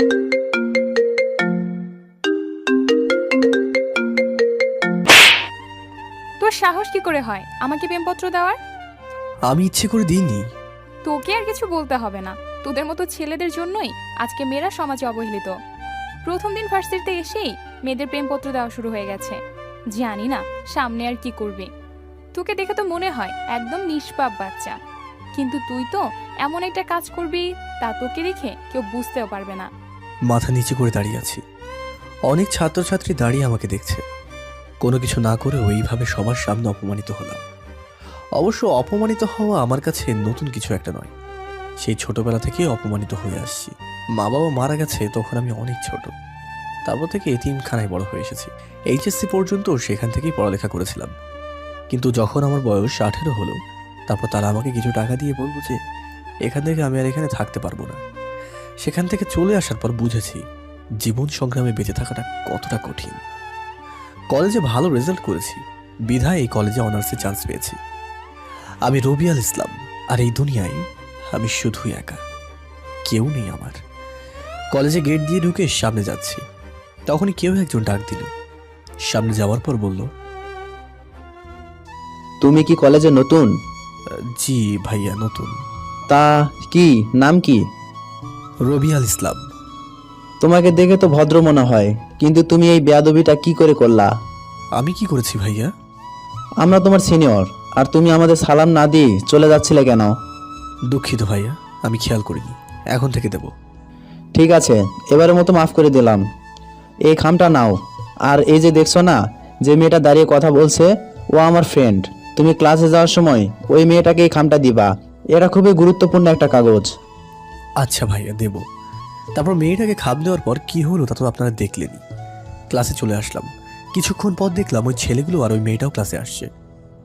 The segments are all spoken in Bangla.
তোর সাহস কি করে হয় আমাকে প্রেমপত্র দেওয়ার? আমি ইচ্ছে করে দিইনি। তোকে আর কিছু বলতে হবে না। তোদের মতো ছেলেদের জন্যই আজকে মেয়েরা সমাজে অবহেলিত। প্রথম দিন ভার্সিটিতে এসেই মেয়েদের প্রেমপত্র দেওয়া শুরু হয়ে গেছে। জানি না সামনে আর কি করবে। তোকে দেখে তো মনে হয় একদম নিষ্পাপ বাচ্চা, কিন্তু তুই তো এমন একটা কাজ করবি তা তোকে দেখে কেউ বুঝতেও পারবে না। মাথা নিচে করে দাঁড়িয়ে আছি। অনেক ছাত্রছাত্রী দাঁড়িয়ে আমাকে দেখছে। কোনো কিছু না করেও এইভাবে সবার সামনে অপমানিত হলাম। অবশ্য অপমানিত হওয়া আমার কাছে নতুন কিছু একটা নয়। সেই ছোটবেলা থেকেই অপমানিত হয়ে আসছি। মা বাবা মারা গেছে তখন আমি অনেক ছোট। তারপর থেকে এতিমখানায় বড় হয়ে এসেছি। এইচএসসি পর্যন্ত সেখান থেকেই পড়ালেখা করেছিলাম। কিন্তু যখন আমার বয়স 18 হলো, তারপর তারা আমাকে কিছু টাকা দিয়ে বলল যে এখান থেকে আমি আর এখানে থাকতে পারবো না। সেখান থেকে চলে আসার পর বুঝেছি জীবন সংগ্রামে বেঁচে থাকাটা কতটা কঠিন। কলেজে ভালো রেজাল্ট করেছি বিধায় এই কলেজে অনার্সে চান্স পেয়েছি। আমি রবিয়াল ইসলাম, আর এই দুনিয়ায় আমি শুধুই একা, কেউ নেই আমার। কলেজে গেট দিয়ে ঢুকে সামনে যাচ্ছি, তখনই কেউ একজন ডাক দিল। সামনে যাওয়ার পর বলল, তুমি কি কলেজে নতুন? জি ভাইয়া, নতুন। তা কি নাম কি? রবিয়াল ইসলাম। তোমাকে দেখে তো ভদ্র মনে হয়, কিন্তু তুমি এই বেয়াদবিটা কি করে করলা? আমি কি করেছি ভাইয়া? আমরা তোমার সিনিয়র, আর তুমি আমাদের সালাম না দিয়ে চলে যাচ্ছিলে কেন? দুঃখিত ভাইয়া, আমি খেয়াল করিনি, এখন থেকে দেব। ঠিক আছে, এবারের মতো মাফ করে দিলাম। এই খামটা নাও। আর এই যে দেখছো না, যে মেয়েটা দাঁড়িয়ে কথা বলছে, ও আমার ফ্রেন্ড। তুমি ক্লাসে যাওয়ার সময় ওই মেয়েটাকে এই খামটা দিবা। এটা খুবই গুরুত্বপূর্ণ একটা কাগজ। আচ্ছা ভাইয়া, দেব। তারপর মেয়েটাকে খাপ দেওয়ার পর কি হলো তা তো আপনারা দেখলেনই। ক্লাসে চলে আসলাম। কিছুক্ষণ পর দেখলাম ওই ছেলেগুলো আর ওই মেয়েটাও ক্লাসে আসছে।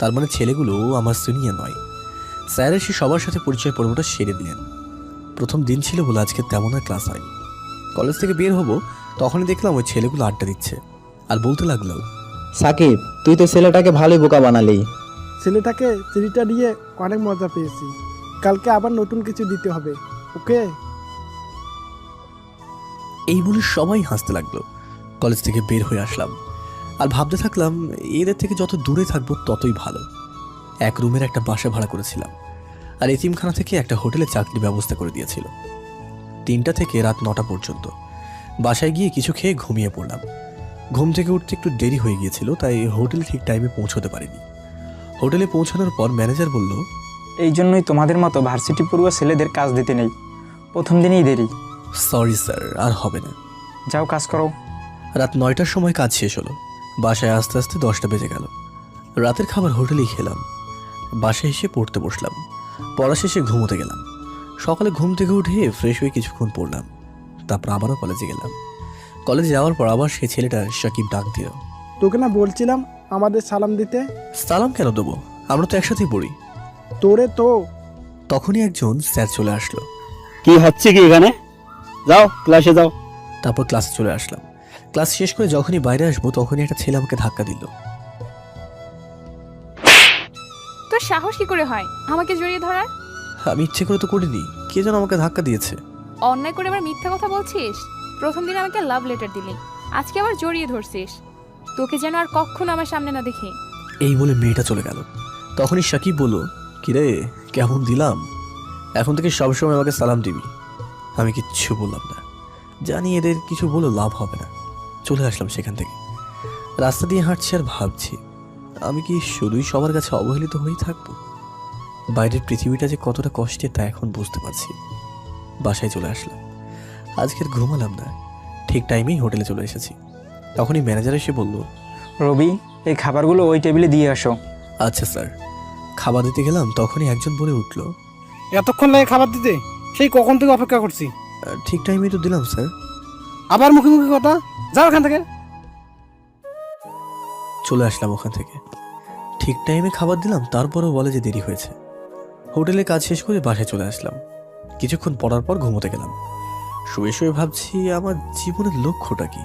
তার মানে ছেলেগুলো আমার সিনিয়র নয়। স্যার এসে সবার সাথে পরিচয় পর্বটা সেরে দিলেন। প্রথম দিন ছিল বলে আজকে তেমন আর ক্লাস হয়নি। কলেজ থেকে বের হব তখনই দেখলাম ওই ছেলেগুলো আড্ডা দিচ্ছে আর বলতে লাগলো, সাকিব, তুই তো ছেলেটাকে ভালোই বোকা বানালি। ছেলেটাকে চিঠিটা দিয়ে অনেক মজা পেয়েছি। কালকে আবার নতুন কিছু দিতে হবে, ওকে? এই বলে সবাই হাসতে লাগলো। কলেজ থেকে বের হয়ে আসলাম আর ভাবতে থাকলাম এদের থেকে যত দূরে থাকবো ততই ভালো। এক রুমের একটা বাসা ভাড়া করেছিলাম, আর এতিমখানা থেকে একটা হোটেলে চাকরির ব্যবস্থা করে দিয়েছিল। 3টা থেকে রাত 9টা পর্যন্ত বাসায় গিয়ে কিছু খেয়ে ঘুমিয়ে পড়লাম। ঘুম থেকে উঠতে একটু দেরি হয়ে গিয়েছিল, তাই হোটেলে ঠিক টাইমে পৌঁছতে পারিনি। হোটেলে পৌঁছানোর পর ম্যানেজার বলল, এই জন্যই তোমাদের মতো ভার্সিটি পড়ুয়া ছেলেদের কাজ দিতে নেই, প্রথম দিনেই দেরি। সরি স্যার, আর হবে না। যাও কাজ করো। রাত 9টার সময় কাজ শেষ হলো। বাসায় আস্তে আস্তে 10টা বেজে গেল। রাতের খাবার হোটেলেই খেলাম। বাসায় এসে পড়তে বসলাম। পড়া শেষে ঘুমোতে গেলাম। সকালে ঘুম থেকে উঠে ফ্রেশ হয়ে কিছুক্ষণ পড়লাম। তারপর আবারও কলেজে গেলাম। কলেজে যাওয়ার পর আবার সেই ছেলেটা সাকিব ডাক দিল। তোকে না বলছিলাম আমাদের সালাম দিতে? সালাম কেন দেবো, আমরা তো একসাথেই পড়ি। তোরে তো। তখনই একজন স্যার চলে আসলো। কি হচ্ছে কি এখানে? যাও ক্লাসে যাও। তারপর ক্লাসে চলে আসলাম। ক্লাস শেষ করে যখনই বাইরে আসবো তখনই একটা ছেলে আমাকে ধাক্কা দিল। তোর সাহস কি করে হয় আমাকে জড়িয়ে ধরার? আমি ইচ্ছে করে তো করিনি, কে যেন আমাকে ধাক্কা দিয়েছে। অন্যায় করে আবার মিথ্যা কথা বলছিস? প্রথম দিন আমাকে লাভ লেটার দিলি, আজকে আবার জড়িয়ে ধরছিস। তোকে যেন আর কখনো আমার সামনে না দেখি। এই বলে মেয়েটা চলে গেল। তখনই সাকিব বলল, কিরে কেমন দিলাম? এখন থেকে সবসময় আমাকে সালাম দিবি। আমি কিচ্ছু বললাম না, জানি এদের কিছু বলে লাভ হবে না। চলে আসলাম সেখান থেকে। রাস্তা দিয়ে হাঁটছি আর ভাবছি, আমি কি শুধুই সবার কাছে অবহেলিত হয়েই থাকবো? বাইরের পৃথিবীটা যে কতটা কষ্টের তা এখন বুঝতে পারছি। বাসায় চলে আসলাম। আজকের ঘুমালাম না, ঠিক টাইমেই হোটেলে চলে এসেছি। তখনই ম্যানেজার এসে বলল, রবি, এই খাবারগুলো ওই টেবিলে দিয়ে আসো। আচ্ছা স্যার। খাবার দিতে গেলাম, তখনই একজন বলে উঠল, এতক্ষণ লাগে খাবার দিতে? সেই কখন থেকে অপেক্ষা করছি। ঠিক টাইমেই তো দিলাম স্যার। আবার মুখে মুখে কথা, যাও এখান থেকে। চলে আসলাম ওখান থেকে। ঠিক টাইমে খাবার দিলাম, তারপরও বলে যে দেরি হয়েছে। হোটেলে কাজ শেষ করে বাসায় চলে আসলাম। কিছুক্ষণ পড়ার পর ঘুমোতে গেলাম। শুয়ে শুয়ে ভাবছি আমার জীবনের লক্ষ্যটা কি।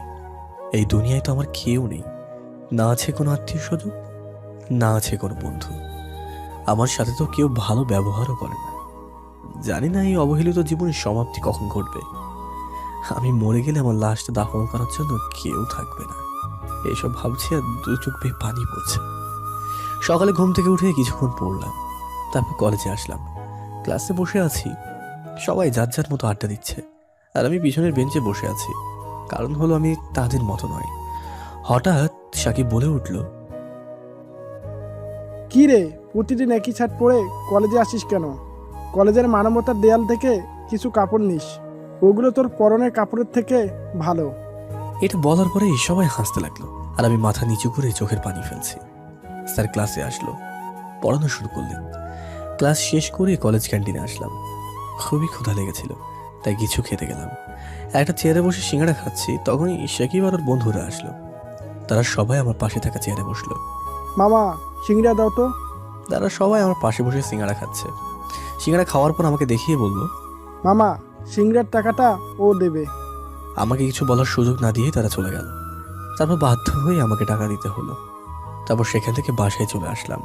এই দুনিয়ায় তো আমার কেউ নেই, না আছে কোনো আত্মীয় স্বজন, না আছে কোনো বন্ধু। আমার সাথে তো কেউ ভালো ব্যবহারও করে না। জানি না এই অবহেলিত জীবনের সমাপ্তি কখন ঘটবে। আমি মরে গেলে আমার লাশটা দাফন করার জন্য কেউ থাকবে না। এসব ভাবছি আর দু চোখ বেয়ে পানি পড়ছে। সকালে ঘুম থেকে উঠে কিছুক্ষণ পড়লাম, তারপর কলেজে আসলাম। ক্লাসে বসে আছি, সবাই যার যার মতো আড্ডা দিচ্ছে, আর আমি পিছনের বেঞ্চে বসে আছি। কারণ হলো আমি তাদের মতো নয়। হঠাৎ সাকিব বলে উঠল, কি রে, প্রতিদিন একই শার্ট পরে কলেজে আসিস কেন? কলেজের মানবতার দেয়াল থেকে কিছু কাপড় নিস, ওগুলো তোর পরনের কাপড়ের থেকে ভালো। এটা বলার পরেই সবাই হাসতে লাগলো, আর আমি মাথা নিচু করে চোখের পানি ফেলছি। স্যার ক্লাসে আসলো, পড়ানো শুরু করলেন। ক্লাস শেষ করে কলেজ ক্যান্টিনে আসলাম। খুবই ক্ষুধা লেগেছিল, তাই কিছু খেতে গেলাম। একটা চেয়ারে বসে সিঙ্গাড়া খাচ্ছি, তখনই সাকিব আর ওর বন্ধুরা আসলো। তারা সবাই আমার পাশে থাকা চেয়ারে বসলো। মামা, সিংড়া দাও তো। তারা সবাই আমার পাশে বসে সিঙ্গাড়া খাচ্ছে। সিঙ্গাড়া খাওয়ার পর আমাকে দেখিয়ে বলল, মামা, সিংড়ার টাকাটা ও দেবে। আমাকে কিছু বলার সুযোগ না দিয়ে তারা চলে গেল। তারপর বাধ্য হয়ে আমাকে টাকা দিতে হলো। তারপর সেখান থেকে বাসায় চলে আসলাম।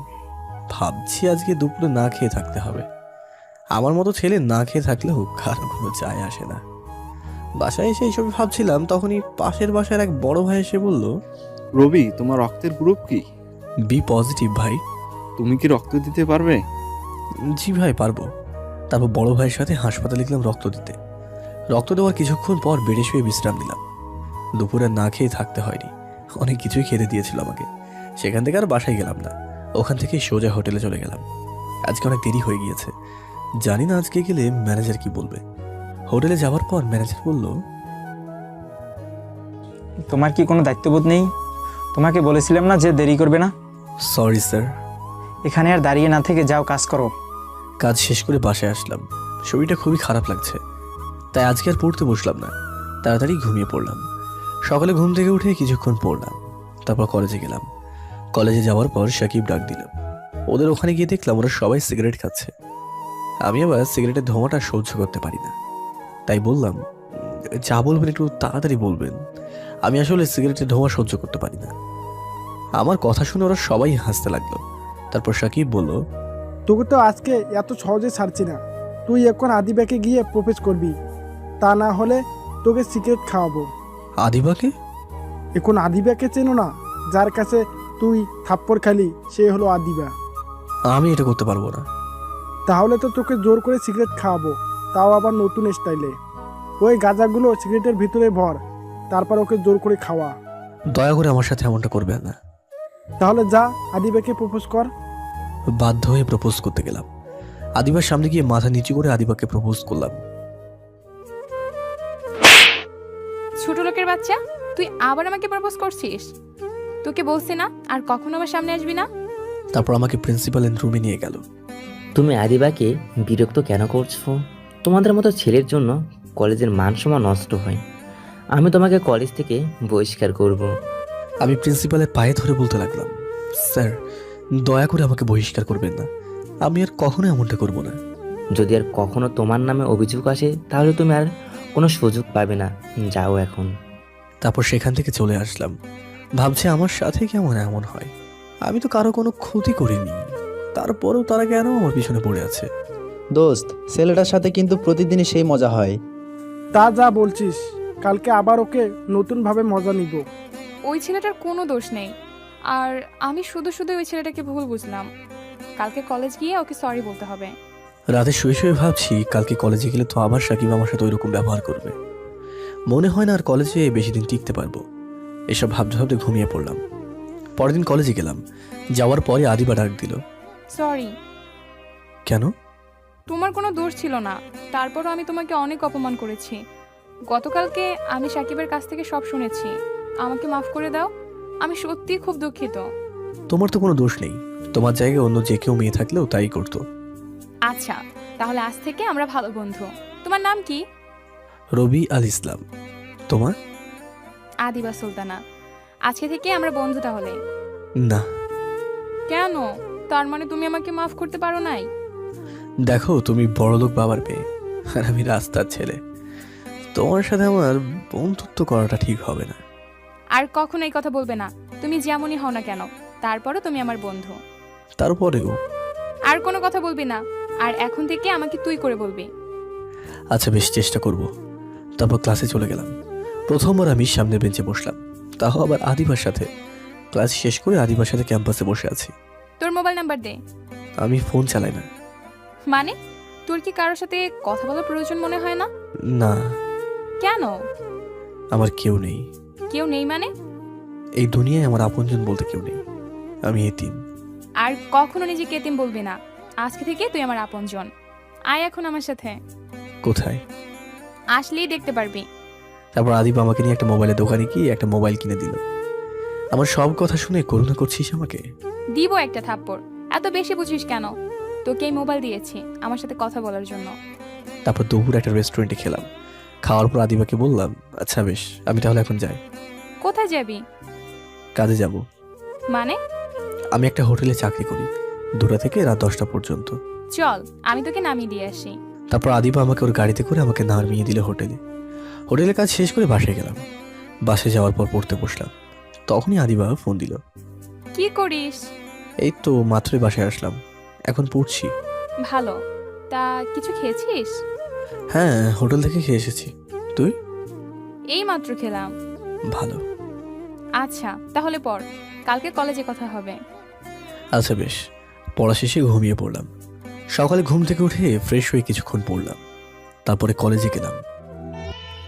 ভাবছি আজকে দুপুরে না খেয়ে থাকতে হবে। আমার মতো ছেলে না খেয়ে থাকলেও কারো কোনো যায় আসে না। বাসায় এসে এইসব ভাবছিলাম, তখনই পাশের বাসার এক বড় ভাই এসে বলল, রবি, তোমার রক্তের গ্রুপ কি? বি পজিটিভ ভাই। তুমি কি রক্ত দিতে পারবে? জি ভাই, পারবো। তারপর বড় ভাইয়ের সাথে হাসপাতালে গেলাম রক্ত দিতে। রক্ত দেওয়ার কিছুক্ষণ পর বেডে শুয়ে বিশ্রাম নিলাম। দুপুরে না খেয়ে থাকতে হয়নি, অনেক কিছুই খেতে দিয়েছিল আমাকে। সেখান থেকে আর বাসায় গেলাম না, ওখান থেকে সোজা হোটেলে চলে গেলাম। আজকে অনেক দেরি হয়ে গিয়েছে, জানি না আজকে গেলে ম্যানেজার কি বলবে। হোটেলে যাওয়ার পর ম্যানেজার বলল, তোমার কি কোনো দায়িত্ববোধ নেই? তোমাকে বলেছিলাম না যে দেরি করবে না? Sorry sir. এখানে আর দাঁড়িয়ে না থেকে যাও, কাজ করো। কাজ শেষ করে বাসায় আসলাম। শরীরটা খুবই খারাপ লাগছে, তাই আজকে আর পড়তে বসলাম না, তাড়াতাড়ি ঘুমিয়ে পড়লাম। সকালে ঘুম থেকে উঠে কিছুক্ষণ পড়লাম, তারপর কলেজে গেলাম। কলেজে যাওয়ার পর সাকিব ডাক দিল। ওদের ওখানে গিয়ে দেখলাম ওরা সবাই সিগারেট খাচ্ছে। আমি আবার সিগারেটের ধোঁয়াটা সহ্য করতে পারি না, তাই বললাম, যা বলবেন একটু তাড়াতাড়ি বলবেন, আমি আসলে সিগারেটের ধোঁয়া সহ্য করতে পারি না। আমার কথা শুনে ওরা সবাই হাসতে লাগলো। তারপর সাকিব বলল, তোকে তো আজকে এত সহজে ছাড়ছি না। তুই এখন আদিবাকে গিয়ে প্রপোজ করবি, তা না হলে তোকে সিগারেট খাওয়াবো। আদিবাকে? এখন আদিবাকে চেনো না? যার কাছে তুই থাপ্পড় খালি, সে হলো আদিবা। আমি এটা করতে পারবো না। তাহলে তো তোকে জোর করে সিগারেট খাওয়াবো, তাও আবার নতুন স্টাইলে। ওই গাঁজাগুলো সিগারেটের ভিতরে ভর, তারপর ওকে জোর করে খাওয়া। দয়া করে আমার সাথে এমনটা করবেন না। তাহলে যা, আদিবাকে প্রপোজ কর। বাধ্য হয়ে প্রপোজ করতে গেলাম। আদিবার সামনে গিয়ে মাথা নিচু করে আদিবাকে প্রপোজ করলাম। ছোট লোকের বাচ্চা, তুই আবার আমাকে প্রপোজ করছিস? তোকে বলছি না আর কখনো আমার সামনে আসবি না। তারপর আমাকে প্রিন্সিপালের রুমে নিয়ে গেল। তুমি আদিবাকে বিরক্ত কেন করছো? তোমাদের মতো ছেলের জন্য কলেজের মান সম্মান নষ্ট হয়। আমি তোমাকে কলেজ থেকে বহিষ্কার করব। আমি প্রিন্সিপালের পায়ে ধরে বলতে লাগলাম, স্যার দয়া করে আমাকে বহিষ্কার করবেন না, আমি আর কখনো এমনটা করব না। যদি আর কখনো তোমার নামে অভিযোগ আসে তাহলে তুমি আর কোনো সুযোগ পাবে না। যাও এখন। তারপর সেখান থেকে চলে আসলাম। ভাবছি আমার সাথে কেমন এমন হয়, আমি তো কারো কোনো ক্ষতি করিনি, তারপরেও তারা কেন আমার পিছনে পড়ে আছে। দোস্ত, ছেলেটার সাথে কিন্তু প্রতিদিনই সেই মজা হয়। তা যা বলছিস, কালকে আবার ওকে নতুনভাবে মজা নিব। ওই ছেলেটার কোনো দোষ নেই, আর আমি শুধু শুধু ওই ছেলেটাকে ভুল বুঝলাম। কালকে কলেজ গিয়ে ওকে সরি বলতে হবে। রাতে শুয়ে শুয়ে ভাবছি কালকে কলেজে গেলে তো আবার সাকিব আমার সাথে ওইরকম ব্যবহার করবে। মনে হয় না আর কলেজে বেশি দিন টিকতে পারবো। এসব ভাবতে ভাবতে ঘুমিয়ে পড়লাম। পরের দিন কলেজে গেলাম। যাওয়ার পরে আদিবা ডাক দিল। সরি। কেন? তোমার কোনো দোষ ছিল না, তারপরও আমি তোমাকে অনেক অপমান করেছি। গতকালকে আমি সাকিবের কাছ থেকে সব শুনেছি, আমাকে মাফ করে দাও। আমি সত্যিই খুব দুঃখিত। তোমার তো কোনো দোষ নেই, তোমার জায়গায় অন্য যে কেউ মেয়ে থাকলেও তাই করতো। আচ্ছা, তাহলে আজ থেকে আমরা ভালো বন্ধু। তোমার নাম কি? রবি আল ইসলাম। তোমার? আদিবা সুলতানা। আজকে থেকে আমরা বন্ধু তাহলে। না। কেন? তার মানে তুমি আমাকে মাফ করতে পারো নাই? দেখো, তুমি বড়লোক বাবার মেয়ে আর আমি রাস্তার ছেলে, তোমার সাথে আমার বন্ধুত্ব করাটা ঠিক হবে না। আর কখনো এই কথা বলবে না। তুমি যেমনই হও না কেন, তারপরও তুমি আমার বন্ধু। তারপরেও? আর কোনো কথা বলবি না, আর এখন থেকে আমাকে তুই করে বলবি। আচ্ছা বেশ, চেষ্টা করব। তারপর ক্লাসে চলে গেলাম। প্রথমবার আমি সামনের বেঞ্চে বসলাম, তাও আবার আদিবার সাথে। ক্লাস শেষ করে আদিবার সাথে ক্যাম্পাসে বসে আছি। তোর মোবাইল নাম্বার দে। আমি ফোন চালাই না। মানে তোর কি কারোর সাথে কথা বলার প্রয়োজন মনে হয় না? না, কেন? আমার কেউ নেই। কেউ নেই মানে? এই দুনিয়ায় আমার আপনজন বলতে কেউ নেই। আমি এতিম। আর কখনো নিজেকে এতিম বলবি না। আজকে থেকে তুই আমার আপনজন। আয় এখন আমার সাথে। কোথায়? আসলেই দেখতে পারবি। তারপর আদিবা আমাকে নিয়ে একটা মোবাইলের দোকানে গিয়ে একটা মোবাইল কিনে দিল। আমার সব কথা শুনে করুণা করছিস আমাকে? দিব একটা থাপ্পড়। এত বেশি বুঝিস কেন? তোকে এই মোবাইল দিয়েছি আমার সাথে কথা বলার জন্য। তারপর দুপুর একটা রেস্টুরেন্টে খেলাম। খাওয়ার পর আদিবাকে বললাম, আচ্ছা বেশ, আমি তাহলে এখন যাই। কোথায় যাবি? কাজে যাব। মানে? আমি একটা হোটেলে চাকরি করি, 2টা থেকে রাত 10টা পর্যন্ত। চল আমি তোকে নামিয়ে দিয়ে আসি। তারপর আদিবা আমাকে ওর গাড়িতে করে আমাকে নামিয়ে দিল হোটেলে। হোটেলের কাজ শেষ করে বাসায় গেলাম। বাসে যাওয়ার পর পড়তে বসলাম। তখনই আদিবা ফোন দিল। কি করিস? এই তো মাত্রই বাসায় আসলাম, এখন পড়ছি। ভালো। তা কিছু খেয়েছিস? হ্যাঁ, হোটেল থেকে খেয়ে এসেছি। তুই? এই মাত্র খেলাম। ভালো। আচ্ছা তাহলে পড়, কালকে কলেজে কথা হবে। আচ্ছা বেশ। পড়া শেষে ঘুমিয়ে পড়লাম। সকালে ঘুম থেকে উঠে ফ্রেশ হয়ে কিছুক্ষণ পড়লাম। তারপরে কলেজে গেলাম।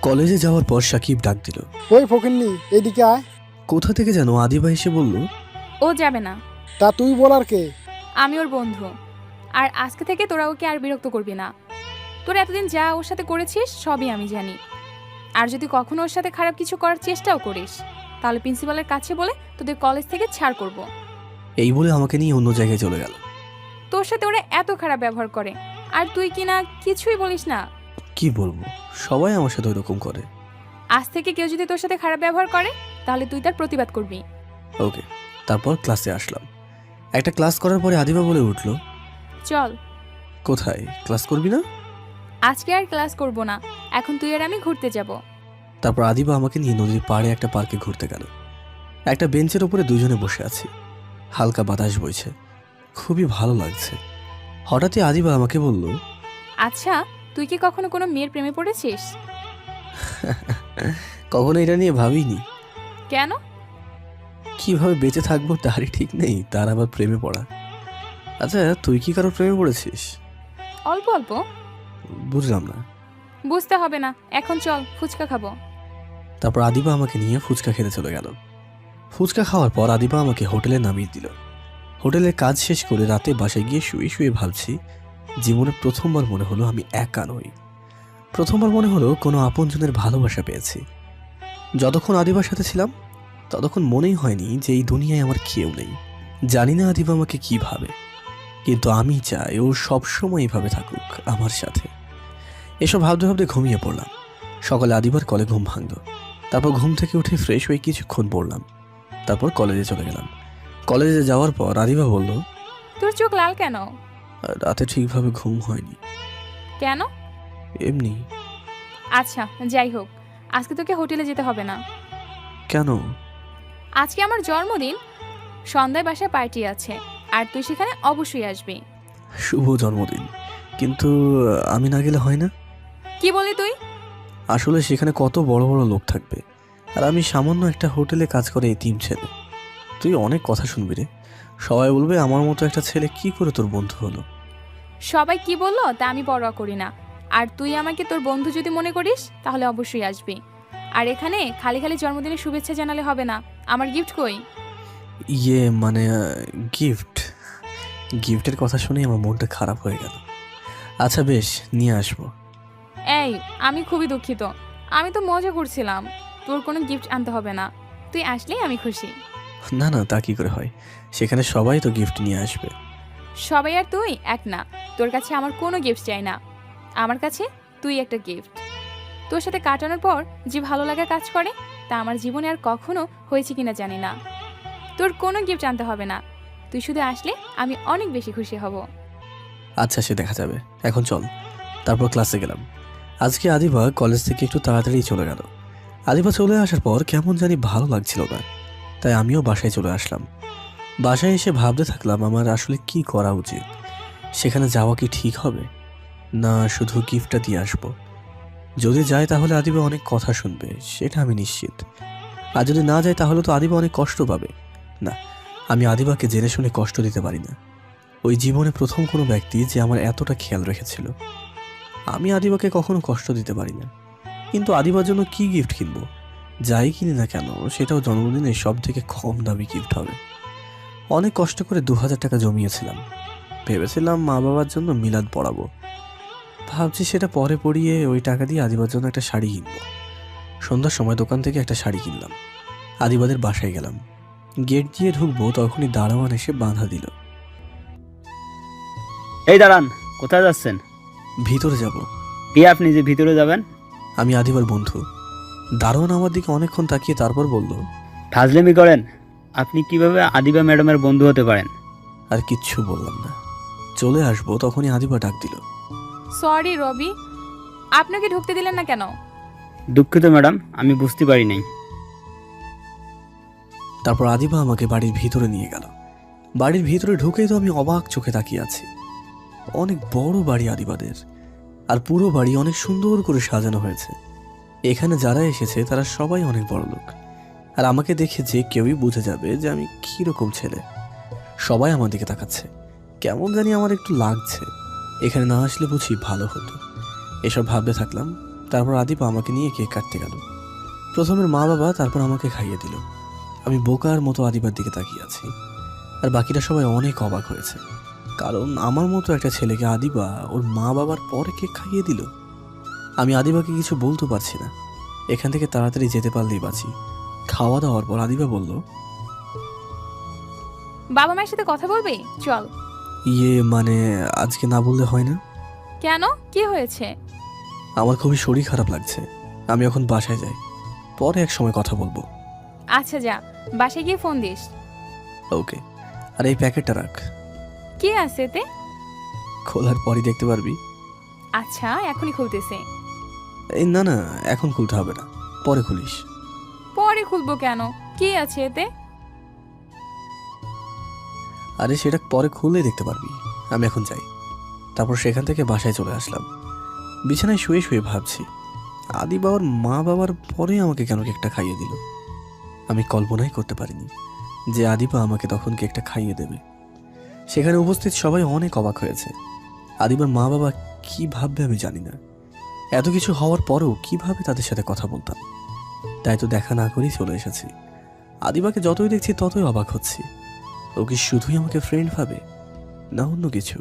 কলেজে যাওয়ার পর সাকিব ডাক দিল। ওই ফকিন্নি, এইদিকে আয়। কোথা থেকে যেন আদিবা এসে বলল, ও যাবে না। তা তুই বলার কে? আমি ওর বন্ধু। আর আজকে থেকে তোরা ওকে আর বিরক্ত করবি না। তোরা এতদিন যা ওর সাথে করেছিস সবই আমি জানি। আর যদি কখনো ওর সাথে খারাপ কিছু করার চেষ্টাও করিস তাহলে প্রিন্সিপালের কাছে বলে তোদের কলেজ থেকে ছাড় করব। এই বলে আমাকে নিয়ে অন্য জায়গায় চলে গেল। তোর সাথে ওরা এত খারাপ ব্যবহার করে আর তুই কি না কিছুই বলিস না? কি বলবো, সবাই আমার সাথে ওইরকম করে। আজ থেকে কেউ যদি তোর সাথে খারাপ ব্যবহার করে তাহলে তুই তার প্রতিবাদ করবি। ওকে। তারপর ক্লাসে আসলাম। একটা ক্লাস করার পরে আদিবা বলে উঠলো, চল। কোথায়? ক্লাস করবি না? আজকে আর ক্লাস করব না, এখন তুই আর আমি ঘুরতে যাব। তারপর আদিবা আমাকে নিয়ে নদীর পাড়ে একটা পার্কে ঘুরতে গেল। একটা বেঞ্চের উপরে দুজনে বসে আছি। হালকা বাতাস বইছে, খুবই ভালো লাগছে। হঠাৎই আদিবা আমাকে বলল, আচ্ছা তুই কি কখনো কোনো মেয়ের প্রেমে পড়েছিস? কখনো এটা নিয়ে ভাবিনি। কেন? কিভাবে বেঁচে থাকবো তারই ঠিক নেই, তার আবার প্রেমে পড়া। আচ্ছা তুই কি কারো প্রেমে পড়েছিস? অল্প অল্প। বুঝলাম না। বুঝতে হবে না, এখন চল ফুচকা খাবো। তারপর আদিবা আমাকে নিয়ে ফুচকা খেতে চলে গেল। ফুচকা খাওয়ার পর আদিবা আমাকে হোটেলে নামিয়ে দিল। হোটেলের কাজ শেষ করে রাতে বাসায় গিয়ে শুয়ে শুয়ে ভাবছি, জীবনে প্রথমবার মনে হলো আমি একা নই। প্রথমবার মনে হলো কোনো আপনজনের ভালোবাসা পেয়েছি। যতক্ষণ আদিবার সাথে ছিলাম ততক্ষণ মনেই হয়নি যে এই দুনিয়ায় আমার কেউ নেই। জানি না আদিবা আমাকে কি ভাবে, কিন্তু আমি চাই ও সবসময় এইভাবে থাকুক আমার সাথে। এসব ভাবতে ভাবতে ঘুমিয়ে পড়লাম। সকালে আদিবার কলে ঘুম ভাঙল। তারপর ঘুম থেকে উঠে ফ্রেশ হয়ে কিছুক্ষণ পড়লাম। তারপর কলেজে চলে গেলাম। কলেজে যাওয়ার পর আদিবা বলল, তোর চোখ লাল কেন? রাতে ঠিকভাবে ঘুম হয়নি। কেন? এমনি। আচ্ছা যাই হোক, আজকে তোকে হোটেলে যেতে হবে না। কেন? আজকে আমার জন্মদিন, সন্ধ্যায় বাসায় পার্টি আছে আর তুই সেখানে অবশ্যই আসবি। শুভ জন্মদিন, কিন্তু আমি না গেলে হয় না? কি বলি তুই? আসলে সেখানে কত বড় বড় লোক থাকবে, আর আমি সামান্য একটা হোটেলে কাজ করে এতিম ছেলে। তুই অনেক কথা শুনবি রে। সবাই বলবে আমার মতো একটা ছেলে কি করে তোর বন্ধু হলো। সবাই কি বললো তা আমি পরোয়া করি না। আর তুই আমাকে তোর বন্ধু যদি মনে করিস তাহলে অবশ্যই আসবি। আর এখানে খালি খালি জন্মদিনের শুভেচ্ছা জানালে হবে না। আমার গিফট কই? ইয়ে মানে গিফট। গিফটের কথা শুনে আমার মনটা খারাপ হয়ে গেল। আচ্ছা বেশ, নিয়ে আসবো। এই আমি খুবই দুঃখিত, আমি তো মজা করছিলাম। তোর কোনো গিফট আনতে হবে না, তুই আসলেই আমি খুশি। না না, তা কি করে হয়, সেখানে সবাই তো গিফট নিয়ে আসবে। সবাই আর তুই এক না। তোর কাছে আমার কোনো গিফট চাই না, আমার কাছে তুই একটা গিফট। তোর সাথে কাটানোর পর যে ভালো লাগা কাজ করে তা আমার জীবনে আর কখনো হয়েছে কিনা জানি না। তোর কোনো গিফট আনতে হবে না, তুই শুধু আসলে আমি অনেক বেশি খুশি হব। আচ্ছা সে দেখা যাবে, এখন চল। তারপর ক্লাসে গেলাম। আজকে আদিবা কলেজ থেকে একটু তাড়াতাড়ি চলে গেল। আদিবা চলে আসার পর কেমন জানি ভালো লাগছিল না, তাই আমিও বাসায় চলে আসলাম। বাসায় এসে ভাবতে থাকলাম আমার আসলে কি করা উচিত। সেখানে যাওয়া কি ঠিক হবে, না শুধু গিফটটা দিয়ে আসবো, যদি যায় তাহলে আদিবা অনেক কথা শুনবে, সেটা আমি নিশ্চিত। আর যদি না যায় তাহলে তো আদিবা অনেক কষ্ট পাবে। না, আমি আদিবাকে জেনে শুনে কষ্ট দিতে পারি না। ওই জীবনে প্রথম কোনো ব্যক্তি যে আমার এতটা খেয়াল রেখেছিল। আমি আদিবাকে কখনো কষ্ট দিতে পারি না। কিন্তু আদিবার জন্য কি গিফট কিনবো? যাই কিনি না কেন, সেটাও জন্মদিনে সব থেকে কম দামি গিফট হবে। অনেক কষ্ট করে 2000 টাকা জমিয়েছিলাম। ভেবেছিলাম মা বাবার জন্য মিলাদ পড়াবো। ভাবছি সেটা পরে পড়িয়ে ওই টাকা দিয়ে আদিবার জন্য একটা শাড়ি কিনবো। সন্ধ্যার সময় দোকান থেকে একটা শাড়ি কিনলাম। আদিবাদের বাসায় গেলাম। গেট দিয়ে ঢুকবো, তখনই দারোয়ান এসে বাধা দিল। এই দাঁড়ান, কোথায় যাচ্ছেন? ভিতরে যাব। কে আপনি যে ভিতরে যাবেন? আমি আদিবার বন্ধু। দারোয়ান আমার দিকে অনেকক্ষণ তাকিয়ে তারপর বলল, ফাজলামি করেন? আপনি কিভাবে আদিবা ম্যাডামের বন্ধু হতে পারেন? আর কিচ্ছু বললাম না। চলে আসবো, তখনই আদিবা ডাক দিল। সরি রবি, আপনাকে ঢুকতে দিলেন না কেন? দুঃখিত ম্যাডাম, আমি বুঝতে পারি নাই। তারপর আদিবা আমাকে বাড়ির ভিতরে নিয়ে গেল। বাড়ির ভিতরে ঢুকেই তো আমি অবাক চোখে তাকিয়ে আছি। অনেক বড় বাড়ি আদিবাদের, আর পুরো বাড়ি অনেক সুন্দর করে সাজানো হয়েছে। এখানে যারা এসেছে তারা সবাই অনেক বড় লোক, আর আমাকে দেখে যে কেউই বুঝে যাবে যে আমি কীরকম ছেলে। সবাই আমার দিকে তাকাচ্ছে, কেমন জানি আমার একটু লাগছে। এখানে না আসলে বুঝি ভালো হতো, এসব ভাবতে থাকলাম। তারপর আদিবা আমাকে নিয়ে কেক কাটতে গেল। প্রথমে মা বাবা, তারপর আমাকে খাইয়ে দিল। আমি বোকার মতো আদিবার দিকে তাকিয়ে আছি, আর বাকিরা সবাই অনেক অবাক হয়েছে, কারণ আমার মতো একটা ছেলেকে আদিবা ওর মা বাবার পরে কেক খাইয়ে দিল। আমি আদিবাকে কিছু বলতে পারছি না। এখান থেকে তাড়াতাড়ি যেতে পারলেই বাঁচি। খাওয়া দাওয়ার পর আদিবা বলল, বাবা মায়ের সাথে কথা বলবি? চল। ইয়ে মানে আজকে না বললে হয় না? কেন, কি হয়েছে? আমার খুবই শরীর খারাপ লাগছে। আমি এখন বাসায় যাই, পরে এক সময় কথা বলবো। আচ্ছা যা, বাসায় গিয়ে ফোন দিস। ওকে। আর এই প্যাকেটটা রাখ। কি আছে এতে? খোলার পরই দেখতে পারবি। আচ্ছা, এখনই খুলতেছে। এই না না, এখন খুলতে হবে না, পরে খুলিস। পরে খুলবো কেন? কি আছে এতে? আরে সেটা পরে খুললেই দেখতে পারবি। আমি এখন যাই। তারপর সেখান থেকে বাসায় চলে আসলাম। বিছানায় শুয়ে শুয়ে ভাবছি, আদি বাবার মা বাবার পরে আমাকে কেন কেকটা খাইয়ে দিল। আমি কল্পনাই করতে পারিনি যে আদিবা আমাকে তখন কেকটা খাইয়ে দেবে। সেখানে উপস্থিত সবাই অনেক অবাক হয়েছে। আদিবার মা বাবা কি ভাববে আমি জানি না। এত কিছু হওয়ার পরেও কিভাবে তাদের সাথে কথা বলতাম। তাই তো দেখা না করেই চলে এসেছি। আদিবাকে যতই দেখছি ততই অবাক হচ্ছি। ও কি শুধুই আমাকে ফ্রেন্ড ভাবে, না অন্য কিছু?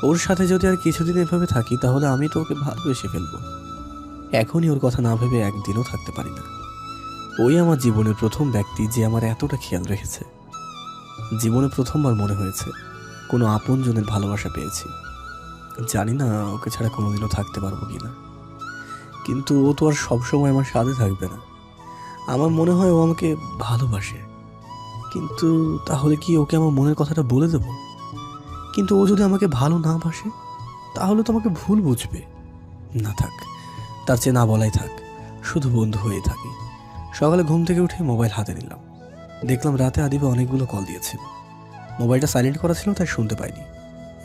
ওর সাথে যদি আর কিছুদিন এভাবে থাকি তাহলে আমি তো ওকে ভালোবেসে ফেলবো। এখনই ওর কথা না ভেবে একদিনও থাকতে পারি না। ওই আমার জীবনের প্রথম ব্যক্তি যে আমার এতটা খেয়াল রেখেছে। জীবনে প্রথমবার মনে হয়েছে কোনো আপনজনের ভালোবাসা পেয়েছি। জানি না ওকে ছাড়া কোনোদিনও থাকতে পারবো কিনা, কিন্তু ও তো আর সবসময় আমার সাথে থাকবে না। আমার মনে হয় ও আমাকে ভালোবাসে, কিন্তু তাহলে কি ওকে আমার মনের কথাটা বলে দেব? কিন্তু ও যদি আমাকে ভালো না বাসে তাহলে তো আমাকে ভুল বুঝবে। না থাক, তার চেয়ে না বলাই থাক, শুধু বন্ধু হয়ে থাকি। সকালে ঘুম থেকে উঠে মোবাইল হাতে নিলাম। দেখলাম রাতে আদিবা অনেকগুলো কল দিয়েছিল। মোবাইলটা সাইলেন্ট করা ছিল, তাই শুনতে পাইনি।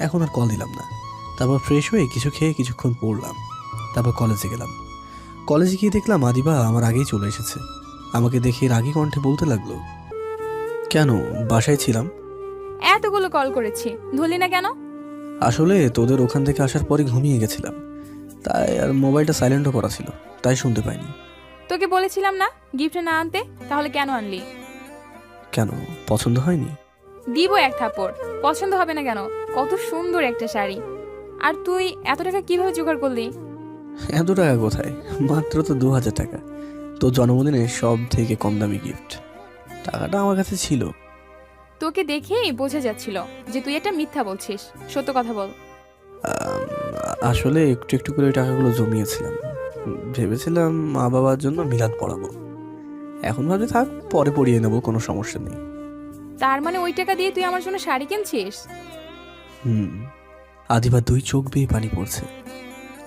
এখন আর কল দিলাম না। তারপর ফ্রেশ হয়ে কিছু খেয়ে কিছুক্ষণ পড়লাম। তারপর কলেজে গেলাম। কলেজে গিয়ে দেখলাম আদিবা আমার আগেই চলে এসেছে। আমাকে দেখে রাগী কণ্ঠে বলতে লাগলো, কেন বাসায় ছিলাম। এতগুলো কল করেছি, ধরলি না কেন? আসলে তোদের ওখান থেকে আসার পরই ঘুমিয়ে গেছিলাম, তাই আর মোবাইলটা সাইলেন্টও করা ছিল, তাই শুনতে পাইনি। তোকে বলেছিলাম না গিফট না আনতে, তাহলে কেন আনলি? কেন, পছন্দ হয়নি? দিব এক থাপ্পড়। পছন্দ হবে না কেন? কত সুন্দর একটা শাড়ি। আর তুই এত টাকা কিভাবে জোগাড় করলি? এত টাকা কোথায়, মাত্র তো 2000 টাকা। তোর জন্মদিনে সব থেকে কম দামি গিফট। টাকাটা আমার কাছে ছিল। তোকে দেখেই বোঝা যাচ্ছিল যে তুই একটা মিথ্যা বলছিস। সত্য কথা বল। আসলে একটু একটু করে ওই টাকাগুলো জমিয়েছিলাম। ভেবেছিলাম মা বাবার জন্য মিলাদ পড়াবো। এখন ভাবছি থাক, পরে পড়িয়ে নেবো, কোনো সমস্যা নেই। তার মানে ওই টাকা দিয়ে তুই আমার জন্য শাড়ি কিনছিস? আদিবা 2 চোখ বেয়ে পানি পড়ছে,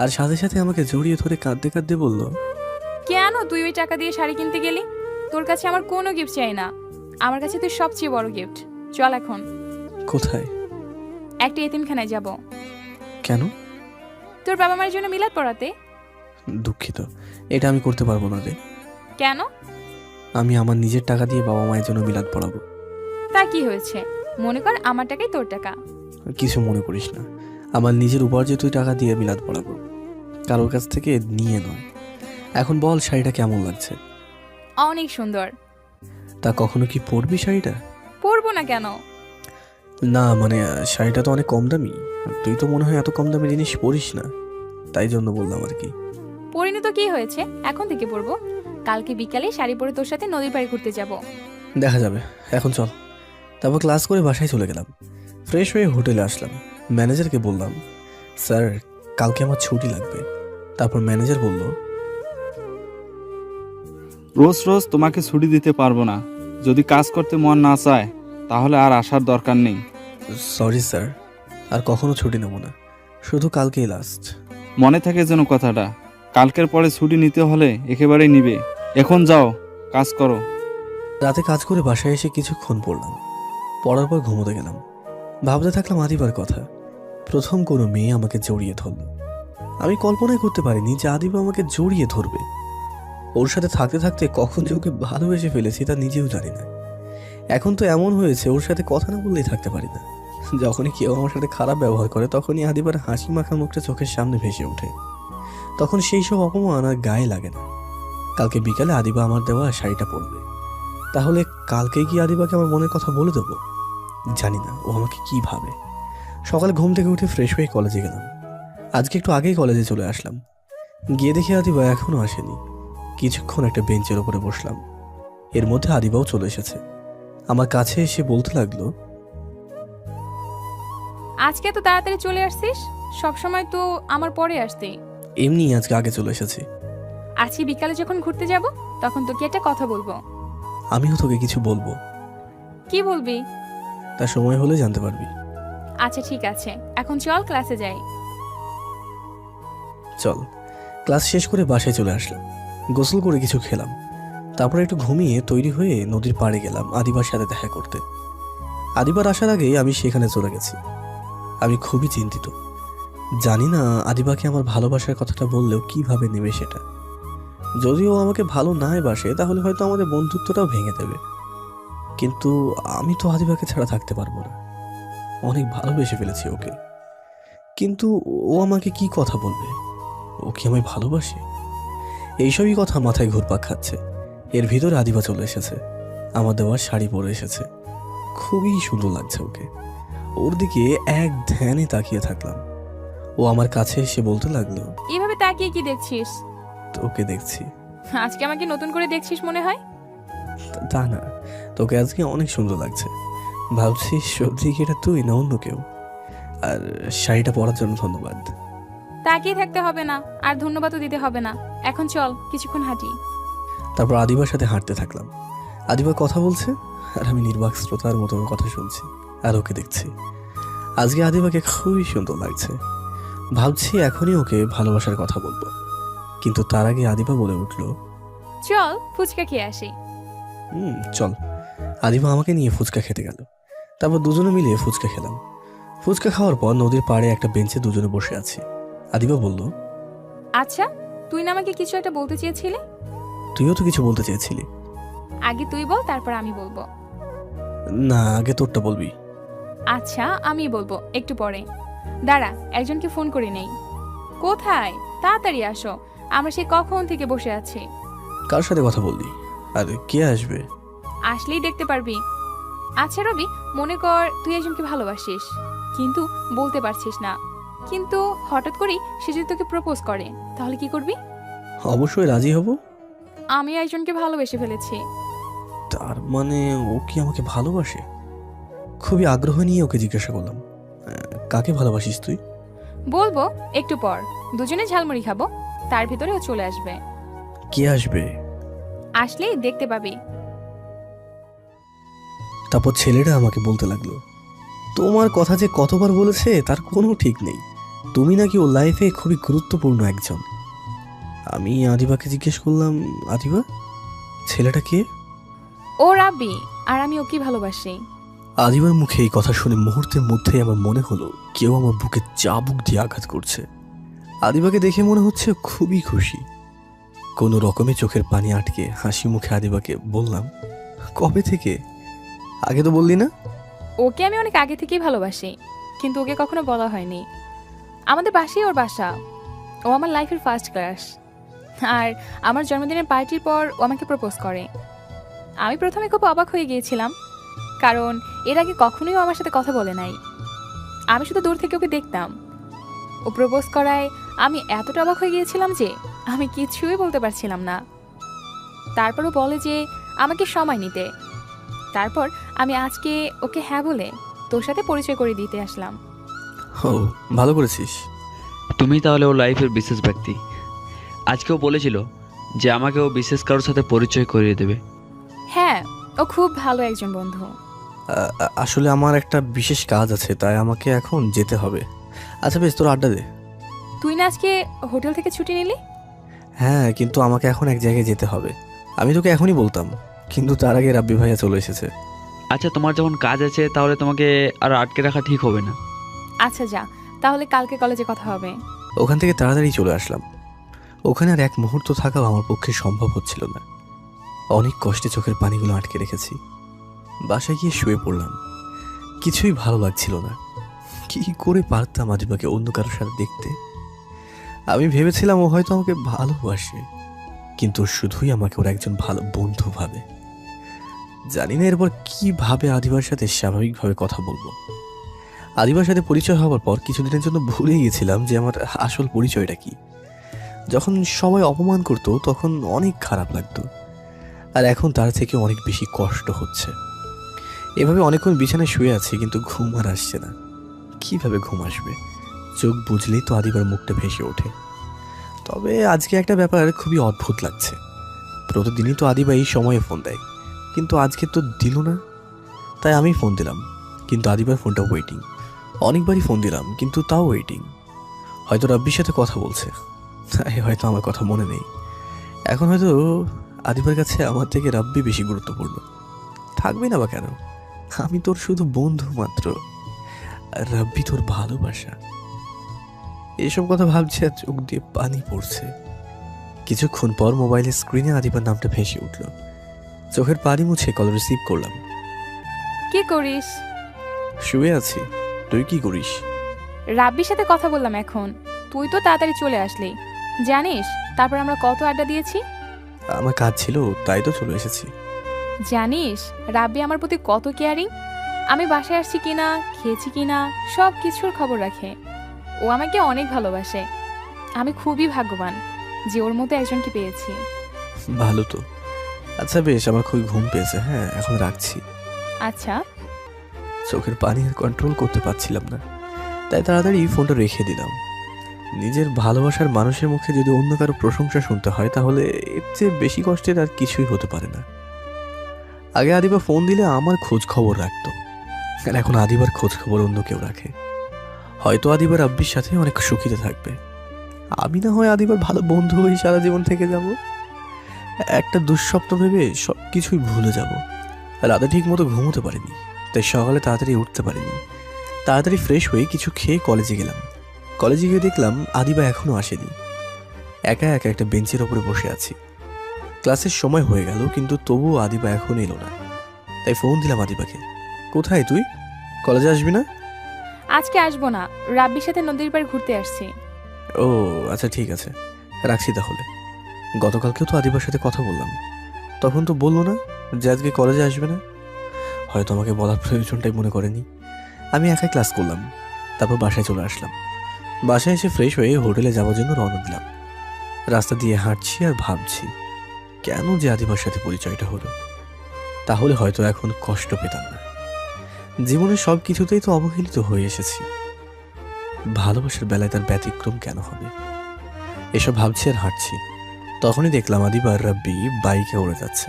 আর সাথে সাথে আমাকে জড়িয়ে ধরে কাঁদতে কাঁদতে বলল, কেন তুই ওই টাকা দিয়ে শাড়ি কিনতে গেলি? তোর কাছে আমার কোনো গিফট চাই না। আমার কাছে তুই সবচেয়ে বড় গিফট। চল এখন। কোথায়? একটা এতিমখানায় যাব। কেন? তোর বাবা মায়ের জন্য মিলাদ পড়াতে। দুঃখিত, এটা আমি করতে পারবো না রে। কেন? আমি আমার নিজের টাকা দিয়ে বাবা মায়ের জন্য মিলাদ পড়াবো। তা কি হয়েছে? মনে কর আমার টাকাই তোর টাকা। কিছু মনে করিস না, আমার নিজের উপার্জিতই টাকা দিয়ে মিলাদ পড়াবো, কারোর কাছ থেকে নিয়ে নয়। এখন বল, শাড়িটা কেমন লাগছে? অনেক সুন্দর। তা কখনো কি পরবি শাড়িটা? পরবো না কেন? না মানে, শাড়িটা তো অনেক কম দামি, তুই তো মনে হয় এত কম দামি জিনিস পরিস না, তাই জন্য বললাম আর কি। পরিনি তো কি হয়েছে, এখন থেকে পরবো। কালকে বিকালে শাড়ি পরে তোর সাথে নদীর পাড়ে ঘুরতে যাব। দেখা যাবে, এখন চল। তারপর ক্লাস করে বাসায় চলে গেলাম। ফ্রেশ হয়ে হোটেলে আসলাম। ম্যানেজারকে বললাম, স্যার কালকে আমার ছুটি লাগবে। তারপর ম্যানেজার বলল, রোজ রোজ তোমাকে ছুটি দিতে পারবো না। যদি কাজ করতে মন না চায় তাহলে আর আসার দরকার নেই। সরি স্যার, আর কখনো ছুটি নেব না, শুধু কালকেই লাস্ট। মনে থাকে যেন কথাটা, কালকের পরে ছুটি নিতে হলে একেবারেই নিবে। এখন যাও, কাজ করো। রাতে কাজ করে বাসায় এসে কিছুক্ষণ পড়লাম। পড়ার পর ঘুমোতে গেলাম। ভাবতে থাকলাম আদিবার কথা। প্রথম কোনো মেয়ে আমাকে জড়িয়ে ধরল। আমি কল্পনাই করতে পারিনি যে আদিবা আমাকে জড়িয়ে ধরবে। ওর সাথে থাকতে থাকতে কখন যে ওকে ভালোবেসে ফেলেছি তা নিজেও জানি না। এখন তো এমন হয়েছে, ওর সাথে কথা না বললেই থাকতে পারি না। যখনই কেউ আমার সাথে খারাপ ব্যবহার করে তখনই আদিবার হাসি মাখা মুখটা চোখের সামনে ভেসে ওঠে। তখন সেই সব অপমান আর গায়ে লাগে না। কালকে বিকালে আদিবা আমার দেওয়া শাড়িটা পরবে। তাহলে কালকে কি আদিবাকে আমার মনের কথা বলে দেবো? জানি না ও আমাকে কি ভাবে। সকালে ঘুম থেকে উঠে ফ্রেশ হয়ে কলেজে গেলাম। আজকে একটু আগেই কলেজে চলে আসলাম। গিয়ে দেখি আদিবা এখনো আসেনি। কিছুক্ষণ একটা বেঞ্চের উপরে বসলাম। এর মধ্যে আদিবাও চলে এসেছে। আমার কাছে এসে বলতে লাগলো, আজকে এত তাড়াতাড়ি চলে আসছিস? সব সময় তো আমার পরে আসতে। এমনি আজকে আগে চলে এসেছি। আজকে বিকালে যখন ঘুরতে যাব তখন তোকে একটা কথা বলবো। আমিও তোকে কিছু বলবো, কি বলবি? তার সময় হলে জানতে পারবি। আচ্ছা ঠিক আছে, এখন চল ক্লাসে যাই। চল। ক্লাস শেষ করে বাসায় চলে আসলাম। গোসল করে কিছু খেলাম। তারপরে একটু ঘুমিয়ে তৈরি হয়ে নদীর পাড়ে গেলাম আদিবার সাথে দেখা করতে। আদিবার আসার আগেই আমি সেখানে চলে গেছি। আমি খুবই চিন্তিত। জানি না আদিবাকে আমার ভালোবাসার কথাটা বললেও কিভাবে নেবে সেটা। যদিও আমাকে ভালো নাই বাসে তাহলে হয়তো আমাদের বন্ধুত্বটাও ভেঙে দেবে। কিন্তু আমি তো আদিবাকে ছাড়া থাকতে পারবো না। অনেক ভালোবেসে ফেলেছি ওকে। কিন্তু ও আমাকে কি কথা বলবে? ও কি আমায় ভালোবাসে? এইসবই কথা মাথায় ঘুরপাক খাচ্ছে। এর ভিতরে আদিবা চলে এসেছে। আমার দেওয়ার শাড়ি পরে এসেছে। খুবই সুন্দর লাগছে ওকে। ওর দিকে এক ধ্যানে তাকিয়ে থাকলাম। ও আমার কাছে এসে বলতে লাগলো, এভাবে তাকিয়ে কি দেখছিস? তোকে দেখছি। আজকে আমাকে নতুন করে দেখছিস মনে হয়। তা না, তোকে আজকে অনেক সুন্দর লাগছে। ভাবছি সত্যি কি এটা তুই না অন্য কেউ। আর শাড়িটা পরার জন্য ধন্যবাদ। তাকিয়ে থাকতে হবে না, আর ধন্যবাদও দিতে হবে না। এখন চল কিছুক্ষণ হাঁটি। তারপর আদিবার সাথে হাঁটতে থাকলাম। আদিবা কথা বলছে আর আমি নির্বাক শ্রোতার মতো ওর কথা শুনছি আর ওকে দেখছি। আজকে আদিবাকে খুবই সুন্দর লাগছে। ভাবছি এখনই ওকে ভালোবাসার কথা বলবো। কিন্তু তার আগে আদিবা বলে উঠলো, চল ফুচকা খেয়ে আসি। চল। আদিবা আমাকে নিয়ে ফুচকা খেতে গেল। তারপর দুজনে মিলে ফুচকা খেলাম। ফুচকা খাওয়ার পর নদীর পাড়ে একটা বেঞ্চে দুজনে বসে আছি। আদিবা বলল, আচ্ছা, তুই না আমাকে কিছু একটা বলতে চেয়েছিলি? তুইও তো কিছু বলতে চেয়েছিলি। আগে তুই বল, তারপর আমি বলবো। না, আগে তোরটা বলবি। আচ্ছা আমি বলবো একটু পরে। দাঁড়া, একজনকে ফোন করে নেই। কোথায়? তাড়াতাড়ি আসো, আমরা সে কখন থেকে বসে আছি। কার সাথে কথা বললি? আর কে আসবে? আসলেই দেখতে পারবি। আচ্ছা রবি, মনে কর তুই একজনকে ভালোবাসিস, কিন্তু বলতে পারছিস না। কিন্তু হঠাৎ করেই সে যদি তোকে প্রপোজ করে, তাহলে কি করবি? অবশ্যই রাজি হব। আমি একজনকে ভালোবেসে ফেলেছি। তার মানে ও কি আমাকে ভালোবাসে? খুবই আগ্রহ নিয়ে ওকে জিজ্ঞাসা করলাম, কাকে ভালোবাসিস তুই? বলবো একটু পর, দুজনে ঝালমুড়ি খাবো, তার ভিতরে ও চলে আসবে। কে আসবে? আসলেই দেখতে পাবি। তারপর ছেলেটা আমাকে বলতে লাগলো, তোমার কথা যে কতবার বলেছে তার কোনো ঠিক নেই। তুমি নাকি ওর লাইফে খুবই গুরুত্বপূর্ণ একজন। আমি আদিবাকে জিজ্ঞেস করলাম, আদিবা ছেলেটা কে? ও রাব্বি, আর আমি ওকে ভালোবাসি। আদিবার মুখে এই কথা শুনে মুহূর্তের মধ্যেই আমার মনে হলো কেউ আমার বুকে চাবুক দিয়ে আঘাত করছে। আদিবাকে দেখে মনে হচ্ছে খুবই খুশি। কোনো রকমে চোখের পানি আটকে হাসি মুখে আদিবাকে বললাম, কবে থেকে? আগে তো বললি না। ওকে আমি অনেক আগে থেকেই ভালোবাসি, কিন্তু ওকে কখনো বলা হয়নি। আমাদের বাসাই ওর বাসা। ও আমার লাইফের ফার্স্ট ক্লাস। আর আমার জন্মদিনের পার্টির পর ও আমাকে প্রপোজ করে। আমি প্রথমে খুব অবাক হয়ে গিয়েছিলাম, কারণ এর আগে কখনোই ও আমার সাথে কথা বলে নাই। আমি শুধু দূর থেকে ওকে দেখতাম। ও প্রপোজ করায় আমি এতটা অবাক হয়ে গিয়েছিলাম যে আমি কিছুই বলতে পারছিলাম না। তারপর ও বলে যে আমাকে সময় নিতে। তারপর আমি আজকে ওকে হ্যাঁ বলে তোর সাথে পরিচয় করে দিতে আসলাম। ও, ভালো করেছিস। তুমি তাহলে ও লাইফের বিশেষ ব্যক্তি। আজকেও বলেছিল যে আমাকে ও বিশেষ কারোর সাথে পরিচয় করিয়ে দেবে। হ্যাঁ, ও খুব ভালো একজন বন্ধু। আসলে আমার একটা বিশেষ কাজ আছে, তাই আমাকে এখন যেতে হবে। আচ্ছা বেশ, তোর আড্ডা দে। তুই না আজকে হোটেল থেকে ছুটি নিলি? হ্যাঁ, কিন্তু আমাকে এখন এক জায়গায় যেতে হবে। আমি তোকে এখনই বলতাম, কিন্তু তার আগে রাব্বি ভাইয়া চলে এসেছে। আচ্ছা, তোমার যখন কাজ আছে তাহলে তোমাকে আর আটকে রাখা ঠিক হবে না। আচ্ছা যা, তাহলে কালকে কলেজে কথা হবে। ওখান থেকে তাড়াতাড়ি চলে আসলাম। ওখানে আর এক মুহূর্ত থাকাও আমার পক্ষে সম্ভব হচ্ছিল না। অনেক কষ্টে চোখের পানিগুলো আটকে রেখেছি। বাসায় গিয়ে শুয়ে পড়লাম। কিছুই ভালো লাগছিল না। কি করে পারতাম আদিবাকে অন্য কারোর সাথে দেখতে? আমি ভেবেছিলাম ও হয়তো আমাকে ভালোবাসে, কিন্তু শুধুই আমাকে ওর একজন ভালো বন্ধু ভাবে। জানি না এরপর কিভাবে আদিবার সাথে স্বাভাবিকভাবে কথা বলবো। আদিবার সাথে পরিচয় হওয়ার পর কিছুদিনের জন্য ভুলে গিয়েছিলাম যে আমার আসল পরিচয়টা কি। যখন সবাই অপমান করতো তখন অনেক খারাপ লাগতো, আর এখন তার থেকে অনেক বেশি কষ্ট হচ্ছে। এভাবে অনেকক্ষণ বিছানায় শুয়ে আছি, কিন্তু ঘুম আর আসছে না। কিভাবে ঘুম আসবে? চোখ বুঝলেই তো আদিবার মুখটা ভেসে ওঠে। তবে আজকে একটা ব্যাপার খুবই অদ্ভুত লাগছে। প্রতিদিনই তো আদিবা এই সময়ে ফোন দেয়, কিন্তু আজকে তো দিল না। তাই আমি ফোন দিলাম, কিন্তু আদিবার ফোনটা ওয়েটিং। অনেকবারই ফোন দিলাম, কিন্তু তাও ওয়েটিং। হয়তো রাব্বির সাথে কথা বলছে, তাই হয়তো আমার কথা মনে নেই। এখন হয়তো আদিবার কাছে আমার থেকে রাব্বি বেশি গুরুত্বপূর্ণ। থাকবে না বা কেন? আমি তোর শুধু বন্ধু মাত্র, আর রাব্বি তোর ভালোবাসা। এসব কথা ভাবছি আর চোখ দিয়ে পানি পড়ছে। কিছুক্ষণ পর মোবাইলের স্ক্রিনে আদিবার নামটা ভেসে উঠল। চোখের পানি মুছে কল রিসিভ করলাম। কি করিস? শুয়ে আছি। তুই কি করিস? রাব্বির সাথে কথা বললাম এখন। তুই তো তাড়াতাড়ি চলে আসলি। জানিস তারপর আমরা কত আড্ডা দিয়েছি? আমার কাজ ছিল, তাই তো চলে এসেছি। জানিস রাব্বি আমার প্রতি কত কেয়ারিং। আমি বাসায় আসছি কিনা, খেয়েছি কিনা, সব কিছুর খবর রাখে। ও আমাকে অনেক ভালোবাসে। আমি খুবই ভাগ্যবান যে ওর মতো একজনকে পেয়েছি। ভালো তো। আচ্ছা বেশ, আমার খুবই ঘুম পেয়েছে। হ্যাঁ, এখন রাখছি। আচ্ছা। চোখের পানি আর কন্ট্রোল করতে পারছিলাম না, তাই তাড়াতাড়ি ফোনটা রেখে দিলাম। নিজের ভালোবাসার মানুষের মুখে যদি অন্য কারো প্রশংসা শুনতে হয়, তাহলে এর চেয়ে বেশি কষ্টের আর কিছুই হতে পারে না। আগে আদিবা ফোন দিলে আমার খোঁজ খবর রাখতো, আর এখন আদিবার খোঁজ খবর অন্য কেউ রাখে। হয়তো আদিবার রাব্বির সাথে অনেক সুখীতে থাকবে। আমি না হয় আদিবার ভালো বন্ধু হয়ে সারা জীবন থেকে যাব। একটা দুঃস্বপ্ন ভেবে সব কিছুই ভুলে যাব। রাতে ঠিক মতো ঘুমোতে পারিনি, তাই সকালে তাড়াতাড়ি উঠতে পারিনি। তাড়াতাড়ি ফ্রেশ হয়ে কিছু খেয়ে কলেজে গেলাম। কলেজে গিয়ে দেখলাম আদিবা এখনো আসেনি। একা একা একটা বেঞ্চের ওপরে বসে আছি। ক্লাসের সময় হয়ে গেল, কিন্তু তবুও আদিবা এখন এলো না। তাই ফোন দিলাম আদিবাকে। কোথায় তুই? কলেজে আসবি না? আজকে আসবো না, রাব্বির সাথে নদীর পাড়ে ঘুরতে আসছি। ও আচ্ছা, ঠিক আছে, রাখছি তাহলে। গতকালকেও তো আদিবার সাথে কথা বললাম, তখন তো বললো না যে আজকে কলেজে আসবে না। হয়তো আমাকে বলার প্রয়োজনটাই মনে করেনি। আমি একাই ক্লাস করলাম, তারপর বাসায় চলে আসলাম। বাসায় এসে ফ্রেশ হয়ে হোটেলে যাওয়ার জন্য রওনা দিলাম। রাস্তা দিয়ে হাঁটছি আর ভাবছি, কেন যে আদিবার সাথে পরিচয়টা হলো। তাহলে হয়তো এখন কষ্ট পেতাম না। জীবনের সব কিছুতেই তো অবহেলিত হয়ে এসেছি, ভালোবাসার বেলায় তার ব্যতিক্রম কেন হবে? এসব ভাবছি আর হাঁটছি। তখনই দেখলাম আদিবা আর রাব্বি বাইকে উড়ে যাচ্ছে।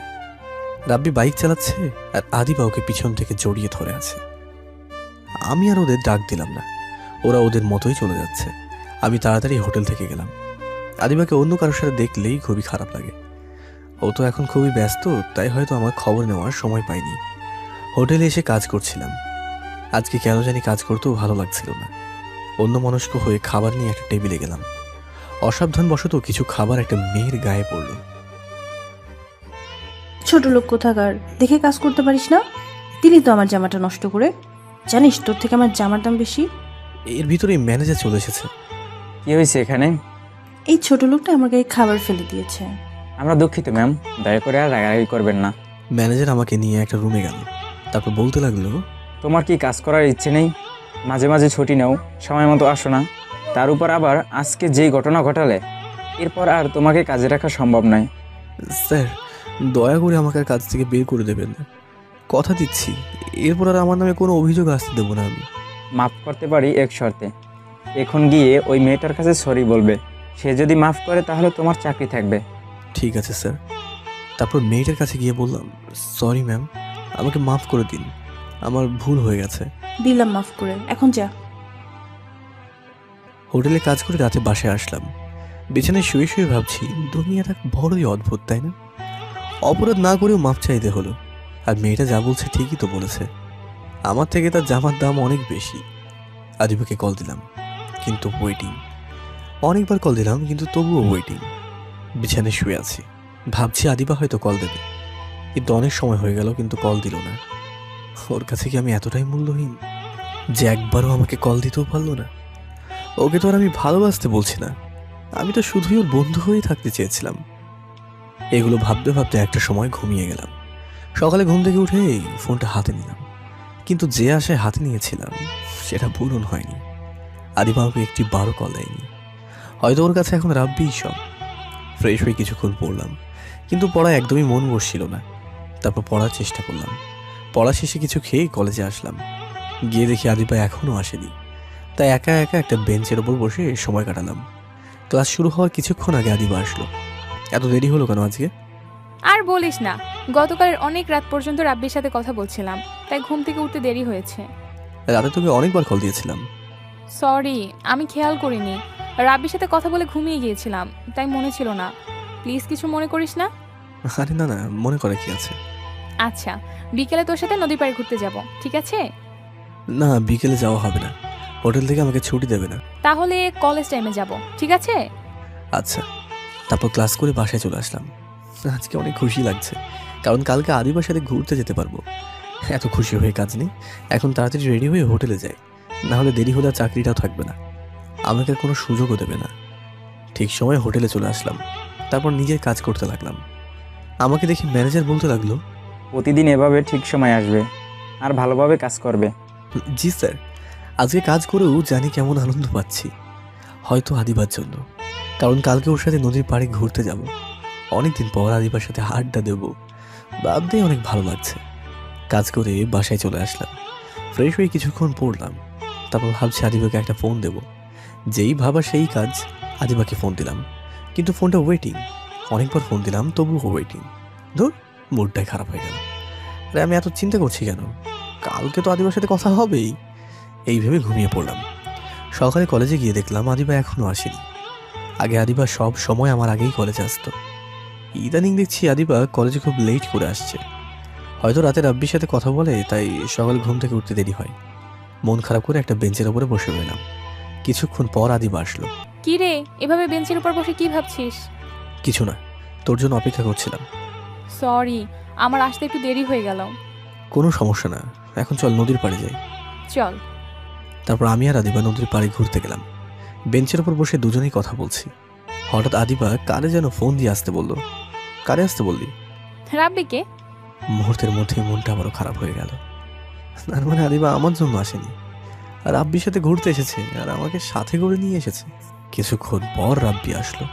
রাব্বি বাইক চালাচ্ছে আর আদিবা ওকে পিছন থেকে জড়িয়ে ধরে আছে। আমি আর ওদের ডাক দিলাম না, ওরা ওদের মতোই চলে যাচ্ছে। আমি তাড়াতাড়ি হোটেল থেকে গেলাম। আদিবাকে অন্য কারোর সাথে দেখলেই খুবই খারাপ লাগে। ও তো এখন খুবই ব্যস্ত, তাই হয়তো আমার খবর নেওয়ার সময় পাইনি। হোটেলে এসে কাজ করছিলাম। আজকে কেন জানি কাজ করতেও ভালো লাগছিল না। অন্য মনস্ক হয়ে খাবার নিয়ে একটা টেবিলে গেলাম। অসাবধানবশত কিছু খাবার একটা মেয়ের গায়ে পড়ল। ছোট লোক কোথাকার, দেখে কাজ করতে পারিস না? দিলি তো আমার জামাটা নষ্ট করে। জানিস তোর থেকে আমার জামার দাম বেশি। এর ভিতরে ম্যানেজার চলে এসেছে। কি হয়েছে এখানে? এই ছোট লোকটা আমার গায়ে খাবার ফেলে দিয়েছে। আমরা দুঃখিত ম্যাম, দয়া করে আর রাগারাগি করবেন না। ম্যানেজার আমাকে নিয়ে একটা রুমে গেল, তারপর বলতে লাগলো, তোমার কি কাজ করার ইচ্ছে নেই? মাঝে মাঝে ছুটি নাও, সময় মতো আসো না। তার উপর আবার আজকে যেই ঘটনা ঘটালে, এরপর আর তোমাকে কাজে রাখা সম্ভব নয়। স্যার দয়া করে আমাকে আর কাজ থেকে বের করে দেবেন না, কথা দিচ্ছি এরপর আর আমার নামে কোনো অভিযোগ আসতে দেবো না আমি। মাফ করতে পারি এক শর্তে। এখন গিয়ে ওই মেয়েটার কাছে সরি বলবে। সে যদি মাফ করে তাহলে তোমার চাকরি থাকবে। ঠিক আছে স্যার। তারপর মেয়েটার কাছে গিয়ে বললাম, সরি ম্যাম, আমাকে মাফ করে দিন, আমার ভুল হয়ে গেছে। দিলাম মাফ করে, এখন যা। হোটেলে কাজ করে রাতে বাসায় আসলাম। বিছানায় শুয়ে শুয়ে ভাবছি, দুনিয়াটা বড়ই অদ্ভুত, তাই না? অপরাধ না করেও মাপ চাইতে হলো। আর মেয়েটা যা বলছে ঠিকই তো বলেছে, আমার থেকে তার জামার দাম অনেক বেশি। আদিবাকে কল দিলাম, কিন্তু ওয়েটিং। অনেকবার কল দিলাম, কিন্তু তবুও ওয়েটিং। বিছানায় শুয়ে আছি, ভাবছি আদিবা হয়তো কল দেবে, কিন্তু অনেক সময় হয়ে গেল, কিন্তু কল দিল না। ওর কাছে কি আমি এতটাই মূল্যহীন যে একবারও আমাকে কল দিতেও পারলো না? ওকে তো আর আমি ভালোবাসতে বলছি না, আমি তো শুধুই ওর বন্ধু হয়েই থাকতে চেয়েছিলাম। এগুলো ভাবতে ভাবতে একটা সময় ঘুমিয়ে গেলাম। সকালে ঘুম থেকে উঠেই ফোনটা হাতে নিলাম, কিন্তু যে আশায় হাতে নিয়েছিলাম সেটা পূরণ হয়নি। আদিবা আমাকে একটি বারো কল দেয়নি, হয়তো ওর কাছে এখন রাব্বিই সব। ফ্রেশ হয়ে কিছুক্ষণ পড়লাম, কিন্তু পড়া একদমই মন বসছিল না। তারপর পড়ার চেষ্টা করলাম। পড়া শেষে কিছু খেয়েই কলেজে আসলাম। গিয়ে দেখি আদিবা এখনও আসেনি, তাই একা একা একটা বেঞ্চের ওপর বসে সময় কাটালাম। ক্লাস শুরু হওয়ার কিছুক্ষণ আগে আদিবা আসলো। এত দেরি হলো কেন আজকে? আর বলিস না, গতকালের অনেক রাত পর্যন্ত রাব্বির সাথে কথা বলছিলাম, তাই ঘুম থেকে উঠতে দেরি হয়েছে। রাতে তোকে অনেকবার কল দিয়েছিলাম। সরি, আমি খেয়াল করিনি। রাব্বির সাথে কথা বলে ঘুমিয়ে গিয়েছিলাম, তাই মনে ছিল না। প্লিজ কিছু মনে করিস না। আরে না না, মনে করে কি আছে। আচ্ছা, বিকেলে তোর সাথে নদীর পাড়ে ঘুরতে যাব, ঠিক আছে? না, বিকেলে যাওয়া হবে না, হোটেল থেকে আমাকে ছুটি দেবে না। তাহলে কলেজ টাইমে যাব, ঠিক আছে? আচ্ছা। তারপর ক্লাস করে বাসায় চলে আসলাম। আজকে অনেক খুশি লাগছে, কারণ কালকে আদিবার সাথে ঘুরতে যেতে পারবো। এত খুশি হয়ে কাজ নেই, এখন তাড়াতাড়ি রেডি হয়ে হোটেলে যাই, না হলে দেরি হলে আর চাকরিটাও থাকবে না, আমাকে আর কোনো সুযোগও দেবে না। ঠিক সময় হোটেলে চলে আসলাম, তারপর নিজের কাজ করতে লাগলাম। আমাকে দেখি ম্যানেজার বলতে লাগলো, প্রতিদিন এভাবে ঠিক সময় আসবে আর ভালোভাবে কাজ করবে। জি স্যার। আজকে কাজ করেও জানি কেমন আনন্দ পাচ্ছি, হয়তো আদিবার জন্য, কারণ কালকে ওর সাথে নদীর পাড়ে ঘুরতে যাব। অনেকদিন পর আদিবার সাথে আড্ডা দেবো, ভাবতেই অনেক ভালো লাগছে। কাজ করে বাসায় চলে আসলাম। ফ্রেশ হয়ে কিছুক্ষণ পড়লাম, তারপর ভাবছি আদিবাকে একটা ফোন দেব। যেই ভাবা সেই কাজ, আদিবাকে ফোন দিলাম, কিন্তু ফোনটা ওয়েটিং। অনেকবার ফোন দিলাম, তবুও ওয়েটিং। ধুর, মুডটাই খারাপ হয়ে গেল। আরে আমি এত চিন্তা করছি কেন? কালকে তো আদিবার সাথে কথা হবেই, এই ভেবে ঘুমিয়ে পড়লাম। সকালে কলেজে গিয়ে দেখলাম আদিবা এখনও আসেনি। আগে আদিবা সব সময় আমার আগেই কলেজে আসতো, ইদানিং দেখছি আদিবা কলেজে খুব লেট করে আসছে। হয়তো রাতে রাব্বির সাথে কথা বলে, তাই সকাল ঘুম থেকে উঠতে দেরি হয়। মন খারাপ করে একটা বেঞ্চের ওপরে বসে রইলাম। কিছুক্ষণ পর আদিবা আসলো। কি রে, এভাবে বেঞ্চের উপর বসে কি ভাবছিস? কিছু না, তোর জন্য অপেক্ষা করছিলাম। সরি, আমার আসতে একটু দেরি হয়ে গেল। কোনো সমস্যা না, এখন চল নদীর পাড়ে যাই। চল। তারপর আমি আর আদিবা নদীর পাড়ে ঘুরতে গেলাম। বেঞ্চের ওপর বসে দুজনেই কথা বলছি। হঠাৎ আদিবা কারে যেন ফোন দিয়ে আসতে বললো। কারে আসতে বললি? রাব্বিকে। মুহূর্তের মধ্যে মনটা আবারও খারাপ হয়ে গেল। তার মানে আদিবা আমার জন্য আসেনি, আর রাব্বির সাথে ঘুরতে এসেছে, আর আমাকে সাথে করে নিয়ে এসেছে। কিছুক্ষণ পর রাব্বি আসলো।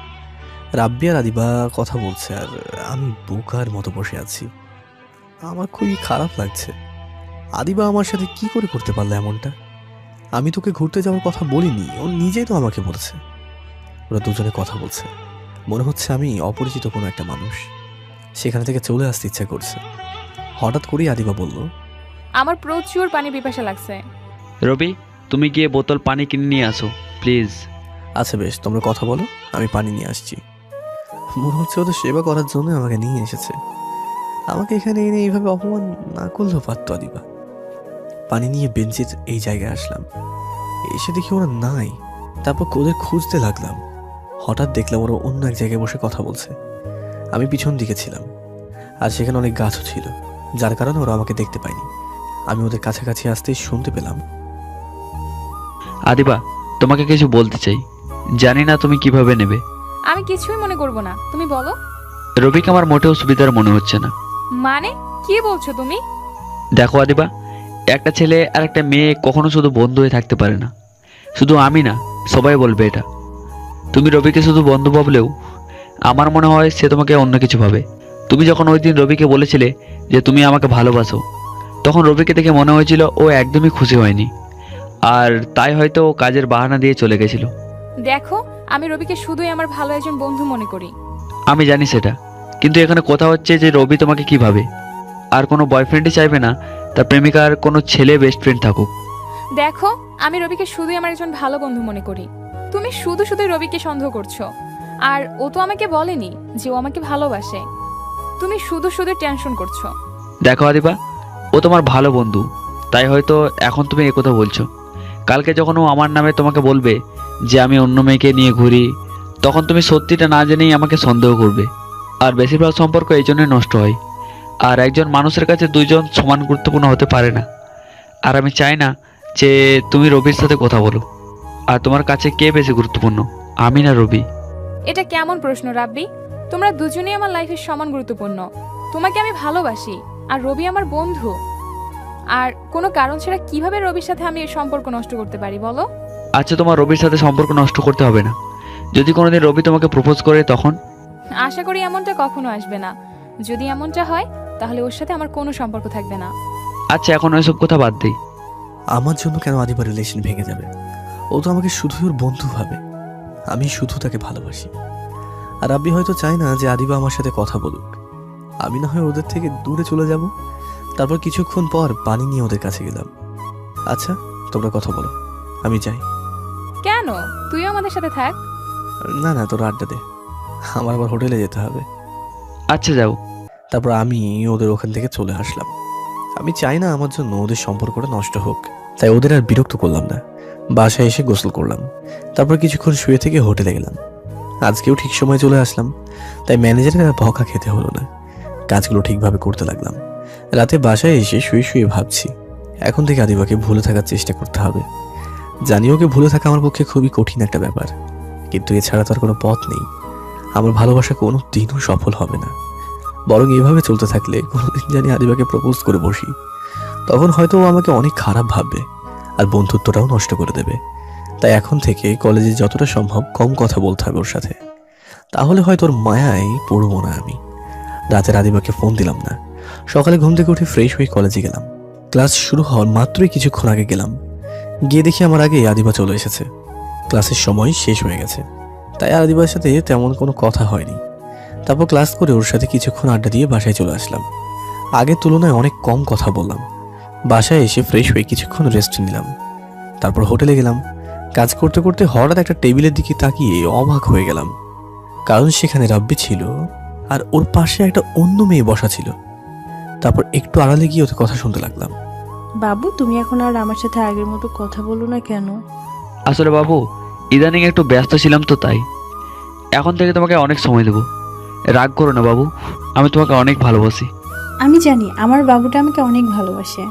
রাব্বি আর আদিবা কথা বলছে, আর আমি বোকার মতো বসে আছি। আমার খুবই খারাপ লাগছে। আদিবা আমার সাথে কি করে করতে পারলো এমনটা? আমি তোকে ঘুরতে যাওয়ার কথা বলিনি, ও নিজেই তো আমাকে বলছে। ওরা দুজনে কথা বলছে, মনে হচ্ছে আমি অপরিচিত কোনো একটা মানুষ। সেখান থেকে চলে আসতে ইচ্ছা করছে। হঠাৎ করেই আদিবা বলল, আমার প্রচুর পানি পিপাসা লাগছে। রবি, তুমি গিয়ে বোতল পানি কিনে নিয়ে আসো প্লিজ। আচ্ছা বেশ, তোমরা কথা বলো, আমি পানি নিয়ে আসছি। মনে হচ্ছে ওদের সেবা করার জন্য আমাকে নিয়ে এসেছে। আমাকে এখানে এনে এইভাবে অপমান না করলেও পারতো আদিবা। পানি নিয়ে বেঞ্চের এই জায়গায় আসলাম, এসে দেখি ওরা নাই। তারপর ওদের খুঁজতে লাগলাম। হঠাৎ দেখলাম ওরা অন্য এক জায়গায় বসে কথা বলছে। আমি পিছন দিকে ছিলাম, আর সেখানে অনেক গাছও ছিল, যার কারণে ওরা আমাকে দেখতে পায়নি। আমি ওদের কাছাকাছি আসতেই শুনতে পেলাম, আদিবা, তোমাকে কিছু বলতে চাই, জানি না তুমি কিভাবে নেবে। আমি কিছুই মনে করব না, তুমি বলো। রবিকে আমার মোটেও সুবিধার মনে হচ্ছে না। মানে কি বলছো তুমি? দেখো আদিবা, একটা ছেলে আর একটা মেয়ে কখনো শুধু বন্ধু হয়ে থাকতে পারে না। শুধু আমি না, সবাই বলবে এটা। তুমি রবিকে শুধু বন্ধু ভাবলেও আমার মনে হয় সে তোমাকে অন্য কিছু ভাবে। তুমি যখন ওই দিন রবিকে বলেছিলে যে তুমি আমাকে ভালোবাসো, তখন রবিকে দেখে মনে হয়েছিল ও একদমই খুশি হয়নি, আর তাই হয়তো ও কাজের বাহানা দিয়ে চলে গেছিল। দেখো, আমি রবিকে শুধুই আমার ভালো একজন বন্ধু মনে করি। আমি জানি সেটা, কিন্তু এখানে কথা হচ্ছে যে রবি তোমাকে কি ভাবে। আর কোনো বয়ফ্রেন্ডই চাইবে না তার প্রেমিকার কোনো ছেলে বেস্ট ফ্রেন্ড থাকুক। দেখো, আমি রবিকে শুধুই আমার একজন ভালো বন্ধু মনে করি। তুমি শুধু শুধু রবিকে সন্দেহ করছো, আর ও তো আমাকে বলেনি যে ও আমাকে ভালোবাসে। তুমি শুধু শুধু টেনশন করছো। দেখো আদিবা, ও তোমার ভালো বন্ধু, তাই হয়তো এখন তুমি একথা বলছো। কালকে যখন ও আমার নামে তোমাকে বলবে যে আমি অন্য মেয়েকে নিয়ে ঘুরি, তখন তুমি সত্যিটা না জেনেই আমাকে সন্দেহ করবে। আর বেশিরভাগ সম্পর্ক এই জন্যই নষ্ট হয়। আর একজন মানুষের কাছে দুইজন সমান গুরুত্বপূর্ণ হতে পারে না। আর আমি চাই না যে তুমি রবির সাথে কথা বলো। আর তোমার কাছে কে বেশি গুরুত্বপূর্ণ, আমি না রবি? এটা কেমন প্রশ্ন রাব্বি? তোমরা দুজনেই আমার লাইফের সমান গুরুত্বপূর্ণ। তোমাকে আমি ভালোবাসি, আর রবি আমার বন্ধু। আর কোনো কারণ ছাড়া কিভাবে রবির সাথে আমি এই সম্পর্ক নষ্ট করতে পারি বলো? আচ্ছা, তোমার রবির সাথে সম্পর্ক নষ্ট করতে হবে না। যদি কোনোদিন রবি তোমাকে প্রপোজ করে তখন? আশা করি এমনটা কখনো আসবে না। যদি এমনটা হয় তাহলে ওর সাথে আমার কোনো সম্পর্ক থাকবে না। আচ্ছা, এখন ওইসব কথা বাদ দিই। আমার জন্য কেন আদিবার রিলেশন ভেঙে যাবে? ও তো আমাকে শুধুই ওর বন্ধু ভাবে, আমি শুধু তাকে ভালোবাসি। আর রাব্বি হয়তো চায় না যে আদিবা আমার সাথে কথা বলুক। আমি না হয় ওদের থেকে দূরে চলে যাব। তারপর কিছুক্ষণ পর পানি নিয়ে ওদের কাছে গেলাম। আচ্ছা, তোমরা কথা বলো, আমি যাই। কেন? তুইও আমাদের সাথে থাক। না না, তোরা আড্ডা দে, আমার আবার হোটেলে যেতে হবে। আচ্ছা, যাও। তারপর আমি ওদের ওখান থেকে চলে আসলাম। আমি চাই না আমার জন্য ওদের সম্পর্কটা নষ্ট হোক, তাই ওদের আর বিরক্ত করলাম না। বাসায় এসে গোসল করলাম, তারপর কিছুক্ষণ শুয়ে থেকে হোটেলে গেলাম। আজকেও ঠিক সময় চলে আসলাম, তাই ম্যানেজারের আর বকা খেতে হলো না। কাজগুলো ঠিকভাবে করতে লাগলাম। রাতে বাসায় এসে শুয়ে শুয়ে ভাবছি, এখন থেকে আদিবাকে ভুলে থাকার চেষ্টা করতে হবে। জানি ওকে ভুলে থাকা আমার পক্ষে খুবই কঠিন একটা ব্যাপার, কিন্তু এছাড়া তো আর কোনো পথ নেই। আমার ভালোবাসা কোনো দিনও সফল হবে না। বরং এভাবে চলতে থাকলে কোনোদিন জানি আদিবাকে প্রপোজ করে বসি, তখন হয়তো ও আমাকে অনেক খারাপ ভাববে আর বন্ধুত্বটাও নষ্ট করে দেবে। তাই এখন থেকে কলেজে যতটা সম্ভব কম কথা বলতে হবে ওর সাথে, তাহলে হয়তো ওর মায়ায় পড়বো না আমি। রাতের আদিবাকে ফোন দিলাম না। সকালে ঘুম থেকে উঠে ফ্রেশ হয়ে কলেজে গেলাম। ক্লাস শুরু হওয়ার মাত্রই কিছুক্ষণ আগে গেলাম, গিয়ে দেখি আমার আগে আদিবা চলে এসেছে। ক্লাসের সময় শেষ হয়ে গেছে, তাই আদিবার সাথে তেমন কোনো কথা হয়নি। তারপর ক্লাস করে ওর সাথে কিছুক্ষণ আড্ডা দিয়ে বাসায় চলে আসলাম। আগের তুলনায় অনেক কম কথা বললাম। বাসায় এসে ফ্রেশ হয়ে কিছুক্ষণ রেস্ট নিলাম। তারপর হোটেলে গেলাম। কাজ করতে করতে হঠাৎ একটা টেবিলের দিকে তাকিয়ে অবাক হয়ে গেলাম, কারণ সেখানে রাব্বি ছিল আর ওর পাশে একটা অন্য মেয়ে বসা ছিল। তারপর একটু আড়ালে গিয়ে ওদের কথা শুনতে লাগলাম। বাবু, তুমি এখন আর আমার সাথে আগের মতো কথা বলো না কেন? আসলে বাবু, ইদানিং একটু ব্যস্ত ছিলাম তো, তাই। এখন থেকে তোমাকে অনেক সময় দেবো। রাগ করো না বাবু, আমি তোমাকে অনেক ভালোবাসি। আমি জানি আমার বাবুটা আমাকে অনেক ভালোবাসে।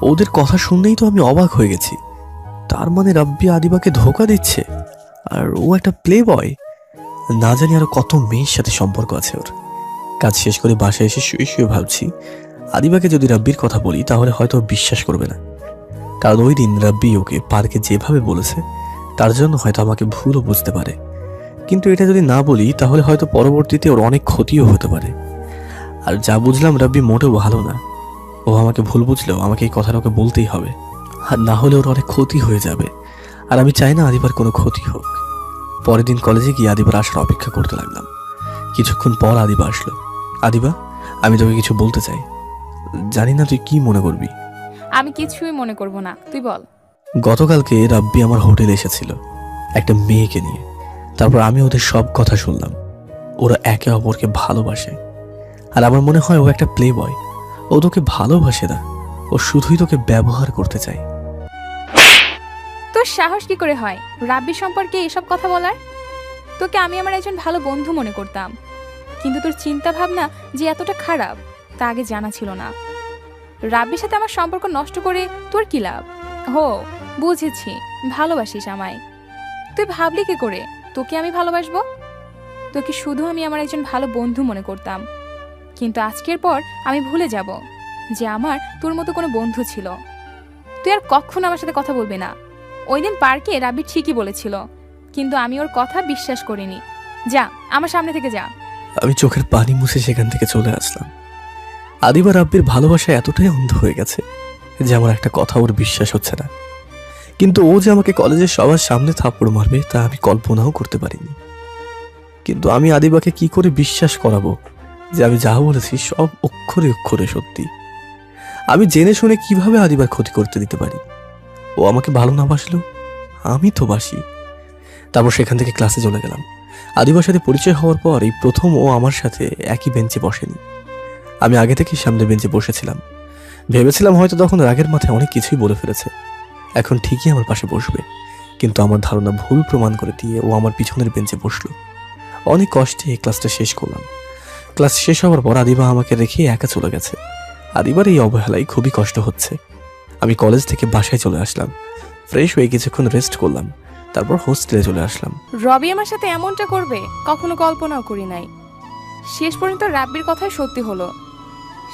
ওদের কথা শুনলেই তো আমি অবাক হয়ে গেছি। তার মানে রাব্বি আদিবাকে ধোঁকা দিচ্ছে, আর ও একটা প্লে বয়। না জানি আরো কত মেয়ের সাথে সম্পর্ক আছে ওর। কাজ শেষ করে বাসায় এসে শুয়ে শুয়ে ভাবছি, আদিবাকে যদি রাব্বির কথা বলি তাহলে হয়তো বিশ্বাস করবে না। কারণ ওই দিন রাব্বি ওকে পার্কে যেভাবে বলেছে, তার জন্য হয়তো আমাকে ভুলও বুঝতে পারে। কিন্তু এটা যদি না বলি তাহলে হয়তো পরবর্তীতে ওর অনেক ক্ষতিও হতে পারে। আর যা বুঝলাম রাব্বি মোটেও ভালো না। ও আমাকে ভুল বুঝলেও আমাকে এই কথাটা ওকে বলতেই হবে, আর না হলে ওর অনেক ক্ষতি হয়ে যাবে। আর আমি চাই না আদিবার কোনো ক্ষতি হোক। পরের দিন কলেজে গিয়ে আদিবার আসার অপেক্ষা করতে লাগলাম। কিছুক্ষণ পর আদিবা আসলো। আদিবা, আমি তোকে কিছু বলতে চাই, জানি না তুই কি মনে করবি। আমি কিছুই মনে করব না, তুই বল। গতকালকে রাব্বি আমার হোটেলে এসেছিল একটা মেয়েকে নিয়ে। তারপর আমি ওদের সব কথা শুনলাম। ওরা একে অপরকে ভালোবাসে, আর আমার মনে হয় ও একটা প্লে বয়। ও তোকে ভালোবাসে না, ও শুধুই তোকে ব্যবহার করতে চায়। তোর সাহস কি করে হয় রাব্বি সম্পর্কে এসব কথা বলার? তোকে আমি আমার একজন ভালো বন্ধু মনে করতাম, কিন্তু তোর চিন্তা ভাবনা যে এতটা খারাপ তা আগে জানা ছিল না। রাব্বির সাথে আমার সম্পর্ক নষ্ট করে তোর কি লাভ? হো, বুঝেছি, ভালোবাসিস আমায়। তুই ভাবলি কি করে তোকে আমি ভালোবাসবো? তোকে শুধু আমি আমার একজন ভালো বন্ধু মনে করতাম, কিন্তু আজকের পর আমি ভুলে যাব যে আমার তোর মতো কোনো বন্ধু ছিল। তুই আর কখনো আমার সাথে কথা বলবি না। ওই দিন পার্কে রাব্বি ঠিকই বলেছিল, কিন্তু আমি ওর কথা বিশ্বাস করিনি। যা, আমার সামনে থেকে যা। আমি চোখের পানি মুছে সেখান থেকে চলে আসলাম। আদিবা রাব্বির ভালোবাসা এতটাই অন্ধ হয়ে গেছে যে আমার একটা কথা ওর বিশ্বাস হচ্ছে না। কিন্তু ও যে আমাকে কলেজের সবার সামনে থাপ্পড় মারবে তা আমি কল্পনাও করতে পারিনি। কিন্তু আমি আদিবাকে কি করে বিশ্বাস করাবো যে আমি যা বলেছি সব অক্ষরে অক্ষরে সত্যি? আমি জেনে শুনে কিভাবে আদিবার ক্ষতি করতে দিতে পারি? ও আমাকে ভালো না বাসলেও আমি তো বাসি। তারপর সেখান থেকে ক্লাসে চলে গেলাম। আদিবার সাথে পরিচয় হওয়ার পর এই প্রথম ও আমার সাথে একই বেঞ্চে বসেনি। আমি আগে থেকেই সামনে বেঞ্চে বসেছিলাম। ভেবেছিলাম হয়তো তখন রাগের মাথায় অনেক কিছুই বলে ফেলেছে, এখন ঠিকই আমার পাশে বসবে। কিন্তু আমার ধারণা ভুল প্রমাণ করে দিয়ে ও আমার পিছনের বেঞ্চে বসলো। অনেক কষ্টে এই ক্লাসটা শেষ করলাম। ক্লাস শেষ হওয়ার পর আদিবা আমাকে রেখে একা চলে গেছে। আদিবার এই অবহেলায় খুবই কষ্ট হচ্ছে। আমি কলেজ থেকে বাসায় চলে আসলাম। ফ্রেশ হয়ে কিছুক্ষণ রেস্ট করলাম, তারপর হোস্টেলে চলে আসলাম। রবি আমার সাথে এমনটা করবে কখনো কল্পনাও করি নাই। শেষ পর্যন্ত রাব্বির কথাই সত্যি হলো।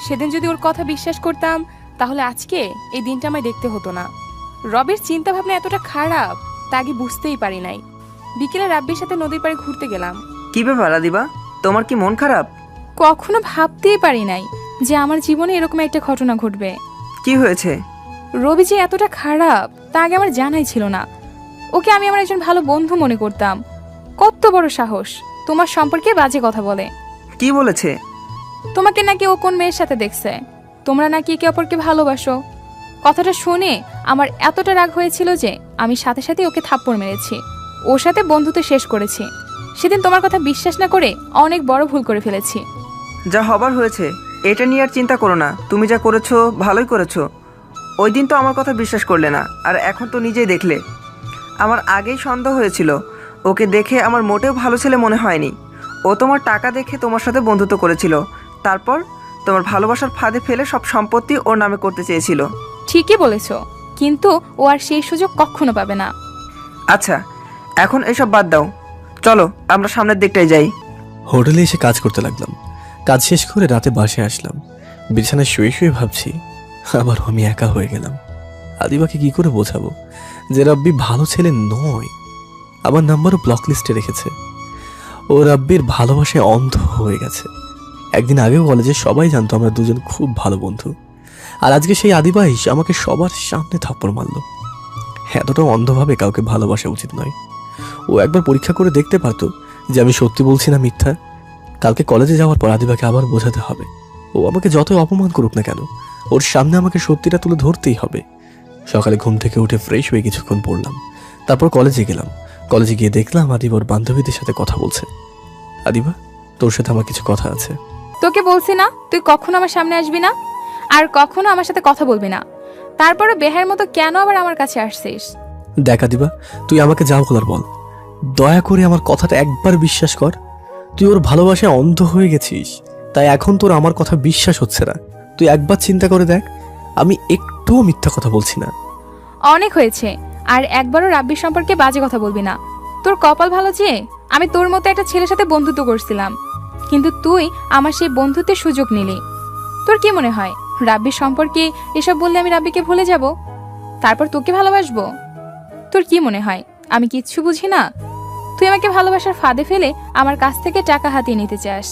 সেদিন যদি ওর কথা বিশ্বাস করতাম তাহলে আজকে এই দিনটা আমায় দেখতে হতো না। রবির চিন্তা ভাবনা এতটা খারাপ তা আগে বুঝতেই পারি নাই। বিকেলে রাব্বির সাথে নদীর পাড়ে ঘুরতে গেলাম। কি ব্যাপার আদিবা, তোমার কি মন খারাপ? কখনো ভাবতেই পারি নাই যে আমার জীবনে এরকম একটা ঘটনা ঘটবে। কি হয়েছে? রবি যে এতটা খারাপ তা আগে আমার জানাই ছিল না। ওকে আমি আমার একজন ভালো বন্ধু মনে করতাম। কত বড় সাহস তোমার সম্পর্কে বাজে কথা বলে। কি বলেছে? তোমাকে নাকি ও কোন মেয়ের সাথে দেখছে, তোমরা নাকি একে অপরকে ভালোবাসো। কথাটা শুনে আমার এতটা রাগ হয়েছিল যে আমি সাথে সাথে ওকে থাপ্পড় মেরেছি, ওর সাথে বন্ধুত্ব শেষ করেছি। সেদিন তোমার কথা বিশ্বাস না করে অনেক বড় ভুল করে ফেলেছি। যা হবার হয়েছে, এটা নিয়ে আর চিন্তা করো না। তুমি যা করেছো ভালোই করেছো। ওই দিন তো আমার কথা বিশ্বাস করলে না, আর এখন তো নিজেই দেখলে। আমার আগেই সন্দেহ হয়েছিল, ওকে দেখে আমার মোটেও ভালো ছেলে মনে হয়নি। ও তোমার টাকা দেখে তোমার সাথে বন্ধুত্ব করেছিল, তারপর তোমার ভালোবাসার ফাঁদে ফেলে সব সম্পত্তি ওর নামে করতে চেয়েছিল। ঠিকই বলেছো, কিন্তু ও আর সেই সুযোগ কখনো পাবে না। আচ্ছা, এখন এসব বাদ দাও, চলো আমরা সামনের দিকটায় যাই। হোটেলে এসে কাজ করতে লাগলাম। কাজ শেষ করে রাতে বাসায় আসলাম। বিছানায় শুয়ে শুয়ে ভাবছি আবার আমি একা হয়ে গেলাম। আদিবাকে কি করে বোঝাবো যে রাব্বি ভালো ছেলে নয়? আমার নাম্বারও ব্লক লিস্টে রেখেছে। ও রাব্বির ভালোবাসায় অন্ধ হয়ে গেছে। একদিন আগেও কলেজে সবাই জানতো আমরা দুজন খুব ভালো বন্ধু, আর আজকে সেই আদিবাই আমাকে সবার সামনে থাপ্পড় মারল। এতটাও অন্ধভাবে কাউকে ভালোবাসা উচিত নয়। ও একবার পরীক্ষা করে দেখতে পারতো যে আমি সত্যি বলছি না মিথ্যা। কালকে কলেজে যাওয়ার পর আদিবাকে আবার বোঝাতে হবে, ও আমাকে যতই অপমান করুক না কেন, ওর সামনে আমাকে সত্যিটা তুলে ধরতেই হবে। সকালে ঘুম থেকে উঠে ফ্রেশ হয়ে কিছুক্ষণ পড়লাম, তারপর কলেজে গেলাম। কলেজে গিয়ে দেখলাম আদিবা ওর বান্ধবীদের সাথে কথা বলছে। আদিবা, তোর সাথে আমার কিছু কথা আছে। তোকে বলছি না তুই কখনো আমার সামনে আসবি না, আর কখনো আমার সাথে কথা বলবি না। তারপরে বেহের মতো কেন আবার আমার কাছে আসছিস? দেখ আদিবা, তুই আমাকে যা বলার বল, দয়া করে আমার কথাটা একবার বিশ্বাস কর। তুই ওর ভালোবাসায় অন্ধ হয়ে গেছিস, তাই এখন তোর আমার কথা বিশ্বাস হচ্ছে না। তুই একবার চিন্তা করে দেখ, আমি একটুও মিথ্যা কথা বলছি না। অনেক হয়েছে, আর একবারও রাব্বির সম্পর্কে বাজে কথা বলবি না। তোর কপাল ভালো যে আমি তোর মতো একটা ছেলের সাথে বন্ধুত্ব করছিলাম, কিন্তু তুই আমার সেই বন্ধুত্বের সুযোগ নিলি। তোর কি মনে হয় রাব্বির সম্পর্কে এসব বললে আমি রাব্বিকে ভুলে যাব, তারপর তোকে ভালোবাসবো? তোর কি মনে হয় আমি কিচ্ছু বুঝি না? তুই আমাকে ভালোবাসার ফাঁদে ফেলে আমার কাছ থেকে টাকা হাতিয়ে নিতে চাস।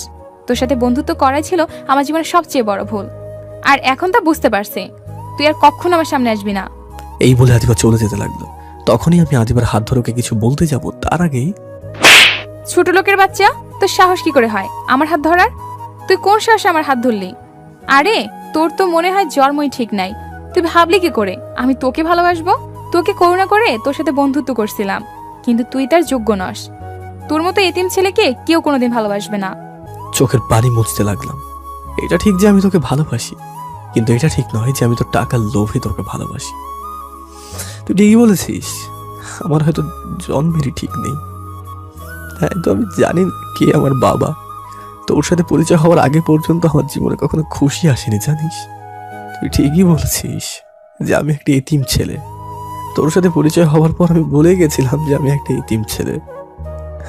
তোর সাথে বন্ধুত্ব করাই ছিল আমার জীবনের সবচেয়ে বড় ভুল, আর এখন তা বুঝতে পারছি। তুই আর কখনো আমার সামনে আসবি না। এই বলে আদিবা চলে যেতে লাগলো। তখনই আমি আদিবার হাত ধরে ওকে কিছু বলতে যাব, তার আগেই ছোট লোকের বাচ্চা, তোর সাহস কি করে হয় আমার হাত ধরার? তুই কোন সাহসে আমার হাত ধরলি? আরে তোর তো মনে হয় জন্মই ঠিক নাই। তুই ভাবলি কি করে আমি তোকে ভালোবাসবো? তোকে করুণা করে তোর সাথে বন্ধুত্ব করছিলাম, কিন্তু তুই তার যোগ্য নস। তোর মতো এতিম ছেলেকে কেউ কোনোদিন ভালোবাসবে না। চোখের পানি মুছতে লাগলাম। এটা ঠিক যে আমি তোকে ভালোবাসি, কিন্তু এটা ঠিক নয় যে আমি তোর টাকার লোভে তোকে ভালোবাসি। তুই ঠিকই বলেছিস, আমার হয়তো জন্মেরই ঠিক নেই। হ্যাঁ, তো আমি জানি না কে আমার বাবা। তোর সাথে পরিচয় হওয়ার আগে পর্যন্ত আমার জীবনে কখনো খুশি আসেনি, জানিস? তুই ঠিকই বলেছিস যে আমি একটা এতিম ছেলে। তোর সাথে পরিচয় হওয়ার পর আমি বলে গেছিলাম যে আমি একটা এতিম ছেলে।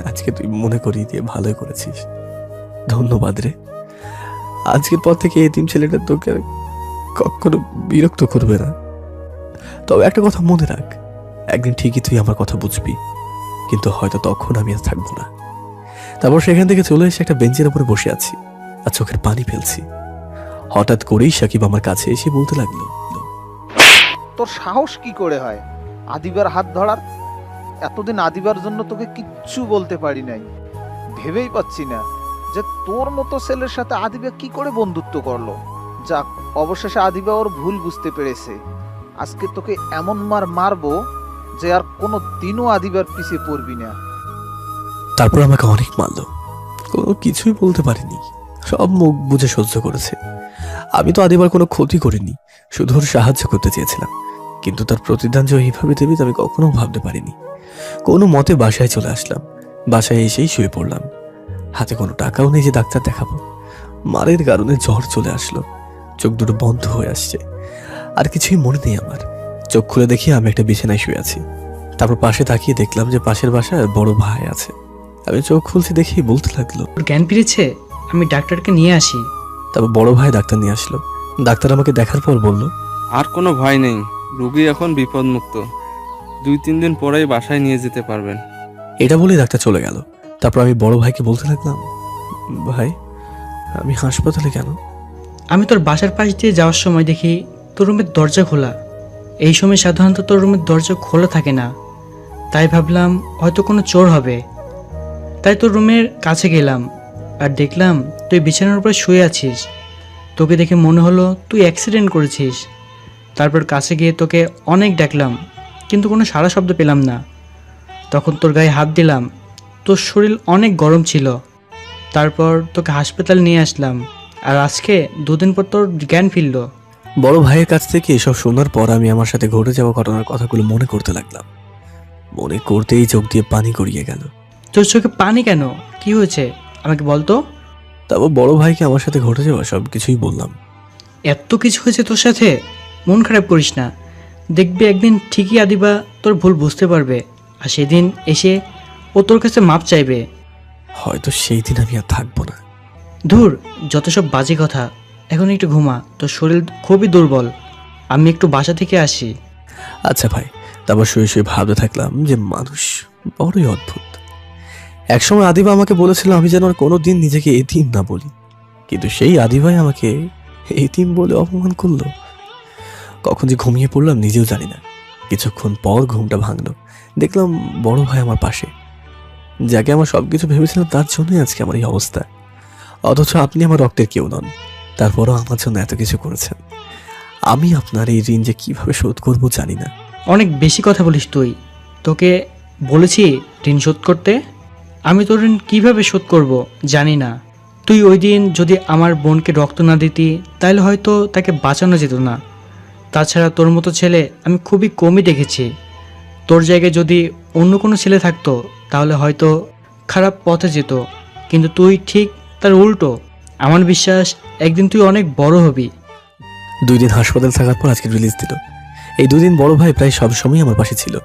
আজকে তুই মনে করিয়ে দিয়ে ভালোই করেছিস, ধন্যবাদ রে। আজকের পর থেকে এতিম ছেলেটা তোকে আর কখনো বিরক্ত করবে না। তবে একটা কথা মনে রাখ, একদিন ঠিকই তুই আমার কথা বুঝবি, কিন্তু হয়তো তখন আমি আর থাকবো না। তারপর সেখান থেকে চলে এসে একটা বেঞ্চের উপরে বসে আছি আর চোখের পানি ফেলছি। হঠাৎ করেই সাকিব আমার কাছে এসে বলতে লাগলো, তোর সাহস কি করে হয় আদিবার হাত ধরার? এতদিন আদিবার জন্য তোকে কিচ্ছু বলতে পারি নাই, ভেবেই পাচ্ছি না যে তোর মতো ছেলের সাথে আদিবা কি করে বন্ধুত্ব করলো। যাক, অবশেষে আদিবা ওর ভুল বুঝতে পেরেছে। আজকে তোকে এমন মারবো যে আর কোনো দিনও আদিবার পিছিয়ে পড়বি না। তারপর আমাকে অনেক মারলো, কোনো কিছুই বলতে পারিনি, সব মুখ বুঝে সহ্য করেছে। আমি তো আদিবার কোনো ক্ষতি করিনি, শুধু ওর সাহায্য করতে চেয়েছিলাম, কিন্তু তার প্রতিদান যে এইভাবে দেবে আমি কখনো ভাবতে পারিনি। কোনো মতে বাসায় চলে আসলাম। বাসায় এসেই শুয়ে পড়লাম। হাতে কোনো টাকাও নেই যে ডাক্তার দেখাবো। মারের কারণে জ্বর চলে আসলো, চোখ দুটো বন্ধ হয়ে আসছে, আর কিছুই মনে নেই আমার। চোখ খুলে দেখি আমি একটা বিছানায় শুয়ে আছি। তারপর পাশে তাকিয়ে দেখলাম যে পাশের বাসায় বড় ভাই আছে। আমি চোখ খুলছি দেখি বলতে লাগলো, জ্ঞান ফিরেছে, আমি ডাক্তারকে নিয়ে আসি। তারপর বড় ভাই ডাক্তার নিয়ে আসলো। ডাক্তার আমাকে দেখার পর বলল, আর কোনো ভয় নেই, রোগী এখন বিপদমুক্ত, 2-3 দিন পরেই বাসায় নিয়ে যেতে পারবেন। এটা বলে ডাক্তার চলে গেল। তারপর আমি বড় ভাইকে বলতে লাগলাম, ভাই আমি হাসপাতালে কেন? আমি তোর বাসার পাশ দিয়ে যাওয়ার সময় দেখি তোর রুমের দরজা খোলা। এই সময় সাধারণত তোর রুমের দরজা খোলা থাকে না, তাই ভাবলাম হয়তো কোনো চোর হবে। তাই তোর রুমের কাছে গেলাম আর দেখলাম তুই বিছানার উপরে শুয়ে আছিস। তোকে দেখে মনে হলো তুই অ্যাক্সিডেন্ট করেছিস। তারপর কাছে গিয়ে তোকে অনেক ডাকলাম, কিন্তু কোনো সাড়া শব্দ পেলাম না। তখন তোর গায়ে হাত দিলাম, তোর শরীর অনেক গরম ছিল। তারপর তোকে হাসপাতাল নিয়ে আসলাম, আর আজকে 2 দিন পর তোর জ্ঞান ফিরল। বড় ভাইয়ের কাছ থেকে এসব শোনার পর আমি আমার সাথে ঘটে যাওয়া ঘটনার কথাগুলো মনে করতে লাগলাম। মনে করতেই চোখ দিয়ে পানি গড়িয়ে গেল। তোর চোখে পানি কেন? কি হয়েছে আমাকে বলতো? তারপর বড় ভাইকে আমার সাথে ঘটে যাওয়া সব কিছুই বললাম। এত কিছু হয়েছে তোর সাথে, মন খারাপ করিস না। দেখবি একদিন ঠিকই আদিবা তোর ভুল বুঝতে পারবে, আর সেদিন এসে ও তোর কাছে মাপ চাইবে। হয়তো সেই দিন আমি আর থাকবো না। ধুর, যত সব বাজে কথা। এখন একটু ঘুমা, তোর শরীর খুবই দুর্বল। আমি একটু বাসা থেকে আসি। আচ্ছা ভাই। তারপর শুয়ে শুয়ে ভাবতে থাকলাম যে মানুষ বড়ই অদ্ভুত। একসময় আদিবা আমাকে বলেছিল আমি যেন আর কোনোদিন নিজেকে এতিম না বলি, কিন্তু সেই আদিবাই আমাকে এতিম বলে অপমান করলো। কখন যে ঘুমিয়ে পড়লাম নিজেও জানি না। কিছুক্ষণ পর ঘুমটা ভাঙলো, দেখলাম বড় ভাই আমার পাশে। যাকে আমার সবকিছু ভেবেছিলাম তার জন্যই আজকে আমার এই অবস্থা। অথচ আপনি আমার রক্তের কেউ নন, তারপরও আমার জন্য এত কিছু করেছেন। আমি আপনার এই ঋণ যে কিভাবে শোধ করবো জানি না। অনেক বেশি কথা বলিস তুই। তোকে বলেছি ঋণ শোধ করতে। আমি তোর ঋণ কীভাবে শোধ করব জানি না। তুই ওই দিন যদি আমার বোনকে রক্ত না দিতি তাহলে হয়তো তাকে বাঁচানো যেত না। তাছাড়া তোর মতো ছেলে আমি খুবই কমই দেখেছি। তোর জায়গায় যদি অন্য কোনো ছেলে থাকতো তাহলে হয়তো খারাপ পথে যেত, কিন্তু তুই ঠিক তার উল্টো। আমার বিশ্বাস একদিন তুই অনেক বড় হবি। 2 দিন হাসপাতাল থাকার পর আজকে রিলিজ দিল। এই 2 দিন বড় ভাই প্রায় সব সময় আমার পাশে ছিল।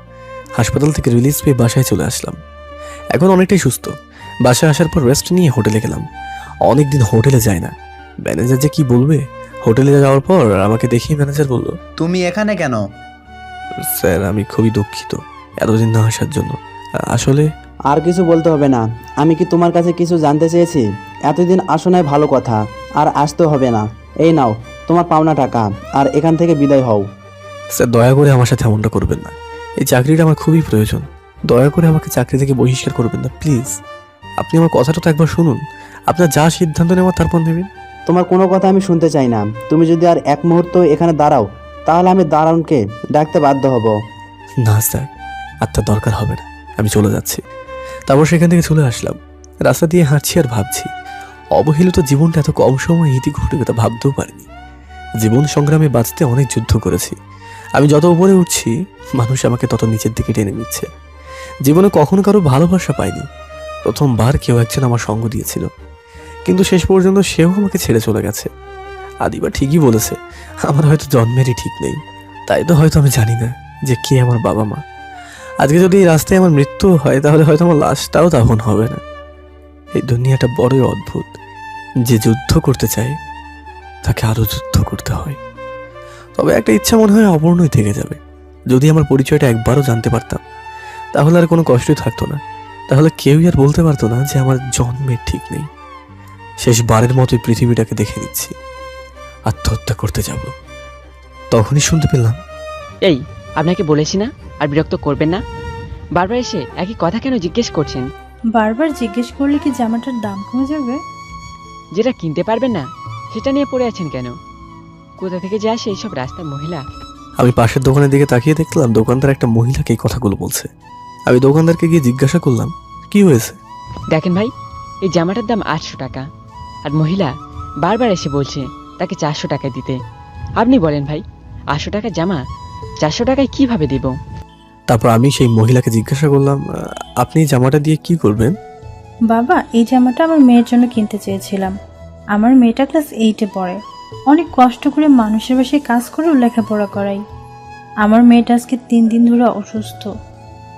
হাসপাতাল থেকে রিলিজ পেয়ে বাসায় চলে আসলাম। এখন অনেকটাই সুস্থ। বাসায় আসার পর রেস্ট নিয়ে হোটেলে গেলাম। অনেকদিন হোটেলে যাই না, ম্যানেজার যে কি বলবে। হোটেলে যাওয়ার পর আমাকে দেখেই ম্যানেজার বলল, তুমি এখানে কেন? স্যার আমি খুবই দুঃখিত এতদিন না আসার জন্য। আসলে আর কিছু বলতে হবে না। আমি কি তোমার কাছে কিছু জানতে চেয়েছি? এতদিন আসো নাই ভালো কথা, আর আসতে হবে না। এই নাও তোমার পাওনা টাকা, আর এখান থেকে বিদায় হও। স্যার দয়া করে আমার সাথে এমনটা করবেন না। এই চাকরিটা আমার খুবই প্রয়োজন। দয়া করে আমাকে চাকরি থেকে বহিষ্কার করবেন না প্লিজ। আপনি আমার কথাটা তো একবার শুনুন। আপনার যা সিদ্ধান্ত নেওয়া তারপর নেবেন। তোমার কোনো কথা আমি শুনতে চাই না। তুমি যদি আর এক মুহূর্ত এখানে দাঁড়াও তাহলে আমি দারুণকে ডাকতে বাধ্য হব। না স্যার, আর তার দরকার হবে না, আমি চলে যাচ্ছি। তারপর সেখান থেকে চলে আসলাম। রাস্তা দিয়ে হাঁটছি আর ভাবছি, অবহেলিত জীবনটা এত কম সময় ইতি ঘটবে তা ভাবতেও পারিনি। জীবন সংগ্রামে বাঁচতে অনেক যুদ্ধ করেছি। আমি যত উপরে উঠছি মানুষ আমাকে তত নিচের দিকে টেনে নিচ্ছে। জীবনে কখনো কারো ভালোবাসা পাইনি, প্রথমবার কেউ একজন আমার সঙ্গ দিয়েছিল, কিন্তু শেষ পর্যন্ত সেও আমাকে ছেড়ে চলে গেছে। আদিবা ঠিকই বলেছে, আমার হয়তো জন্মেরই ঠিক নেই। তাই তো হয়তো আমি জানি না যে কে আমার বাবা মা। আজকে যদি এই রাস্তায় আমার মৃত্যু হয়, তাহলে হয়তো আমার লাশটাও তখন হবে না। এই দুনিয়াটা বড়ই অদ্ভুত। যে যুদ্ধ করতে চায় তাকে আরো যুদ্ধ করতে হয়। তবে একটা ইচ্ছা মনে হয় অপূর্ণই থেকে যাবে। যদি আমার পরিচয়টা একবারও জানতে পারতাম, তাহলে আর কোনো কষ্টই থাকতো না। তাহলে কেউই আর বলতে পারতো না যে আমার জন্মের ঠিক নেই। শেষবারের মতোই পৃথিবীটাকে দেখে নিচ্ছি, আত্মহত্যা করতে যাব। তখনই শুনতে পেলাম, এই আপনাকে বলেছি না আর বিরক্ত করবেন না, বারবার এসে একই কথা কেন জিজ্ঞেস করছেন? বারবার জিজ্ঞেস করলে কি জামাটার দাম কমে যাবে? যেটা কিনতে পারবেন না সেটা নিয়ে পড়ে আছেন কেন? কোথা থেকে যে আসে এইসব রাস্তার মহিলা? আমি পাশের দোকানের দিকে তাকিয়ে দেখলাম দোকানদার একটা মহিলাকে এই কথাগুলো বলছে। আমি দোকানদারকে গিয়ে জিজ্ঞাসা করলাম, কি হয়েছে? দেখেন ভাই, এই জামাটার দাম 800 টাকা, আর মহিলা বারবার এসে বলছে তাকে 400 টাকা দিতে। আপনি বলেন ভাই, 800 টাকার জামা 400 টাকায় কিভাবে দিব? তারপর আমি সেই মহিলাকে জিজ্ঞাসা করলাম, আপনি এই জামাটা দিয়ে কি করবেন? বাবা, এই জামাটা আমার মেয়ের জন্য কিনতে চেয়েছিলাম। আমার মেয়েটা ক্লাস 8-এ পড়ে। অনেক কষ্ট করে মানুষের বাসায় কাজ করেও লেখাপড়া করাই। আমার মেয়েটা আজকে 3 দিন ধরে অসুস্থ।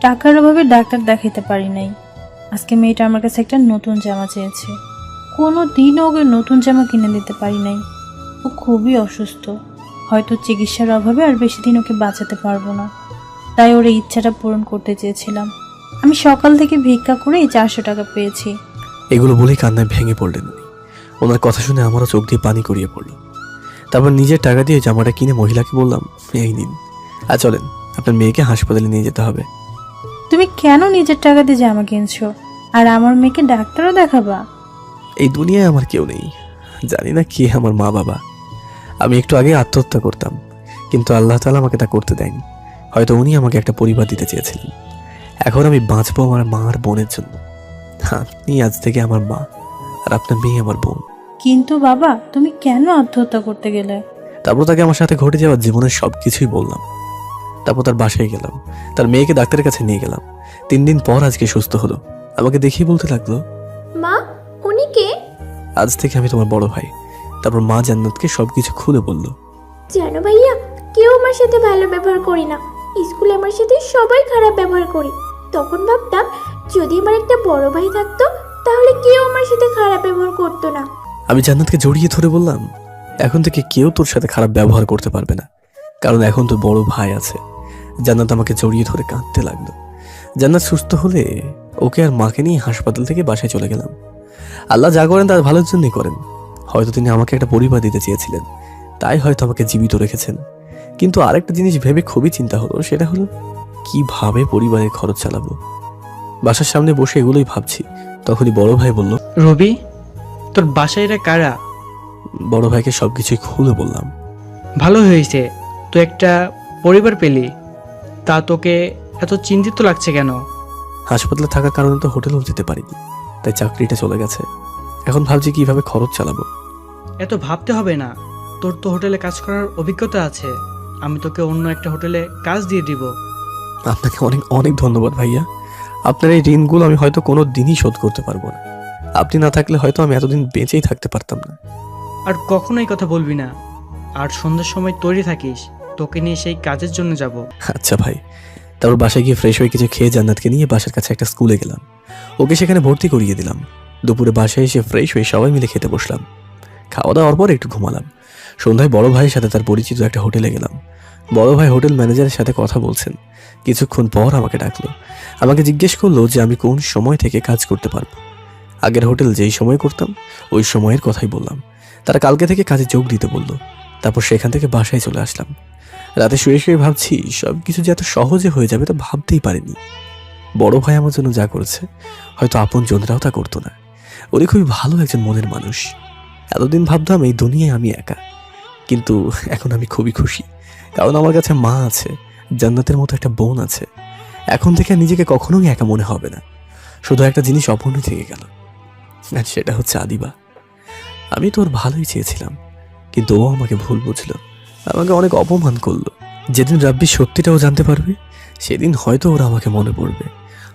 টাকার অভাবে ডাক্তার দেখাইতে পারি নাই। আজকে মেয়েটা আমার কাছে একটা নতুন জামা চেয়েছে। কোনো দিনও ওকে নতুন জামা কিনে দিতে পারি নাই। ও খুবই অসুস্থ। হয়তো চিকিৎসার অভাবে আর বেশি দিন ওকে বাঁচাতে পারবো না। তাই ওর এই ইচ্ছাটা পূরণ করতে চেয়েছিলাম। আমি সকাল থেকে ভিক্ষা করে এই 400 টাকা পেয়েছি। এগুলো বলেই কান্নায় ভেঙে পড়লেন উনি। ওনার কথা শুনে আমারও চোখ দিয়ে পানি গড়িয়ে পড়ল। তারপর নিজের টাকা দিয়ে জামাটা কিনে মহিলাকে বললাম, এই নিন, আর চলেন, আপনার মেয়েকে হাসপাতালে নিয়ে যেতে হবে। তুমি কেন নিজের টাকা দিয়ে জামা কিনছো? আর আমার মেয়েকে ডাক্তারও দেখাবা? এই দুনিয়ায় আমার কেউ নেই, জানি না কে আমার মা বাবা। আমি একটু আগে আত্মহত্যা করতাম, কিন্তু আল্লাহ তাআলা আমাকে তা করতে দেয়নি। হয়তো উনি আমাকে একটা পরিবার দিতে চেয়েছিলেন। এখন আমি বাঁচবো আমার মা আর বোনের জন্য। আপনি আজ থেকে আমার মা, আর আপনার মেয়ে আমার বোন। কিন্তু বাবা, তুমি কেন আত্মহত্যা করতে গেলে? তারপর তাকে আমার সাথে ঘটে যাওয়া জীবনের সবকিছুই বললাম। তারপর তার বাসায় গেলাম, তার মেয়েকে ডাক্তারের কাছে নিয়ে গেলাম। 3 দিন পর আজকে সুস্থ হলো। আমাকে দেখেই বলতে লাগলো, মা, উনি কে? আজ থেকে আমি তোমার বড় ভাই। তারপর মা জান্নাতকে সবকিছু খুলে বলল। জানো ভাইয়া, কেউ আমার সাথে ভালো ব্যবহার করি না। স্কুলে আমার সাথে সবাই খারাপ ব্যবহার করি। তখন ভাবতাম যদি আমার একটা বড় ভাই থাকতো তাহলে কেউ আমার সাথে খারাপ ব্যবহার করতো না। আমি জান্নাতকে জড়িয়ে ধরে বললাম, এখন থেকে কেউ তোর সাথে খারাপ ব্যবহার করতে পারবে না, কারণ এখন তোর বড় ভাই আছে। জান্নাত আমাকে জড়িয়ে ধরে কাঁদতে লাগলো। জান্নাত সুস্থ হলে ওকে আর মাকে নিয়ে হাসপাতাল থেকে বাসায় চলে গেলাম। আল্লাহ যা করেন তার ভালোর জন্যই করেন। হয়তো তিনি আমাকে একটা পরিবার দিতে চেয়েছিলেন, তাই হয়তো আমাকে জীবিত রেখেছেন। কিন্তু আরেকটা জিনিস ভেবে খুবই চিন্তা হলো, সেটা হলো কিভাবে পরিবারের খরচ চালাবো। বাসার সামনে বসে এগুলোই ভাবছি, তখনই বড় ভাই বলল, রবি, তোর বাসায় এরা কারা? বড় ভাইকে সবকিছুই খুলে বললাম। ভালো হয়েছে, তুই একটা পরিবার পেলি। তা তোকে এত চিন্তিত লাগছে কেন? হাসপাতালে থাকার কারণে তো হোটেলেও যেতে পারিনি, তাই চাকরিটা চলে গেছে। এখন ভাবছি কিভাবে খরচ চালাবো। এত ভাবতে হবে না, তোর তো হোটেলে কাজ করার অভিজ্ঞতা আছে। আমি তোকে অন্য একটা হোটেলে কাজ দিয়ে দিব। আপনাকে অনেক অনেক ধন্যবাদ ভাইয়া। আপনার এই ঋণগুলো আমি হয়তো কোনো দিনই শোধ করতে পারবো না। আপনি না থাকলে হয়তো আমি এতদিন বেঁচেই থাকতে পারতাম না। আর কখনোই কথা বলবি না। আর সন্ধ্যার সময় তৈরি থাকিস, তোকে নিয়ে সেই কাজের জন্য যাব। আচ্ছা ভাই। তারপর বাসায় গিয়ে ফ্রেশ হয়ে কিছু খেয়ে জান্নাতকে নিয়ে বাসার কাছে একটা স্কুলে গেলাম। ওকে সেখানে ভর্তি করিয়ে দিলাম। দুপুরে বাসায় এসে ফ্রেশ হয়ে সবাই মিলে খেতে বসলাম। খাওয়া দাওয়ার পর একটু ঘুমালাম। সন্ধ্যায় বড় ভাইয়ের সাথে তার পরিচিত একটা হোটেলে গেলাম। বড় ভাই হোটেল ম্যানেজারের সাথে কথা বলছেন। কিছুক্ষণ পর আমাকে ডাকলো। আমাকে জিজ্ঞেস করলো যে আমি কোন সময় থেকে কাজ করতে পারবো। আগের হোটেল যেই সময় করতাম ওই সময়ের কথাই বললাম। তারা কালকে থেকে কাজে যোগ দিতে বললো। তারপর সেখান থেকে বাসায় চলে আসলাম। রাতে শুয়ে শুয়ে ভাবছি সব কিছু যে এত সহজে হয়ে যাবে তা ভাবতেই পারিনি। বড় ভাই আমার জন্য যা করেছে হয়তো আপন জনরাও তা করতো না। উনি খুবই ভালো একজন মনের মানুষ। এতদিন ভাবতাম এই দুনিয়ায় আমি একা, কিন্তু এখন আমি খুবই খুশি, কারণ আমার কাছে মা আছে, জান্নাতের মতো একটা বোন আছে। এখন থেকে নিজেকে কখনোই একা মনে হবে না। শুধু একটা জিনিস অপূর্ণ থেকে গেল, আর সেটা হচ্ছে আদিবা। আমি তো ওর ভালোই চেয়েছিলাম, কিন্তু ও আমাকে ভুল বুঝলো, আমাকে অনেক অপমান করলো। যেদিন রাব্বি সত্যিটাও জানতে পারবে সেদিন হয়তো ওরা আমাকে মনে পড়বে।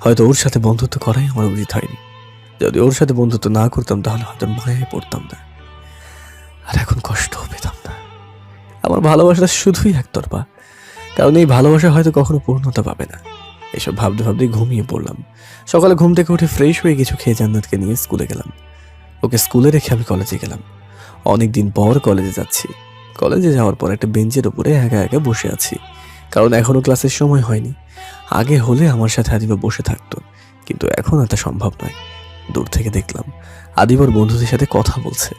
হয়তো ওর সাথে বন্ধুত্ব করাই আমার উচিত হয়নি। যদি ওর সাথে বন্ধুত্ব না করতাম তাহলে হয়তো মায়ায় পড়তাম না, আর এখন কষ্টও পেতাম না। আমার ভালোবাসাটা শুধুই একতরফা, কারণ এই ভালোবাসা হয়তো কখনো পূর্ণতা পাবে না। এসব ভাবতে ভাবতে ঘুমিয়ে পড়লাম। সকালে ঘুম থেকে উঠে ফ্রেশ হয়ে কিছু খেয়ে জান্নাতকে নিয়ে স্কুলে গেলাম। ওকে স্কুলে রেখে আমি কলেজে গেলাম। অনেকদিন পর কলেজে যাচ্ছি। কলেজে যাওয়ার পর একটা বেঞ্চের উপরে একা একা বসে আছি, কারণ এখনো ক্লাসের সময় হয়নি। আগে হলে আমার সাথে আদিবা বসে থাকতো, কিন্তু এখন এটা সম্ভব নয়। দূর থেকে দেখলাম আদিবার বন্ধুদের সাথে কথা বলছে।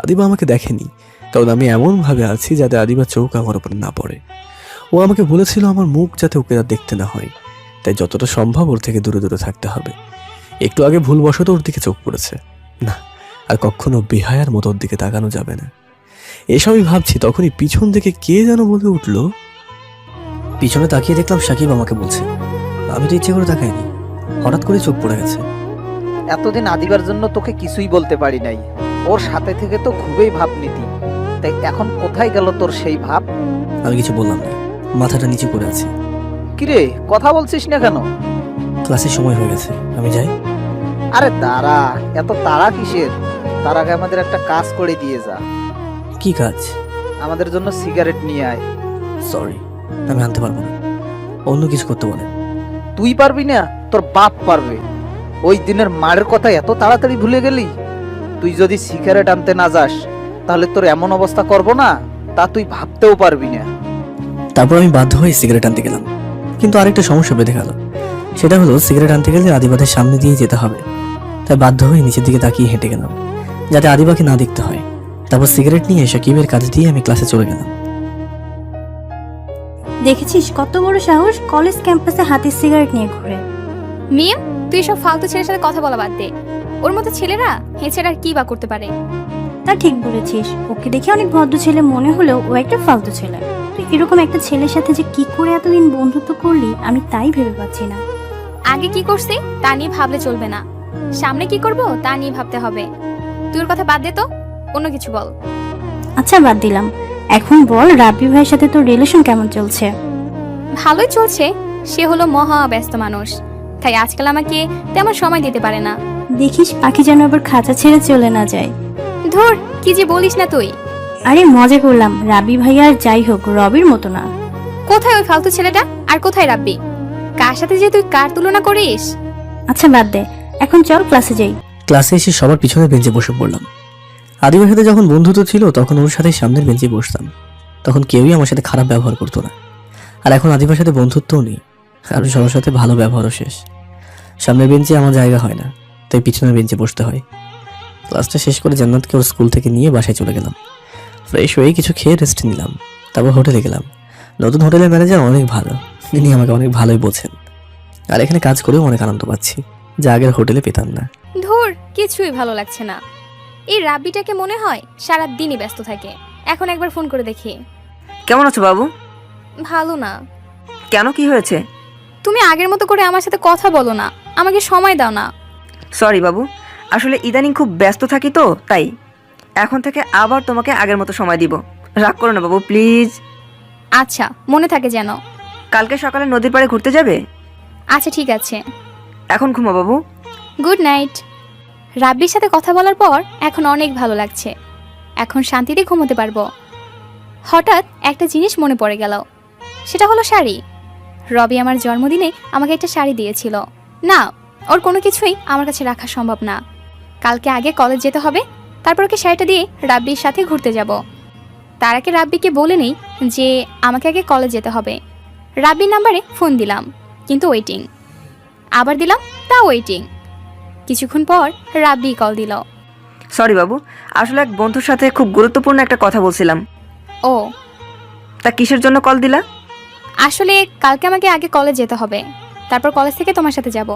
আদিবা আমাকে দেখেনি, কারণ আমি এমনভাবে আছি যাতে আদিবার চোখ আমার উপরে না পড়ে। ও আমাকে বলেছিল আমার মুখ যাতে ওকে আর দেখতে না হয়, তাই যতটা সম্ভব ওর থেকে দূরে দূরে থাকতে হবে। একটু আগে ভুলবশত ওর দিকে চোখ পড়েছে, না আর কখনো বেহায়ার মতো ওর দিকে তাকানো যাবে না। এসবই ভাবছি, তখনই পিছন থেকে কে যেন বলে উঠল। পিছনে তাকিয়ে দেখলাম সাকিব আমাকে বলছে। আমি তো ইচ্ছে করে তাকাইনি, হঠাৎ করে চোখ পড়ে গেছে। এতদিন আদিবার জন্য তোকে কিছুই বলতে পারি নাই। ওর সাথে থেকে তো খুবই ভাব নিতি, তাই এখন কোথায় গেল তোর সেই ভাব? আমি কিছু বললাম না, মাথাটা নিচু করে আছি। কিরে কথা বলছিস না কেন? ক্লাসের সময় হয়ে গেছে, আমি যাই। আরে দাঁড়া, এত তাড়া কিসের? তার আগে আমাদের একটা কাজ করে দিয়ে যা। কি কাজ? আমাদের জন্য সিগারেট নিয়ে আয়। সরি, আমি আনতে পারবো না, অন্য কিছু করতে বলে। তুই পারবি না? তোর বাপ পারবে। ওই দিনের মারের কথা এত তাড়াতাড়ি ভুলে গেলি? তুই যদি সিগারেট আনতে না যাস তাহলে তোর এমন অবস্থা করব না, তা তুই ভাবতেও পারবি না। তারপর আমি বাধ্য হয়ে সিগারেট আনতে গেলাম, কিন্তু আরেকটা সমস্যা বেঁধে গেল। সেটা হলো সিগারেট আনতে গেলে আদিবাদের সামনে দিয়ে যেতে হবে, তাই বাধ্য হয়ে নিচের দিকে তাকিয়ে হেঁটে গেলাম যাতে আদিবাকে না দেখতে হয়। তারপর সিগারেট নিয়ে সাকিবের কাছে দিয়ে আমি ক্লাসে চলে গেলাম। দেখেছিস কত বড় সাহস, কলেজ ক্যাম্পাসে হাতের সিগারেট নিয়ে ঘুরে। মিম, তুই সব ফালতু ছেলের সাথে কথা বলা বাদ দে। ওর মতো ছেলেরা হেঁচের আর কি বা করতে পারে? তা ঠিক বলেছিস, ওকে দেখে অনেক ভদ্র ছেলে মনে হলেও ও একটা ফালতু ছেলে। তুই এরকম একটা ছেলের সাথে যে কি করে এতদিন বন্ধুত্ব করলি আমি তাই ভেবে পাচ্ছি না। আগে কি করছি তা নিয়ে ভাবলে চলবে না, সামনে কি করব তা নিয়ে ভাবতে হবে। তুই ওর কথা বাদ দে তো, অন্য কিছু বল। আচ্ছা বাদ দিলাম, এখন বল রাব্বি ভাইয়ের সাথে তোর রিলেশন কেমন চলছে? ভালোই চলছে, সে হলো মহা ব্যস্ত মানুষ, তাই আজকাল আমাকে তেমন সময় দিতে পারে না। দেখিস পাখি যেন আবার খাঁচা ছেড়ে চলে না যায়। ধুর, কি যে বলিস না তুই। আরে মজা করলাম, রাব্বি ভাই আর যাই হোক রবির মতো না। কোথায় ওই ফালতু ছেলেটা আর কোথায় রাব্বি? কার সাথে যে তুই কার তুলনা করিস? আচ্ছা বাদ দে, এখন চল ক্লাসে যাই। ক্লাসে এসে সবার পিছনের বেঞ্চে বসে পড়লাম। আদিবার সাথে যখন বন্ধুত্ব ছিল তখন ওর সাথে সামনের বেঞ্চে বসতাম, তখন কেউই আমার সাথে খারাপ ব্যবহার করতো না। আর এখন আদিবার সাথে বন্ধুত্বও নেই, আর সবার সাথে ভালো ব্যবহারও শেষ। সামনের বেঞ্চে আমার জায়গা হয় না, তাই পিছনের বেঞ্চে বসতে হয়। ক্লাসটা শেষ করে জান্নাতকে ওর স্কুল থেকে নিয়ে বাসায় চলে গেলাম। ফ্রেশ হয়ে কিছু খেয়ে রেস্ট নিলাম, তারপর হোটেলে গেলাম। নতুন হোটেলের ম্যানেজার অনেক ভালো, তিনি আমাকে অনেক ভালোই বোঝেন, আর এখানে কাজ করেও অনেক আনন্দ পাচ্ছি, যা আগের হোটেলে পেতাম না। ধুর, কিছুই ভালো লাগছে না। এই রাব্বিটাকে মনে হয় সারা দিনই ব্যস্ত থাকে। এখন একবার ফোন করে দেখি। কেমন আছো বাবু? ভালো না। কেন, কি হয়েছে? তুমি আগের মতো করে আমার সাথে কথা বলো না, আমাকে সময় দাও না। সরি বাবু, আসলে ইদানিং খুব ব্যস্ত থাকি তো, তাই এখন থেকে আবার তোমাকে আগের মতো সময় দিব। রাগ করো না বাবু, প্লিজ। আচ্ছা, মনে থাকে যেন। কালকে সকালে নদীর পাড়ে ঘুরতে যাবে? আচ্ছা ঠিক আছে। এখন ঘুমো বাবু। Good night. রাব্বির সাথে কথা বলার পর এখন অনেক ভালো লাগছে, এখন শান্তিতে ঘুমোতে পারবো। হঠাৎ একটা জিনিস মনে পড়ে গেল, সেটা হলো শাড়ি। রবি আমার জন্মদিনে আমাকে একটা শাড়ি দিয়েছিল। না, ওর কোনো কিছুই আমার কাছে রাখা সম্ভব না। কালকে আগে কলেজ যেতে হবে, তারপর ওকে শাড়িটা দিয়ে রাব্বির সাথে ঘুরতে যাব। তার আগে রাব্বিকে বলে নেই যে আমাকে আগে কলেজ যেতে হবে। রাব্বির নাম্বারে ফোন দিলাম, কিন্তু ওয়েটিং। আবার দিলাম, তা ওয়েটিং। কিছুক্ষণ পর রাব্বি কল দিল। সরি বাবু, আসলে এক বন্ধুর সাথে খুব গুরুত্বপূর্ণ একটা কথা বলছিলাম। ও, তা কিসের জন্য কল দিলা? আসলে কালকে আমাকে আগে কলেজ যেতে হবে, তারপর কলেজ থেকে তোমার সাথে যাব।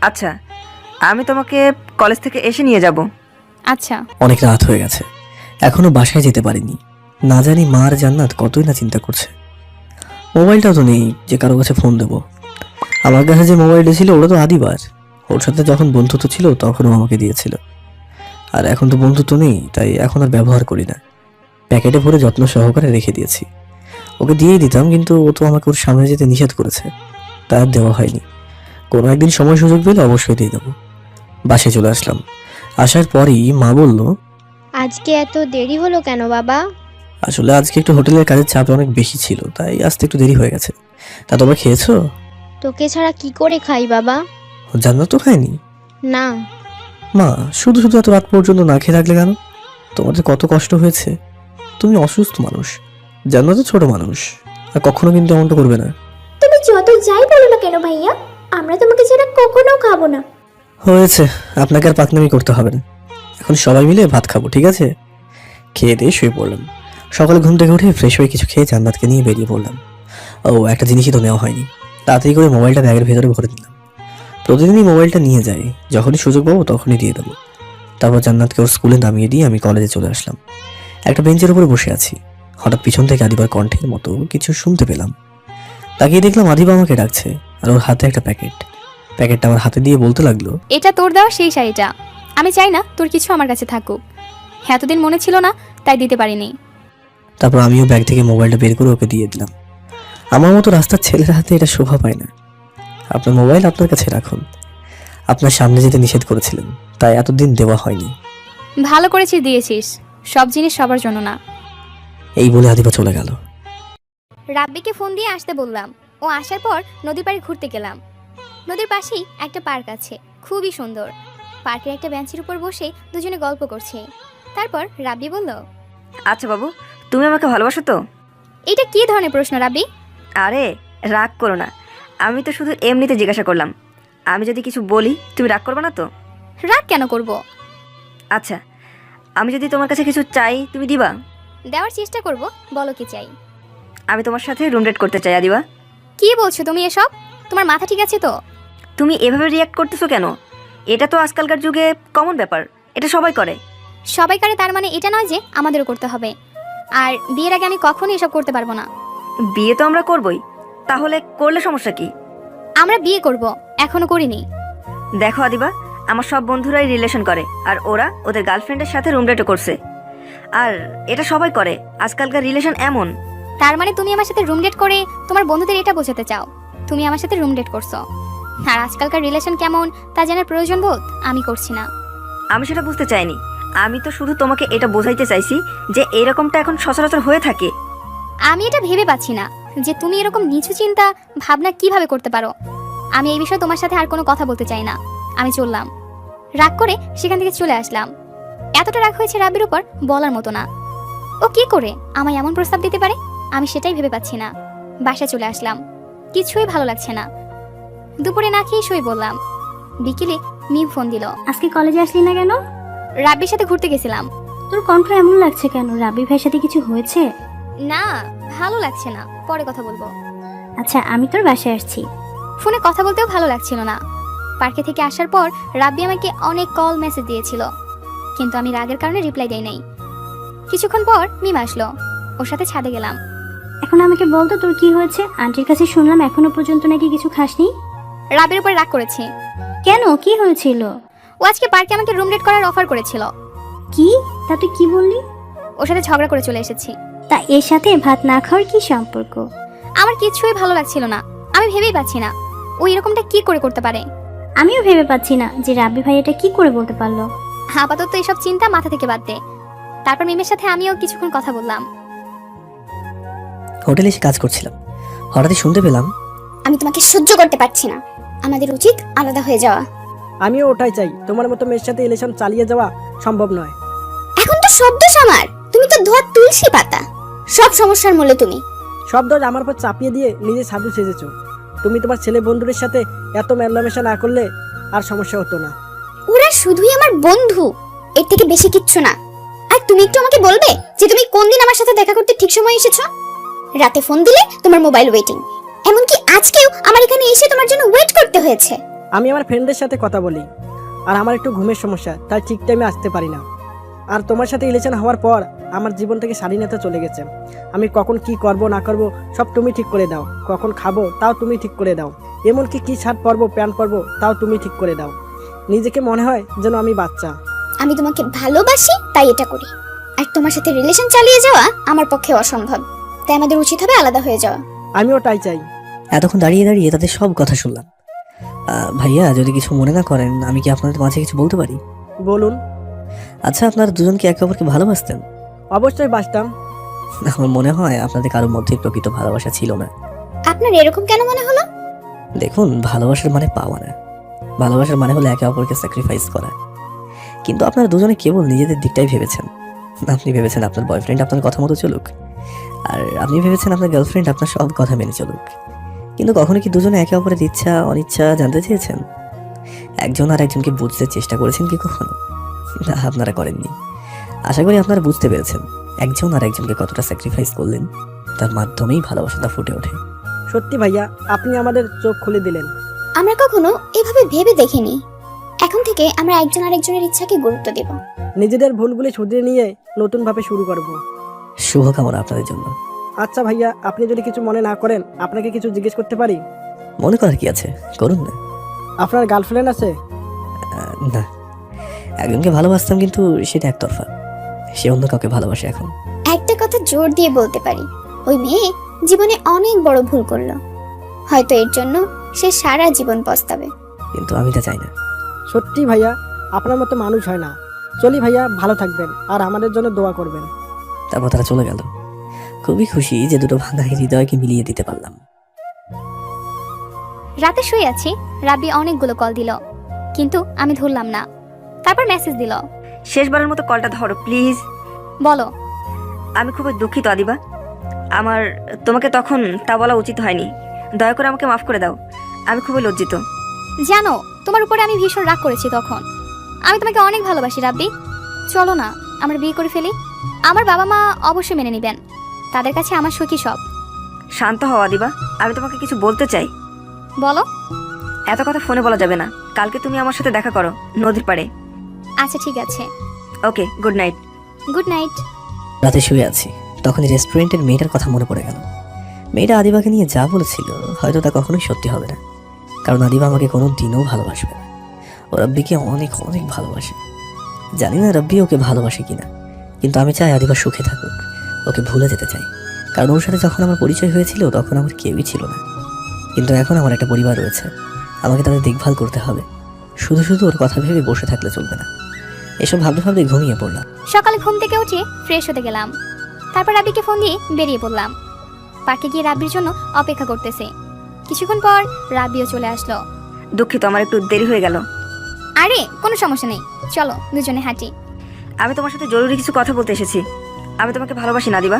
আচ্ছা, আমি তোমাকে কলেজ থেকে এসে নিয়ে যাব। আচ্ছা। অনেক রাত হয়ে গেছে, এখনো বাসায় যেতে পারিনি। না জানি মা আর জান্নাত কতই না চিন্তা করছে। মোবাইলটাও তো নেই যে কারো কাছে ফোন দেবো। আমার কাছে যে মোবাইলটা ছিল ওটা তো আদিবার, ওর সাথে যখন বন্ধুত্ব ছিল তখনও আমাকে দিয়েছিল। আর এখন তো বন্ধুত্ব নেই, তাই এখন আর ব্যবহার করি না। প্যাকেটে ভরে যত্ন সহকারে রেখে দিয়েছি। ওকে দিয়েই দিতাম, কিন্তু ও তো আমাকে ওর সামনে যেতে নিষেধ করেছে, তাই আর দেওয়া হয়নি। কোনো একদিন সময় সুযোগ পেলে অবশ্যই দিয়ে দেবো। বাসায় চলে আসলাম। আসার পরই মা বলল, আজকে এত দেরি হলো কেন বাবা? আসলে আজকে একটু হোটেলের কাজের চাপ অনেক বেশি ছিল, তাই আসতে একটু দেরি হয়ে গেছে। তা তোমরা খেয়েছো? তোকে ছাড়া কি করে খাই বাবা? জান্নাত তো খায়নি? না। মা, শুধু শুধু এত রাত পর্যন্ত না খেয়ে থাকলে কেন? তোমাদের কত কষ্ট হয়েছে। তুমি অসুস্থ মানুষ, জান্নাত তো ছোট মানুষ, আর কখনো কিন্তু এমনটা করবে না। তুমি যত যাই বলো না কেন ভাইয়া, আমরা তোমাকে ছাড়া কখনো খাবো না। হয়েছে, আপনাকে আর পাকনামি করতে হবে না। এখন সবাই মিলে ভাত খাবো, ঠিক আছে? খেয়ে দিয়ে শুয়ে পড়লাম। সকালে ঘুম থেকে উঠে ফ্রেশ হয়ে কিছু খেয়ে জান্নাতকে নিয়ে বেরিয়ে পড়লাম। ও, একটা জিনিসই তো নেওয়া হয়নি। তাড়াতাড়ি করে মোবাইলটা ব্যাগের ভেতরে ভরে দিলাম। প্রতিদিনই মোবাইলটা নিয়ে যাই, যখনই সুযোগ পাবো তখনই দিয়ে দেবো। তারপর জান্নাতকে ওর স্কুলে নামিয়ে দিয়ে আমি কলেজে চলে আসলাম। একটা বেঞ্চের উপরে বসে আছি, হঠাৎ পিছন থেকে আদিবার কণ্ঠের মতো কিছু শুনতে পেলাম। তাকিয়ে দেখলাম আদিবা আমাকে ডাকছে, আর ওর হাতে একটা প্যাকেটটা আমার হাতে দিয়ে বলতে লাগলো, এটা তোর দেওয়া সেই শাড়িটা। আমি চাই না তোর কিছু আমার কাছে থাকুক। এতদিন মনে ছিল না, তাই দিতে পারিনি। তারপর আমিও ব্যাগ থেকে মোবাইলটা বের করে ওকে দিয়ে দিলাম। আমার মতো রাস্তার ছেলের হাতে এটা শোভা পায় না। আপনার মোবাইল আপনার কাছে রাখুন। আপনার সামনে যেতে নিষেধ করেছিলেন, তাই এতদিন দেওয়া হয়নি। ভালো করেছিস দিয়েছিস, সব জিনিস সবার জন্য না। এই বলে আদিবা চলে গেল। রাব্বিকে ফোন দিয়ে আসতে বললাম। ও আসার পর নদীর পাড়ে ঘুরতে গেলাম। নদীর পাশেই একটা পার্ক আছে, খুবই সুন্দর। পার্কের একটা বেঞ্চের উপর বসে দুজনে গল্প করছে। তারপর রাব্বি বলল, আচ্ছা বাবু, তুমি আমাকে ভালোবাসো তো? এটা কি ধরনের প্রশ্ন রাব্বি? আরে রাগ করো না, আমি তো শুধু এমনিতে জিজ্ঞাসা করলাম। আমি যদি কিছু বলি তুমি রাগ করবে না তো? রাগ কেন করব? আচ্ছা, আমি যদি তোমার কাছে কিছু চাই তুমি দিবা? দেওয়ার চেষ্টা করব, বলো কি চাই। আমি তোমার সাথে রুম ডেট করতে চাই আদিবা। কি বলছো তুমি এসব? তোমার মাথা ঠিক আছে তো? তুমি এভাবে রিয়াক্ট করতেছো কেন? এটা তো আজকালকার যুগে কমন ব্যাপার, এটা সবাই করে। সবাই করে তার মানে এটা নয় যে আমাদেরও করতে হবে। আর বিয়ের আগে আমি কখনোই এসব করতে পারবো না। বিয়ে তো আমরা করবই, তাহলে করলে সমস্যা কি? আমরা বিয়ে করব, এখনো করিনি। দেখো আদিবা, আমার সব বন্ধুরাই রিলেশন করে, আর ওরা ওদের গার্লফ্রেন্ডের সাথে রুম ডেটও করছে। আর এটা সবাই করে, আজকালকার রিলেশন এমন। তার মানে তুমি আমার সাথে রুম ডেট করে তোমার বন্ধুদের এটা বোঝাতে চাও তুমি আমার সাথে রুম ডেট করছো? আর আজকালকার রিলেশন কেমন তা জানার প্রয়োজন বোধ আমি করছি না। আমি সেটা বুঝতে চাইনি, আমি তো শুধু তোমাকে এটা বোঝাইতে চাইছি যে এরকমটা এখন সচরাচর হয়ে থাকে। আমি এটা ভেবে পাচ্ছি না যে তুমি এরকম নিচু চিন্তা ভাবনা কিভাবে করতে পারো। আমি এই বিষয়ে তোমার সাথে আর কোনো কথা বলতে চাই না। আমি চললাম। রাগ করে সেখান থেকে চলে আসলাম। এতটা রাগ হয়েছে রাব্বির উপর বলার মতো না। ও কি করে আমায় এমন প্রস্তাব দিতে পারে আমি সেটাই ভেবে পাচ্ছি না। বাসায় চলে আসলাম, কিছুই ভালো লাগছে না। দুপুরে না খেয়ে শুয়ে বললাম। বিকেলে মিম ফোন দিল। আজকে কলেজে আসলি না কেন? রাব্বির সাথে ঘুরতে গেছিলাম। তোর কণ্ঠ এমন লাগছে কেন? রাব্বি ভাইয়ের সাথে কিছু হয়েছে? না, ভালো লাগছে না, পরে কথা বলবো। আচ্ছা, আমি তোর বাসায় আসছি। ফোনে কথা বলতেও ভালো লাগছিল না। পার্কে থেকে আসার পর রাব্বি আমাকে অনেক কল মেসেজ দিয়েছিল, কিন্তু আমি রাগের কারণে রিপ্লাই দেই নাই। কিছুক্ষণ পর মিম আসলো, ওর সাথে ছাদে গেলাম। এখন আমাকে বলতো তোর কি হয়েছে? আন্টির কাছে শুনলাম এখনো পর্যন্ত নাকি কিছু খাসনি। রাবের উপর রাগ করেছে। কেন, কি হয়েছিল? ও আজকে পার্কে আমাকে রুম ডেট করার অফার করেছিল। কি? তা তুই কি বললি? ওর সাথে ঝগড়া করে চলে এসেছি। তা এর সাথে ভাত না খাওয়ার কি সম্পর্ক? আমার কিছুই ভালো লাগছিল না। আমি ভেবেই পাচ্ছি না ও এরকমটা কি করে করতে পারে। আমিও ভেবে পাচ্ছি না যে রাব্বি ভাই এটা কি করে বলতে পারলো। আপাতত এসব চিন্তা মাথা থেকে বাদ দে। তারপর মিমের সাথে আমিও কিছুক্ষণ কথা বললাম। হোটেলে এসে কাজ করছিলাম, হঠাৎই শুনতে পেলাম, আমি তোমাকে সহ্য করতে পারছি না, আমাদের উচিত আলাদা হয়ে যাওয়া। আমিও ওটাই চাই, তোমার মতো মেয়ের সাথে রিলেশন চালিয়ে যাওয়া সম্ভব নয়। এখন তো সব দোষ আমার, তুমি তো ধোয়া তুলসী পাতা, সব সমস্যার মূলে তুমি। সব দোষ আমার উপর চাপিয়ে দিয়ে নিজে সাধু সেজেছো। তুমি তোমার ছেলে বন্ধুদের সাথে এত মেলামেশা না করলে আর সমস্যা হতো না। ওরা শুধুই আমার বন্ধু, এর থেকে বেশি কিচ্ছু না। আর তুমি একটু আমাকে বলবে যে তুমি কোন দিন আমার সাথে দেখা করতে ঠিক সময় এসেছো? রাতে ফোন দিলে তোমার মোবাইল ওয়েটিং, এমনকি আজকেও আমার এখানে এসে তোমার জন্য ওয়েট করতে হয়েছে। আমি আমার ফ্রেন্ডদের সাথে কথা বলি, আর আমার একটু ঘুমের সমস্যা, তাই ঠিক টাইমে আসতে পারি না। আর তোমার সাথে রিলেশন হওয়ার পর আমার জীবন থেকে স্বাধীনতা চলে গেছে। আমি কখন কি করব না করব সব তুমি ঠিক করে দাও, কখন খাবো তাও তুমি ঠিক করে দাও, এমনকি কি শার্ট পরবো প্যান্ট পরবো তাও তুমি ঠিক করে দাও। নিজেকে মনে হয় যেন আমি বাচ্চা। আমি তোমাকে ভালোবাসি তাই এটা করি, আর তোমার সাথে রিলেশন চালিয়ে যাওয়া আমার পক্ষে অসম্ভব। তাই আমাদের উচিত হবে আলাদা হয়ে যাওয়া। আমিও তাই চাই। এতক্ষণ দাঁড়িয়ে দাঁড়িয়ে তাদের সব কথা শুনলাম, ভাইয়া যদি কিছু মনে না করেন আমি কি আপনাদের মাঝে কিছু বলতে পারি? বলুন। আচ্ছা, আপনারা দুজন কি একে অপরকে ভালোবাসতেন? অবশ্যই বাসতাম। আমার মনে হয় আপনাদের কারোর মধ্যে প্রকৃত ভালোবাসা ছিল না। আপনার এরকম কেন মনে হলো? দেখুন, ভালোবাসার মানে পাওয়া না, ভালোবাসার মানে হলো একে অপরকে স্যাক্রিফাইস করা। কিন্তু আপনারা দুজনে কেবল নিজেদের দিকটাই ভেবেছেন। আপনি ভেবেছেন আপনার বয়ফ্রেন্ড আপনার কথা মতো চলুক, আর আপনি ভেবেছেন আপনার গার্লফ্রেন্ড আপনার সব কথা মেনে চলুক। কিন্তু কখনো কি দুজনে একে অপরের ইচ্ছা অনিচ্ছা জানতে চেয়েছেন? একজন আর একজনকে বুঝতে চেষ্টা করেছেন কি কখনো? না, আপনারা করেননি। আশা করি আপনারা বুঝতে পেরেছেন একজন আর একজনকে কতটা স্যাক্রিফাইস করলেন, তার মাধ্যমেই ভালোবাসাটা ফুটে ওঠে। সত্যি ভাইয়া, আপনি আমাদের চোখ খুলে দিলেন। আমরা কখনো এভাবে ভেবে দেখিনি। এখন থেকে আমরা একজন আরেকজনের ইচ্ছাকে গুরুত্ব দেব। নিজেদের ভুলগুলি শুধরে নিয়ে নতুনভাবে শুরু করব। শুভকামনা আপনাদের জন্য। আচ্ছা ভাইয়া, আপনি যদি কিছু মনে না করেন আপনাকে কিছু জিজ্ঞেস করতে পারি? মনে করার কি আছে, করুন না। আপনার গার্লফ্রেন্ড আছে? না, একজনকে ভালোবাসতাম কিন্তু সেটা একতরফা। সে অন্য কাউকে ভালোবাসে এখন। একটা কথা জোর দিয়ে বলতে পারি, ওই মেয়ে জীবনে অনেক বড় ভুল করলো। হয়তো এর জন্য সে সারা জীবন পস্তাবে। কিন্তু আমি তা চাই না। সত্যি ভাইয়া, আপনার মতো মানুষ হয় না। চলি ভাইয়া, ভালো থাকবেন আর আমাদের জন্য দোয়া করবেন। তারপর তারা চলে গেল। খুবই খুশি যে দুটো ভাঙা হৃদয়কে মিলিয়ে দিতে পারলাম। রাতে শুয়ে আছি, রাব্বি অনেকগুলো কল দিল, কিন্তু আমি ধরলাম না। তারপর মেসেজ দিল। শেষবারের মতো কলটা ধরো প্লিজ। বলো। আমি খুবই দুঃখিত আদিবা, আমার তোমাকে তখন তা বলা উচিত হয়নি। দয়া করে আমাকে মাফ করে দাও, আমি খুবই লজ্জিত। জানো, তোমার উপরে আমি ভীষণ রাগ করেছি তখন। আমি তোমাকে অনেক ভালোবাসি রাব্বি, চলো না আমরা বিয়ে করে ফেলি। আমার বাবা মা অবশ্যই মেনে নেবেন, তাদের কাছে আমার সখী সব। শান্ত হও আদিবা, আমি তোমাকে কিছু বলতে চাই। বলো। এত কথা ফোনে বলা যাবে না, কালকে তুমি আমার সাথে দেখা করো নদীর পাড়ে। আচ্ছা ঠিক আছে। ওকে, গুড নাইট। Good night. রাতে শুয়ে আছি, তখন রেস্টুরেন্টের মেয়েটার কথা মনে পড়ে গেল। মেয়েটা আদিবাকে নিয়ে যা বলেছিল হয়তো তা কখনোই সত্যি হবে না, কারণ আদিবা আমাকে কোনো দিনও ভালোবাসবে না। ও রব্বিকে অনেক অনেক ভালোবাসে। জানি না রব্বি ওকে ভালোবাসে কিনা, কিন্তু আমি চাই আদিবা সুখে থাকুক, ওকে ভুলে যেতে চাই। কারণ ওর সাথে যখন আমার পরিচয় হয়েছিল তখন আমার কেউই ছিল না, কিন্তু এখন আমার একটা পরিবার রয়েছে, আমাকে তাদের দেখভাল করতে হবে। শুধু শুধু ওর কথা ভেবে বসে থাকলে চলবে না। এসব ভাবতে ভাবতে ঘুমিয়ে পড়লাম। সকালে ঘুম থেকে উঠে ফ্রেশ হতে গেলাম, তারপর রাব্বিকে ফোন দিয়ে বেরিয়ে পড়লাম। পার্কে গিয়ে রাব্বির জন্য অপেক্ষা করতেছে। কিছুক্ষণ পর রাব্বিও চলে আসলো। দুঃখিত, আমার একটু দেরি হয়ে গেল। আরে কোনো সমস্যা নেই, চলো দুজনে হাঁটি। আমি তোমার সাথে জরুরি কিছু কথা বলতে এসেছি। আমি তোমাকে ভালোবাসি না দিবা।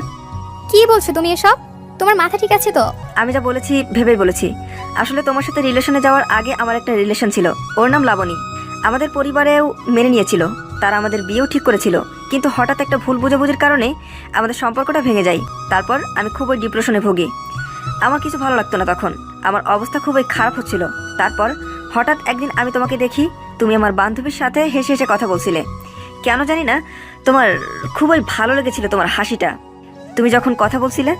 কি বলছো তুমি এসব? তোমার মাথা ঠিক আছে তো? আমি যা বলেছি ভেবেই বলেছি। আসলে তোমার সাথে রিলেশনে যাওয়ার আগে আমার একটা রিলেশন ছিল, ওর নাম লাবণী। আমাদের পরিবারেও মেনে নিয়েছিল, তারা আমাদের বিয়েও ঠিক করেছিল। কিন্তু হঠাৎ একটা ভুল বোঝাবুঝির কারণে আমাদের সম্পর্কটা ভেঙে যায়। তারপর আমি খুবই ডিপ্রেশনে ভুগি। আমার কিছু ভালো লাগতো না তখন, আমার অবস্থা খুবই খারাপ হচ্ছিল। তারপর হঠাৎ একদিন আমি তোমাকে দেখি, তুমি আমার বান্ধবীর সাথে হেসে হেসে কথা বলছিলে। কেন জানি না, তোমার খুবই ভালো লেগেছিল তোমার হাসিটা। তুমি যখন কথা বলছিলে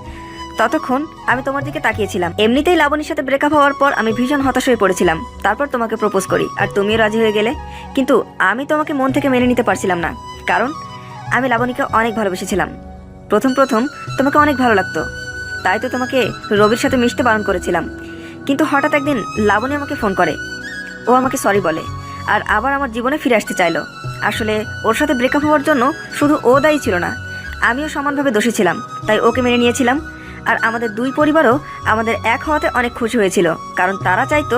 ততক্ষণ আমি তোমার দিকে তাকিয়েছিলাম। এমনিতেই লাবণীর সাথে ব্রেকআপ হওয়ার পর আমি ভীষণ হতাশ হয়ে পড়েছিলাম। তারপর তোমাকে প্রপোজ করি আর তুমিও রাজি হয়ে গেলে। কিন্তু আমি তোমাকে মন থেকে মেনে নিতে পারছিলাম না, কারণ আমি লাবণীকে অনেক ভালোবেসেছিলাম। প্রথম তোমাকে অনেক ভালো লাগতো, তাই তো তোমাকে রবির সাথে মিশতে বারণ করেছিলাম। কিন্তু হঠাৎ একদিন লাবণী আমাকে ফোন করে, ও আমাকে সরি বলে আর আবার আমার জীবনে ফিরে আসতে চাইলো। আসলে ওর সাথে ব্রেকআপ হওয়ার জন্য শুধু ও দায়ী ছিল না, আমিও সমানভাবে দোষী ছিলাম। তাই ওকে মেনে নিয়েছিলাম। আর আমাদের দুই পরিবারও আমাদের এক হওয়াতে অনেক খুশি হয়েছিল, কারণ তারা চাইতো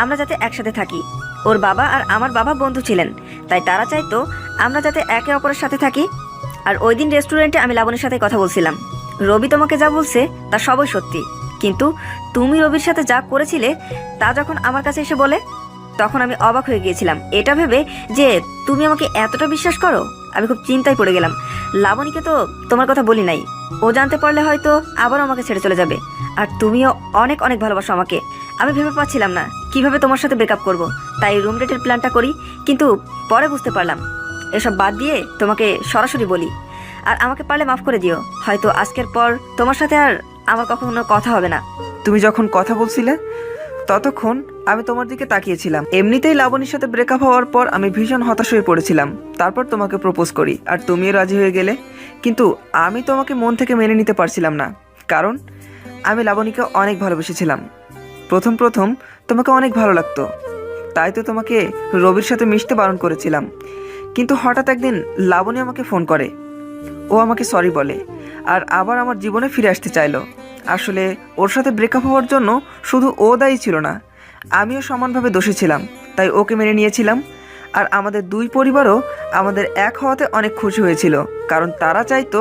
আমরা যাতে একসাথে থাকি। ওর বাবা আর আমার বাবা বন্ধু ছিলেন, তাই তারা চাইতো আমরা যাতে একে অপরের সাথে থাকি। আর ওই দিন রেস্টুরেন্টে আমি লাবণীর সাথে কথা বলছিলাম। রবি তোমাকে যা বলছে তা সবই সত্যি, কিন্তু তুমি রবির সাথে যা করেছিলে তা যখন আমার কাছে এসে বলে, তখন আমি অবাক হয়ে গিয়েছিলাম। এটা ভেবে যে তুমি আমাকে এতটা বিশ্বাস করো, আমি খুব চিন্তায় পড়ে গেলাম। লাবণীকে তো তোমার কথা বলি নাই, ও জানতে পারলে হয়তো আবারও আমাকে ছেড়ে চলে যাবে। আর তুমিও অনেক অনেক ভালোবাসো আমাকে। আমি ভেবে পাচ্ছিলাম না কিভাবে তোমার সাথে ব্রেকআপ করব, তাই রুম ডেটের প্ল্যানটা করি। কিন্তু পরে বুঝতে পারলাম এসব বাদ দিয়ে তোমাকে সরাসরি বলি। আর আমাকে পারলে মাফ করে দিও, হয়তো আজকের পর তোমার সাথে আর আমার কখনো কথা হবে না। তুমি যখন কথা বলছিলে ততক্ষণ আমি তোমার দিকে তাকিয়েছিলাম। এমনিতেই লাবণীর সাথে ব্রেকআপ হওয়ার পর আমি ভীষণ হতাশ হয়ে পড়েছিলাম। তারপর তোমাকে প্রপোজ করি আর তুমিও রাজি হয়ে গেলে। কিন্তু আমি তোমাকে মন থেকে মেনে নিতে পারছিলাম না, কারণ আমি লাবণীকে অনেক ভালোবেসেছিলাম। প্রথম তোমাকে অনেক ভালো লাগতো, তাই তো তোমাকে রবির সাথে মিশতে বারণ করেছিলাম। কিন্তু হঠাৎ একদিন লাবণী আমাকে ফোন করে, ও আমাকে সরি বলে আর আবার আমার জীবনে ফিরে আসতে চাইলো। আসলে ওর সাথে ব্রেকআপ হওয়ার জন্য শুধু ও দায়ী ছিল না, আমিও সমানভাবে দোষী ছিলাম। তাই ওকে মেনে নিয়েছিলাম। আর আমাদের দুই পরিবারও আমাদের এক হওয়াতে অনেক খুশি হয়েছিল, কারণ তারা চাইতো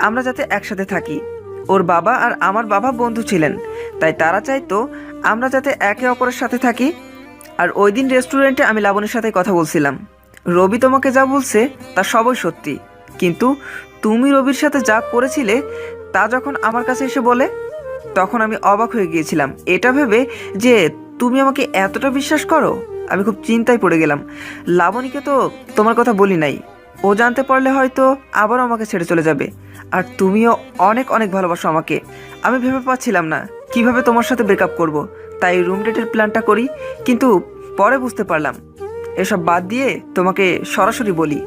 আমরা যাতে একসাথে থাকি। ওর বাবা আর আমার বাবা বন্ধু ছিলেন, তাই তারা চাইতো আমরা যাতে একে অপরের সাথে থাকি। আর ওই দিন রেস্টুরেন্টে আমি লাবণীর সাথে কথা বলছিলাম। রবি তোমাকে যা বলছে তা সবই সত্যি, কিন্তু তুমি রবির সাথে যা করেছিলে তা যখন আমার কাছে এসে বলে, তখন আমি অবাক হয়ে গিয়েছিলাম এটা ভেবে যে তুমি আমাকে এতটা বিশ্বাস করো। আমি খুব চিন্তায় পড়ে গেলাম। লাবণীকে তো তোমার কথা বলি নাই, ও জানতে পারলে হয়তো আবারও আমাকে ছেড়ে চলে যাবে। আর তুমিও অনেক অনেক ভালোবাসো আমাকে। আমি ভেবে পাচ্ছিলাম না কিভাবে তোমার সাথে ব্রেকআপ করব, তাই রুম ডেটের প্ল্যানটা করি। কিন্তু পরে বুঝতে পারলাম এসব বাদ দিয়ে তোমাকে সরাসরি বলি।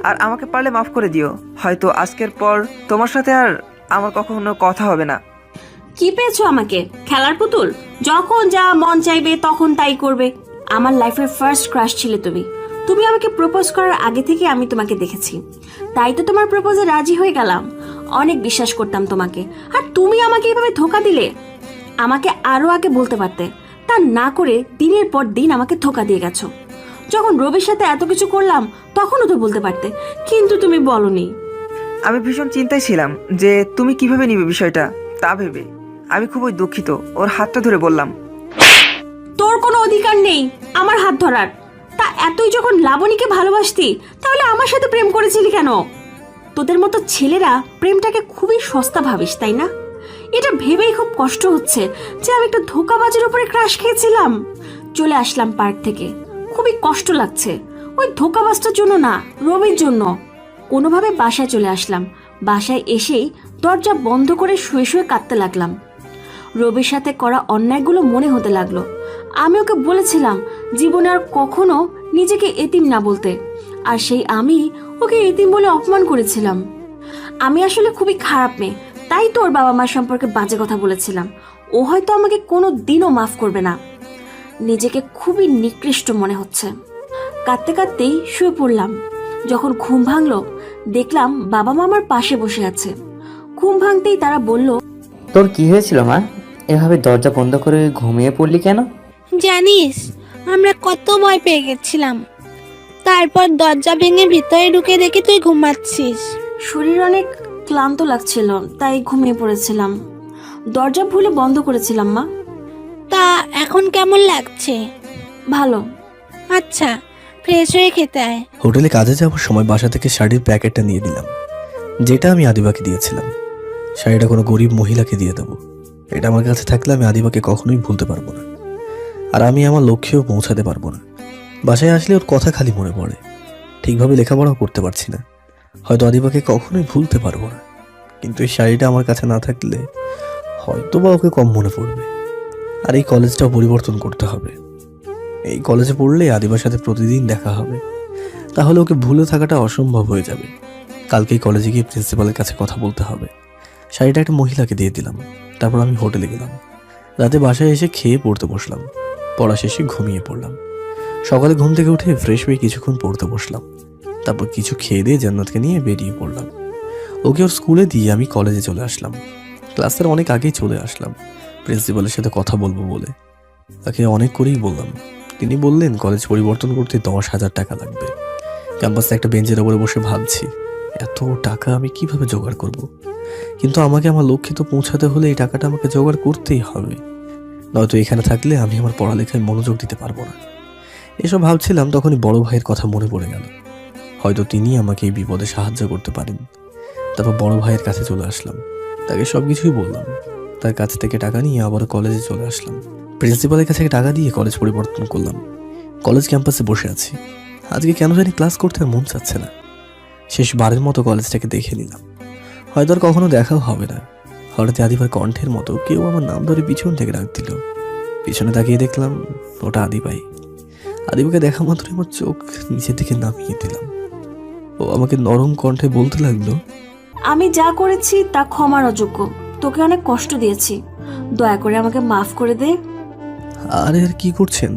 আর আমাকে পারলে মাফ করে দিও। হয়তো আজকের পর তোমার সাথে আর আমার কখনো কথা হবে না। কি পেয়েছো আমাকে? খেলার পুতুল? যখন যা মন চাইবে তখন তাই করবে। আমার লাইফের ফার্স্ট ক্রাশ ছিলে তুমি। তুমি আমাকে প্রপোজ করার আগে থেকে আমি তোমাকে দেখেছি, তাই তো তোমার প্রপোজে রাজি হয়ে গেলাম। অনেক বিশ্বাস করতাম তোমাকে, আর তুমি আমাকে এভাবে ধোকা দিলে। আমাকে আরো আগে বলতে পারতে, তা না করে দিনের পর দিন আমাকে ধোকা দিয়ে গেছো। যখন রবির সাথে এত কিছু করলাম তখনও তো বলতে পারতে, কিন্তু তুমি বলনি। আমি ভীষণ চিন্তায় ছিলাম যে তুমি কিভাবে নিবে বিষয়টা, তা ভেবে আমি খুবই দুঃখিত। ওর হাতটা ধরে বললাম, তোর কোনো অধিকার নেই আমার হাত ধরার। তা এতই যখন লাবণীকে ভালোবাসতি, তাহলে আমার সাথে প্রেম করেছিলি কেন? তোদের মতো ছেলেরা প্রেমটাকে খুবই সস্তা ভাবিস, তাই না? এটা ভেবেই খুব কষ্ট হচ্ছে যে আমি একটা ধোকাবাজের উপরে ক্রাশ খেয়েছিলাম। চলে আসলাম পার্ক থেকে, খুবই কষ্ট লাগছে। ওই ধোকাবাজটার জন্য না, রবির জন্য। কোনোভাবে বাসায় চলে আসলাম। বাসায় এসেই দরজা বন্ধ করে শুয়ে শুয়ে কাঁদতে লাগলাম। রবির সাথে করা অন্যায়গুলো মনে হতে লাগলো। আমি ওকে বলেছিলাম জীবনে আর কখনো নিজেকে এতিম না বলতে, আর সেই আমি ওকে এতিম বলে অপমান করেছিলাম। আমি আসলে খুবই খারাপ মেয়ে, তাই তো ওর বাবা মার সম্পর্কে বাজে কথা বলেছিলাম। ও হয়তো আমাকে কোনো দিনও মাফ করবে না। নিজেকে খুবই নিকৃষ্ট মনে হচ্ছে। কাঁদতে কাঁদতেই শুয়ে পড়লাম। যখন ঘুম ভাঙলো দেখলাম বাবা মা আমার পাশে বসে আছে। ঘুম ভাঙতেই তারা বলল, তোর কি হয়েছিল মা? এভাবে দরজা বন্ধ করে ঘুমিয়ে পড়লি কেন? জানিস আমরা কত ভয় পেয়ে গেছিলাম, তারপর দরজা ভেঙে ভিতরে ঢুকে দেখি তুই ঘুমাচ্ছিস। শরীর অনেক ক্লান্ত লাগছিল, তাই ঘুমিয়ে পড়েছিলাম। দরজা ভুলে বন্ধ করেছিলাম মা। তা এখন কেমন লাগছে? ভালো। আচ্ছা, ফ্রেশ হয়ে খেতে আয়। হোটেলে কাজে যাওয়ার সময় বাসা থেকে শাড়ির প্যাকেটটা নিয়ে দিলাম, যেটা আমি আদিবাকে দিয়েছিলাম। শাড়িটা কোনো গরিব মহিলাকে দিয়ে দেবো। এটা আমার কাছে থাকলে আমি আদিবাকে কখনোই ভুলতে পারবো না, আর আমি আমার লক্ষ্যেও পৌঁছাতে পারবো না। বাসায় আসলে ওর কথা খালি মনে পড়ে। ঠিকভাবে লেখাপড়াও করতে পারছি না, হয়তো আদিবাকে কখনোই ভুলতে পারবো না। কিন্তু এই শাড়িটা আমার কাছে না থাকলে হয়তো বা ওকে কম মনে পড়বে। আর এই কলেজটাও পরিবর্তন করতে হবে। এই কলেজে পড়লে আদিবার সাথে প্রতিদিন দেখা হবে, তাহলে ওকে ভুলে থাকাটা অসম্ভব হয়ে যাবে। কালকেই কলেজে গিয়ে প্রিন্সিপালের কাছে কথা বলতে হবে। শাড়িটা একটা মহিলাকে দিয়ে দিলাম। তারপর আমি হোটেলে গেলাম। রাতে বাসায় এসে খেয়ে পড়তে বসলাম। পড়া শেষে ঘুমিয়ে পড়লাম। সকালে ঘুম থেকে উঠে ফ্রেশ হয়ে কিছুক্ষণ পড়তে বসলাম। তারপর কিছু খেয়ে দিয়ে জান্নাতকে নিয়ে বেরিয়ে পড়লাম। ওকে ওর স্কুলে দিয়ে আমি কলেজে চলে আসলাম। ক্লাসের অনেক আগেই চলে আসলাম প্রিন্সিপালের সাথে কথা বলবো বলে। তাকে অনেক করেই বললাম। তিনি বললেন কলেজ পরিবর্তন করতে 10,000 টাকা লাগবে। ক্যাম্পাসে একটা বেঞ্চের ওপরে বসে ভাবছি এত টাকা আমি কিভাবে জোগাড় করব। কিন্তু আমাকে আমার লক্ষ্যে তো পৌঁছাতে হলে এই টাকাটা আমাকে জোগাড় করতেই হবে, নয়তো এখানে থাকলে আমি আমার পড়ালেখায় মনোযোগ দিতে পারবো না। এসব ভাবছিলাম, তখনই বড় ভাইয়ের কথা মনে পড়ে গেল। হয়তো তিনি আমাকে এই বিপদে সাহায্য করতে পারেন। তারপর বড় ভাইয়ের কাছে চলে আসলাম। তাকে সব কিছুই বললাম। তার কাছ থেকে টাকা নিয়ে আবার কলেজে চলে আসলাম। প্রিন্সিপালের কাছে টাকা দিয়ে কলেজ পরিবর্তন করলাম। কলেজ ক্যাম্পাসে বসে আছি। আজকে কেন জানি ক্লাস করতে আর মন চাচ্ছে না। শেষবারের মতো কলেজটাকে দেখে নিলাম। হয়তো আর কখনো দেখাও হবে না। হঠাৎ আদিবার কণ্ঠের মতো কেউ আমার নাম ধরে পিছন থেকে ডাক দিল। পিছনে তাকিয়ে দেখলাম ওটা আদিবাই। আদিবাকে দেখা মাত্রই আমার চোখ নিচের দিকে নামিয়ে দিলাম। ও আমাকে নরম কণ্ঠে বলতে লাগলো, আমি যা করেছি তা ক্ষমার অযোগ্য। তোকে অনেক কষ্ট দিয়েছি, দয়া করে আমাকে মাফ করে দে। আরে আর কি করছেন?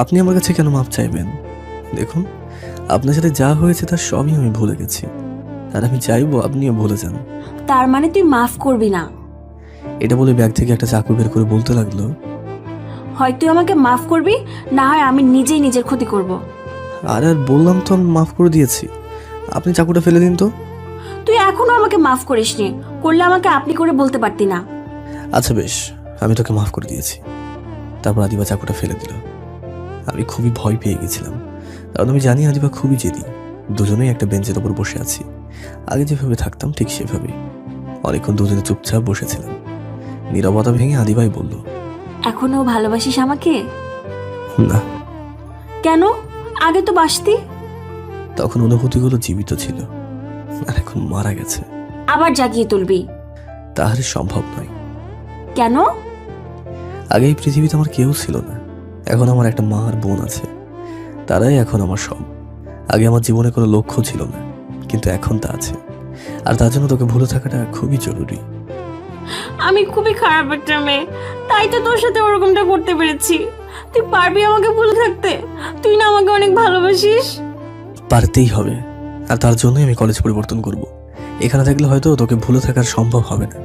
আপনি আমার কাছে কেন মাপ চাইবেন? দেখুন, আপনার সাথে যা হয়েছে তার সবই আমি ভুলে গেছি, আর আমি চাইবো আপনিও ভুলে যান। তার মানে তুই মাফ করবি না? এটা বলে ব্যাগ থেকে একটা চাকু বের করে বলতে লাগলো, হয় তুই আমাকে মাফ করবি, না হয় আমি নিজেই নিজের ক্ষতি করব। আর বললাম তো আমি মাফ করে দিয়েছি, আপনি চাকুটা ফেলে দিন তো। তুই এখনো আমাকে মাফ করিসনি, করলে আমাকে আপনি করে বলতে পারতি না? আচ্ছা বেশ, আমি তোকে মাফ করে দিয়েছি। তারপর আদিবা চাকুটা ফেলে দিল। আমি খুবই ভয় পেয়ে গেছিলাম, কারণ আমি জানি আদিবা খুবই জেদি। দুজনেই একটা বেঞ্চের ওপর বসে আছি, আগে যেভাবে থাকতাম ঠিক সেভাবে। অনেকক্ষণ দুজনে চুপচাপ বসেছিলাম। নীরবতা ভেঙে আদিবাই বলল, এখনো ভালোবাসিস আমাকে? না। কেন? আগে তো বাসতি। তখন অনুভূতিগুলো জীবিত ছিল, আর এখন মারা গেছে। আবার জাগিয়ে তুলবি? তাহার সম্ভব নয়। কেন? আগে এই পৃথিবীতে আমার কেউ ছিল না, এখন আমার একটা মা আর বোন আছে, তারাই এখন আমার সব। আগে আমার জীবনে কোনো লক্ষ্য ছিল না, কিন্তু এখন তা আছে, আর তার জন্য তোকে ভুলে থাকাটা খুবই জরুরি। আমি খুবই খারাপ একটা মেয়ে, তাই তো তোর সাথে ওরকমটা করতে পেরেছি। তুই পারবি আমাকে ভুলে থাকতে? তুই না আমাকে অনেক ভালোবাসিস। পারতেই হবে, আর তার জন্যই আমি কলেজ পরিবর্তন করব। এখানে থাকলে হয়তো তোকে ভুলে থাকার সম্ভব হবে না।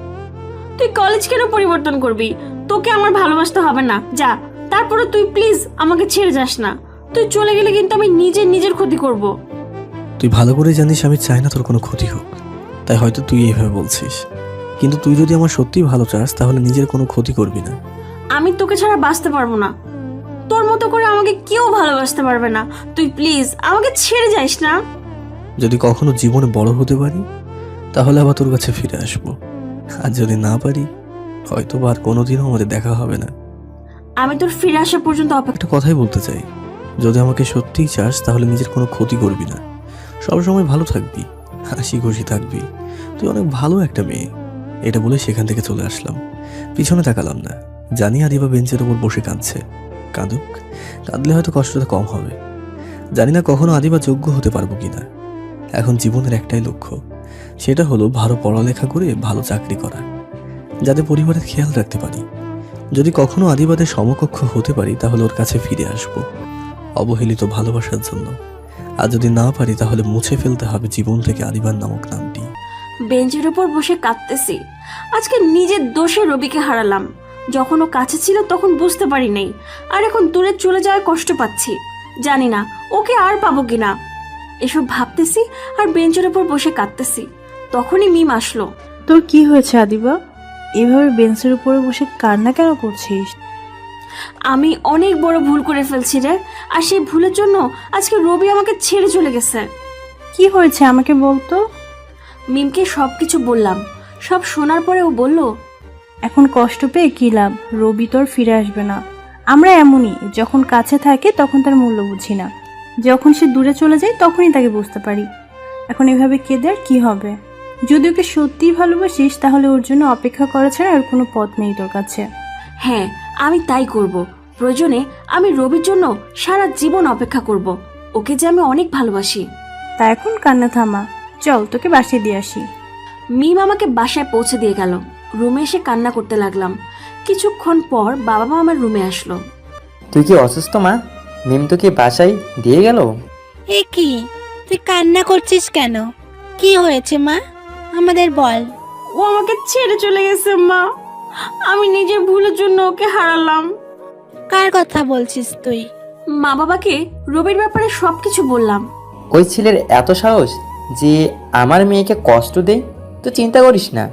তুই কলেজ কেন পরিবর্তন করবি? তোকে আমার ভালোবাসতে হবে না, যা। তারপরে তুই প্লিজ আমাকে ছেড়ে যাস না। তুই চলে গেলে কিন্তু আমি নিজের ক্ষতি করব। তুই ভালো করে জানিস আমি চাই না তোর কোনো ক্ষতি হোক, তাই হয়তো তুই এইভাবে বলছিস, কিন্তু তুই যদি আমার সত্যিই ভালো চাস তাহলে নিজের কোনো ক্ষতি করবি না। আমি তোকে ছাড়া বাঁচতে পারবো না, তোর মতো করে আমাকে কেউ ভালোবাসতে পারবে না। তুই প্লিজ আমাকে ছেড়ে যাস না। যদি কখনো জীবনে বড় হতে পারি তাহলে আবার তোর কাছে ফিরে আসবো, আর যদি না পারি হয়তো আর কোনোদিনও আমাদের দেখা হবে না। আমি তোর ফিরে আসা পর্যন্ত একটা কথাই বলতে চাই, যদি আমাকে সত্যিই চাস তাহলে নিজের কোনো ক্ষতি করবি না, সবসময় ভালো থাকবি, হাসি খুশি থাকবি। তুই অনেক ভালো একটা মেয়ে। এটা বলে সেখান থেকে চলে আসলাম। পিছনে তাকালাম না, জানি আদিবা বেঞ্চের ওপর বসে কাঁদছে। কাঁদুক, কাঁদলে হয়তো কষ্টটা কম হবে। জানি না কখনো আদিবা যোগ্য হতে পারবো কিনা। এখন জীবনের একটাই লক্ষ্য, সেটা হলো ভালো পড়ালেখা করে ভালো চাকরি করা, যাতে পরিবারের খেয়াল রাখতে পারি। যদি কখনো আদিবাদের সমকক্ষ হতে পারি তাহলে ওর কাছে ফিরে আসব, অবহেলিত ভালোবাসার জন্য। আর যদি না পারি তাহলে মুছে ফেলতে হবে জীবন থেকে আদিবার নামক নামটি। বেঞ্চের উপর বসে কাঁদতেছি। আজকে নিজের দোষে রবিকে হারালাম। যখন ও কাছে ছিল তখন বুঝতে পারি নাই, আর এখন দূরে চলে যাওয়ায় কষ্ট পাচ্ছি। জানি না ওকে আর পাবো কিনা। এসব ভাবতেছি আর বেঞ্চের উপর বসে কাঁদতেছি। তখনই মিম আসলো। তোর কি হয়েছে আদিবা? এভাবে বেঞ্চের উপরে বসে কান্না কেন করছিস? আমি অনেক বড় ভুল করে ফেলছি রে, আর সেই ভুলের জন্য আজকে রবি আমাকে ছেড়ে চলে গেছে। কি হয়েছে আমাকে বলতো? মিমকে সব কিছু বললাম। সব শোনার পরে ও বলল, এখন কষ্ট পেয়ে কি লাভ? রবি তোর ফিরে আসবে না। আমরা এমনই, যখন কাছে থাকে তখন তার মূল্য বুঝি না, যখন সে দূরে চলে যায় তখনই তাকে বুঝতে পারি। এখন এভাবে কেঁদে আর কি হবে? যদি ওকে সত্যিই ভালোবাসিস তাহলে ওর জন্য অপেক্ষা করা ছাড়া আর কোনো পথ নেই তোর কাছে। হ্যাঁ, আমি তাই করব। প্রয়োজনে আমি রবির জন্য সারা জীবন অপেক্ষা করব। ওকে যে আমি অনেক ভালোবাসি। তা এখন কান্না থামা, চল তোকে বাসায় দিয়ে আসি। মিম আমাকে বাসায় পৌঁছে দিয়ে গেল। রুমে এসে কান্না করতে লাগলাম। কিছুক্ষণ পর বাবা মা আমার রুমে আসলো। তুই কি অসুস্থ মা? মিম তো কি বাসায় দিয়ে গেল? এ কি, তুই কান্না করছিস কেন? কি হয়েছে মা, আমাদের বল। ও আমাকে ছেড়ে চলে গেছে মা। আমি নিজের ভুলের জন্য ওকে হারালাম। কার কথা বলছিস তুই? মা বাবাকে রবির ব্যাপারে সবকিছু বললাম। ওই ছেলের এত সাহস যে আমার মেয়েকে কষ্ট দেয়? তুই চিন্তা করিস না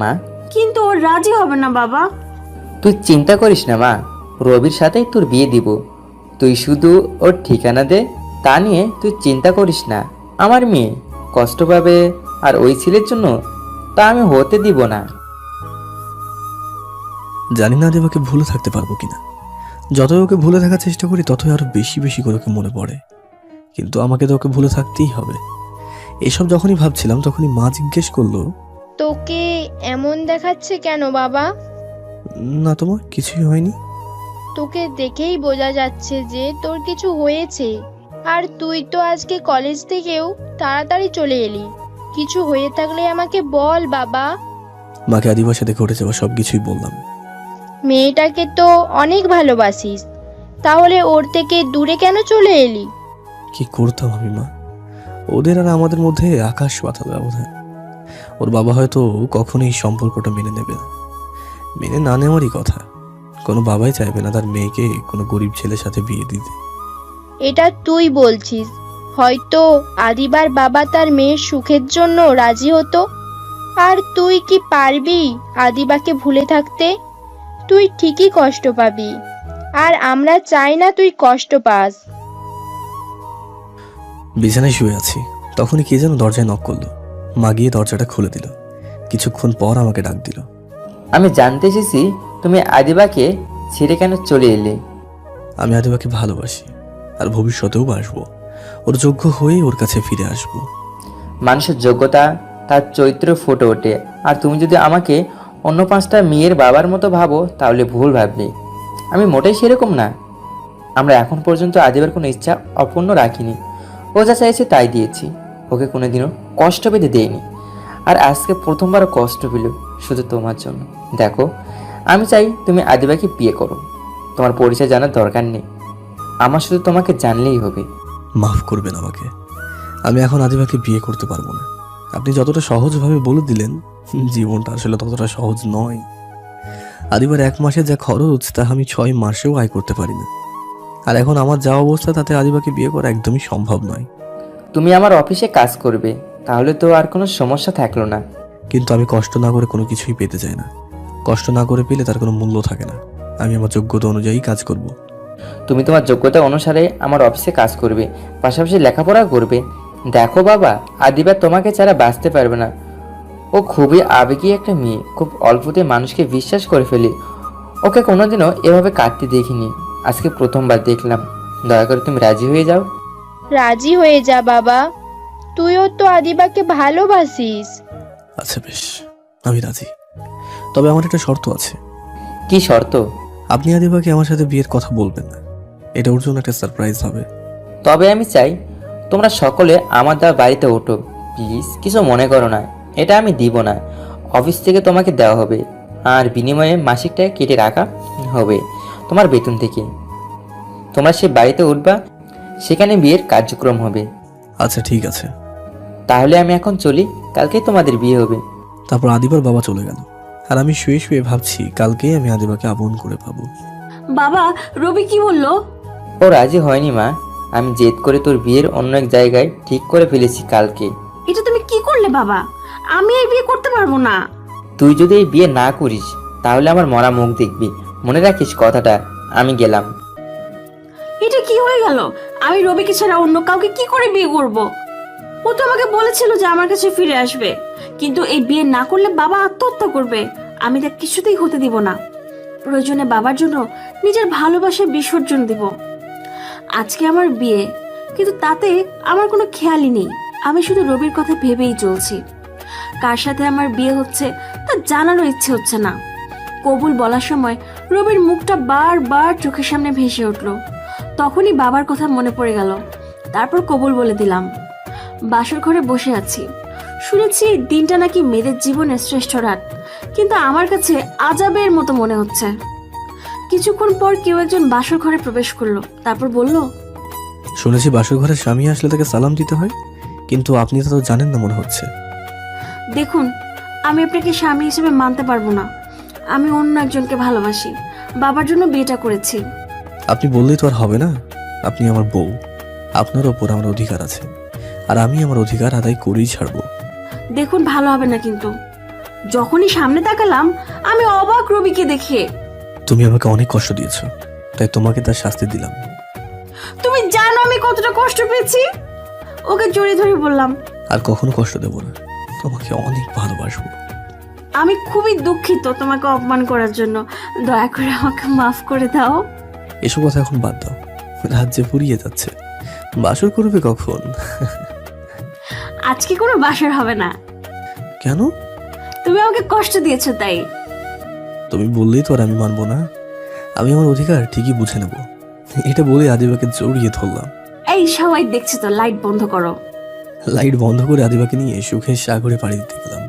মা। কিন্তু ও রাজি হবে না বাবা। তুই চিন্তা করিস না মা, রবির সাথেই তোর বিয়ে দিব। তুই শুধু ওর ঠিকানা দে, তা নিয়ে তুই চিন্তা করিস না। আমার মেয়ে কষ্ট পাবে, আর ওই ছেলের জন্য তা আমি হতে দিব না। জানি না আদিবাকে ভুলে থাকতে পারবো কিনা। যতই ওকে ভুলে থাকার চেষ্টা করি ততই আরো বেশি বেশি করে ওকে মনে পড়ে, কিন্তু আমাকে তো ওকে ভুলে থাকতেই হবে। এসব যখনই ভাবছিলাম তখনই মা জিজ্ঞেস করলো, তোকে এমন দেখাচ্ছে কেন বাবা? না তোমার কিছুই হয়নি। তোকে দেখেই বোঝা যাচ্ছে যে তোর কিছু হয়েছে। আর তুই তো আজকে কলেজ থেকেও তাড়াতাড়ি চলে এলি। কিছু হয়ে থাকলে আমাকে বল বাবা। মাকে আদিবার সাথে ঘটে যাওয়া সবকিছুই বললাম। মেয়েটাকে তো অনেক ভালোবাসিস, তাহলে ওর থেকে দূরে কেন চলে এলি? কি করতাম আমি মা, ওদের আর আমাদের মধ্যে আকাশ পাতাল ব্যবধান। ওর বাবা হয়তো কখনোই সম্পর্কটা মেনে নেবে না, মেনে না নেওয়ারই কথা। কোনো বাবাই চাইবে না তার মেয়েকে কোনো গরিব ছেলের সাথে বিয়ে দিতে। এটা তুই বলছিস, হয়তো আদিবার বাবা তার মেয়ের সুখের জন্য রাজি হতো। আর তুই কি পারবি আদিবাকে ভুলে থাকতে? তুই ঠিকই কষ্ট পাবি, আর আমরা চাই না তুই কষ্ট পাস। বিছানায় শুয়ে আছি, তখনই কে যেন দরজায় নক করলো। মা গিয়ে দরজাটা খুলে দিল। কিছুক্ষণ পর আমাকে ডাক দিল। আমি জানতে এসেছি তুমি আদিবাকে ছেড়ে কেন চলে এলে। আমি আদিবাকে ভালোবাসি, আর ভবিষ্যতেও বাসবো। ওর যোগ্য হয়ে ওর কাছে ফিরে আসবো। মানুষের যোগ্যতা তার চরিত্র ফুটে ওঠে, আর তুমি যদি আমাকে অন্য 5টা মেয়ের বাবার মতো ভাবো তাহলে ভুল ভাববে। আমি মোটেই সেরকম না। আমরা এখন পর্যন্ত আদিবার কোনো ইচ্ছা অপূর্ণ রাখিনি। ও যা চাইছে তাই দিয়েছি, ওকে কোনোদিনও কষ্ট পেতে দেয়নি। আর আজকে প্রথমবার কষ্ট পেল শুধু তোমার জন্য। দেখো, আমি চাই তুমি আদিবাকে বিয়ে করো। তোমার পরিচয় জানার দরকার নেই, আমার শুধু তোমাকে জানলেই হবে। মাফ করবেন আমাকে, আমি এখন আদিবাকে বিয়ে করতে পারবো না। আপনি যতটা সহজভাবে বলে দিলেন, জীবনটা আসলে ততটা সহজ নয়। আদিবার 1 মাসে যা খরচ তা আমি 6 মাসেও আয় করতে পারি না। আর এখন আমার যা অবস্থা তাতে আদিবাকে বিয়ে করা একদমই সম্ভব নয়। তুমি আমার অফিসে কাজ করবে, তাহলে তো আর কোনো সমস্যা থাকলো না। কিন্তু আমি কষ্ট না করে কোনো কিছুই পেতে চাই না। কষ্ট না করে পেলে তার কোনো মূল্য থাকে না। আমি আমার যোগ্যতা অনুযায়ী কাজ করব। তুমি তোমার যোগ্যতা অনুসারে আমার অফিসে কাজ করবে, পাশাপাশি লেখাপড়া করবে। দেখো বাবা, আদিবা তোমাকে ছাড়া বাঁচতে পারবে না। ও খুবই আবেগী একটা মেয়ে, খুব অল্পতে মানুষকে বিশ্বাস করে ফেলে। ওকে কোনোদিনও এভাবে কাঁদতে দেখিনি, আজকে প্রথমবার দেখলাম। দয়া করে তুমি রাজি হয়ে যাও। রাজি হয়ে যা বাবা, তুইও তো আদিবাকে ভালোবাসিস। আচ্ছা বেশ, আমি রাজি। তবে আমার একটা শর্ত আছে। কি শর্ত? আপনি আদিবাকে আমার সাথে বিয়ের কথা বলবেন না, এটা ওর জন্য একটা সারপ্রাইজ হবে। তবে আমি চাই তোমরা সকলে আমার দেওয়া বাড়িতে ওঠো, প্লিজ। কিছু মনে করো না, এটা আমি দিব না। অফিস থেকে তোমাকে দেওয়া হবে, আর বিনিময়ে মাসিক টাকা কেটে রাখা হবে তোমার বেতন থেকে। তোমরা সে বাড়িতে উঠবা, সেখানে বিয়ের কার্যক্রম হবে। আচ্ছা ঠিক আছে, তাহলে আমি এখন চলি, কালকে তোমাদের বিয়ে হবে। তারপর আদিবার বাবা চলে গেল, আর আমি শুয়ে শুয়ে ভাবছি কালকেই আমি আদিবাকে আপন করে পাবো। বাবা, রবি কি বললো? ও রাজি হয়নি মা, আমি জেদ করে তোর বিয়ের অন্য এক জায়গায় ঠিক করে ফেলেছি কালকে। এটা তুমি কি করলে বাবা? আমি এই বিয়ে করতে পারবো না। তুই যদি এই বিয়ে না করিস তাহলে আমার মরা মুখ দেখবি, মনে রাখিস কথাটা। আমি গেলাম। এটা কি হয়ে গেল? আমি রবিকে ছাড়া অন্য কাউকে কি করে বিয়ে করব? ও তো আমাকে বলেছিল যে আমার কাছে ফিরে আসবে, কিন্তু এই বিয়ে না করলে বাবা আত্মহত্যা করবে। আমি তা কিছুতেই হতে দিব না। প্রয়োজনে বাবার জন্য নিজের ভালোবাসা বিসর্জন দিব। আজকে আমার বিয়ে, কিন্তু তাতে আমার কোনো খেয়ালই নেই। আমি শুধু রবির কথা ভেবেই চলছি। কার সাথে আমার বিয়ে হচ্ছে তা জানারও ইচ্ছে হচ্ছে না। কবুল বলার সময় রবির মুখটা বারবার চোখের সামনে ভেসে উঠলো। তখনই বাবার কথা মনে পড়ে গেল। তারপর কবুল বলে দিলাম। বাসর ঘরে বসে আছি, শুনেছি দিনটা নাকি মেয়েদের জীবনের শ্রেষ্ঠ রাত, কিন্তু আমার কাছে আজাবের মতো মনে হচ্ছে। কিছুক্ষণ পর কেউ একজন বাসর ঘরে প্রবেশ করলো, তারপর বলল, শুনেছি বাসর ঘরে স্বামী আসলে তাকে সালাম দিতে হয়, কিন্তু আপনি তো জানেন না মনে হচ্ছে। দেখুন, আমি আপনাকে স্বামী হিসেবে মানতে পারবো না। আমি অন্য একজনকে ভালোবাসি, বাবার জন্য বিয়েটা করেছি। আপনি বললেই তো আর হবে না। আপনি আমার বউ, আপনার ওপর আমার অধিকার আছে, আর আমি আমার অধিকার আদায় করেই ছাড়বো। দেখুন, ভালো হবে না কিন্তু। যখনই সামনে তাকালাম আমি অবাক রবিকে দেখে। তুমি আমাকে অনেক কষ্ট দিয়েছো, তাই তোমাকে তার শাস্তি দিলাম। তুমি জানো আমি কতটা কষ্ট পেয়েছি? ওকে জড়িয়ে ধরে বললাম, আর কখনো কষ্ট দেব না, তোমাকে অনেক ভালোবাসবো। আমি খুবই দুঃখিত তোমাকে অপমান করার জন্য। দয়া করে আমাকে মাফ করে দাও। এসব কথা এখন বাদ দাও, রাত যে ফুরিয়ে যাচ্ছে। বাসর করবে কখন? আজকে কোনো বাসর হবে না। কেন? তুমি আমাকে কষ্ট দিয়েছো তাই। তুমি বললেই তো আর আমি মানবো না। আমি আমার অধিকার ঠিকই বুঝে নেব, এটা বলে আদিবাকে জড়িয়ে ধরলাম। এই সবাই দেখছে তো, লাইট বন্ধ করো। লাইট বন্ধ করে আদিবাকে নিয়ে সুখের সাগরে পাড়ি দিতে গেলাম।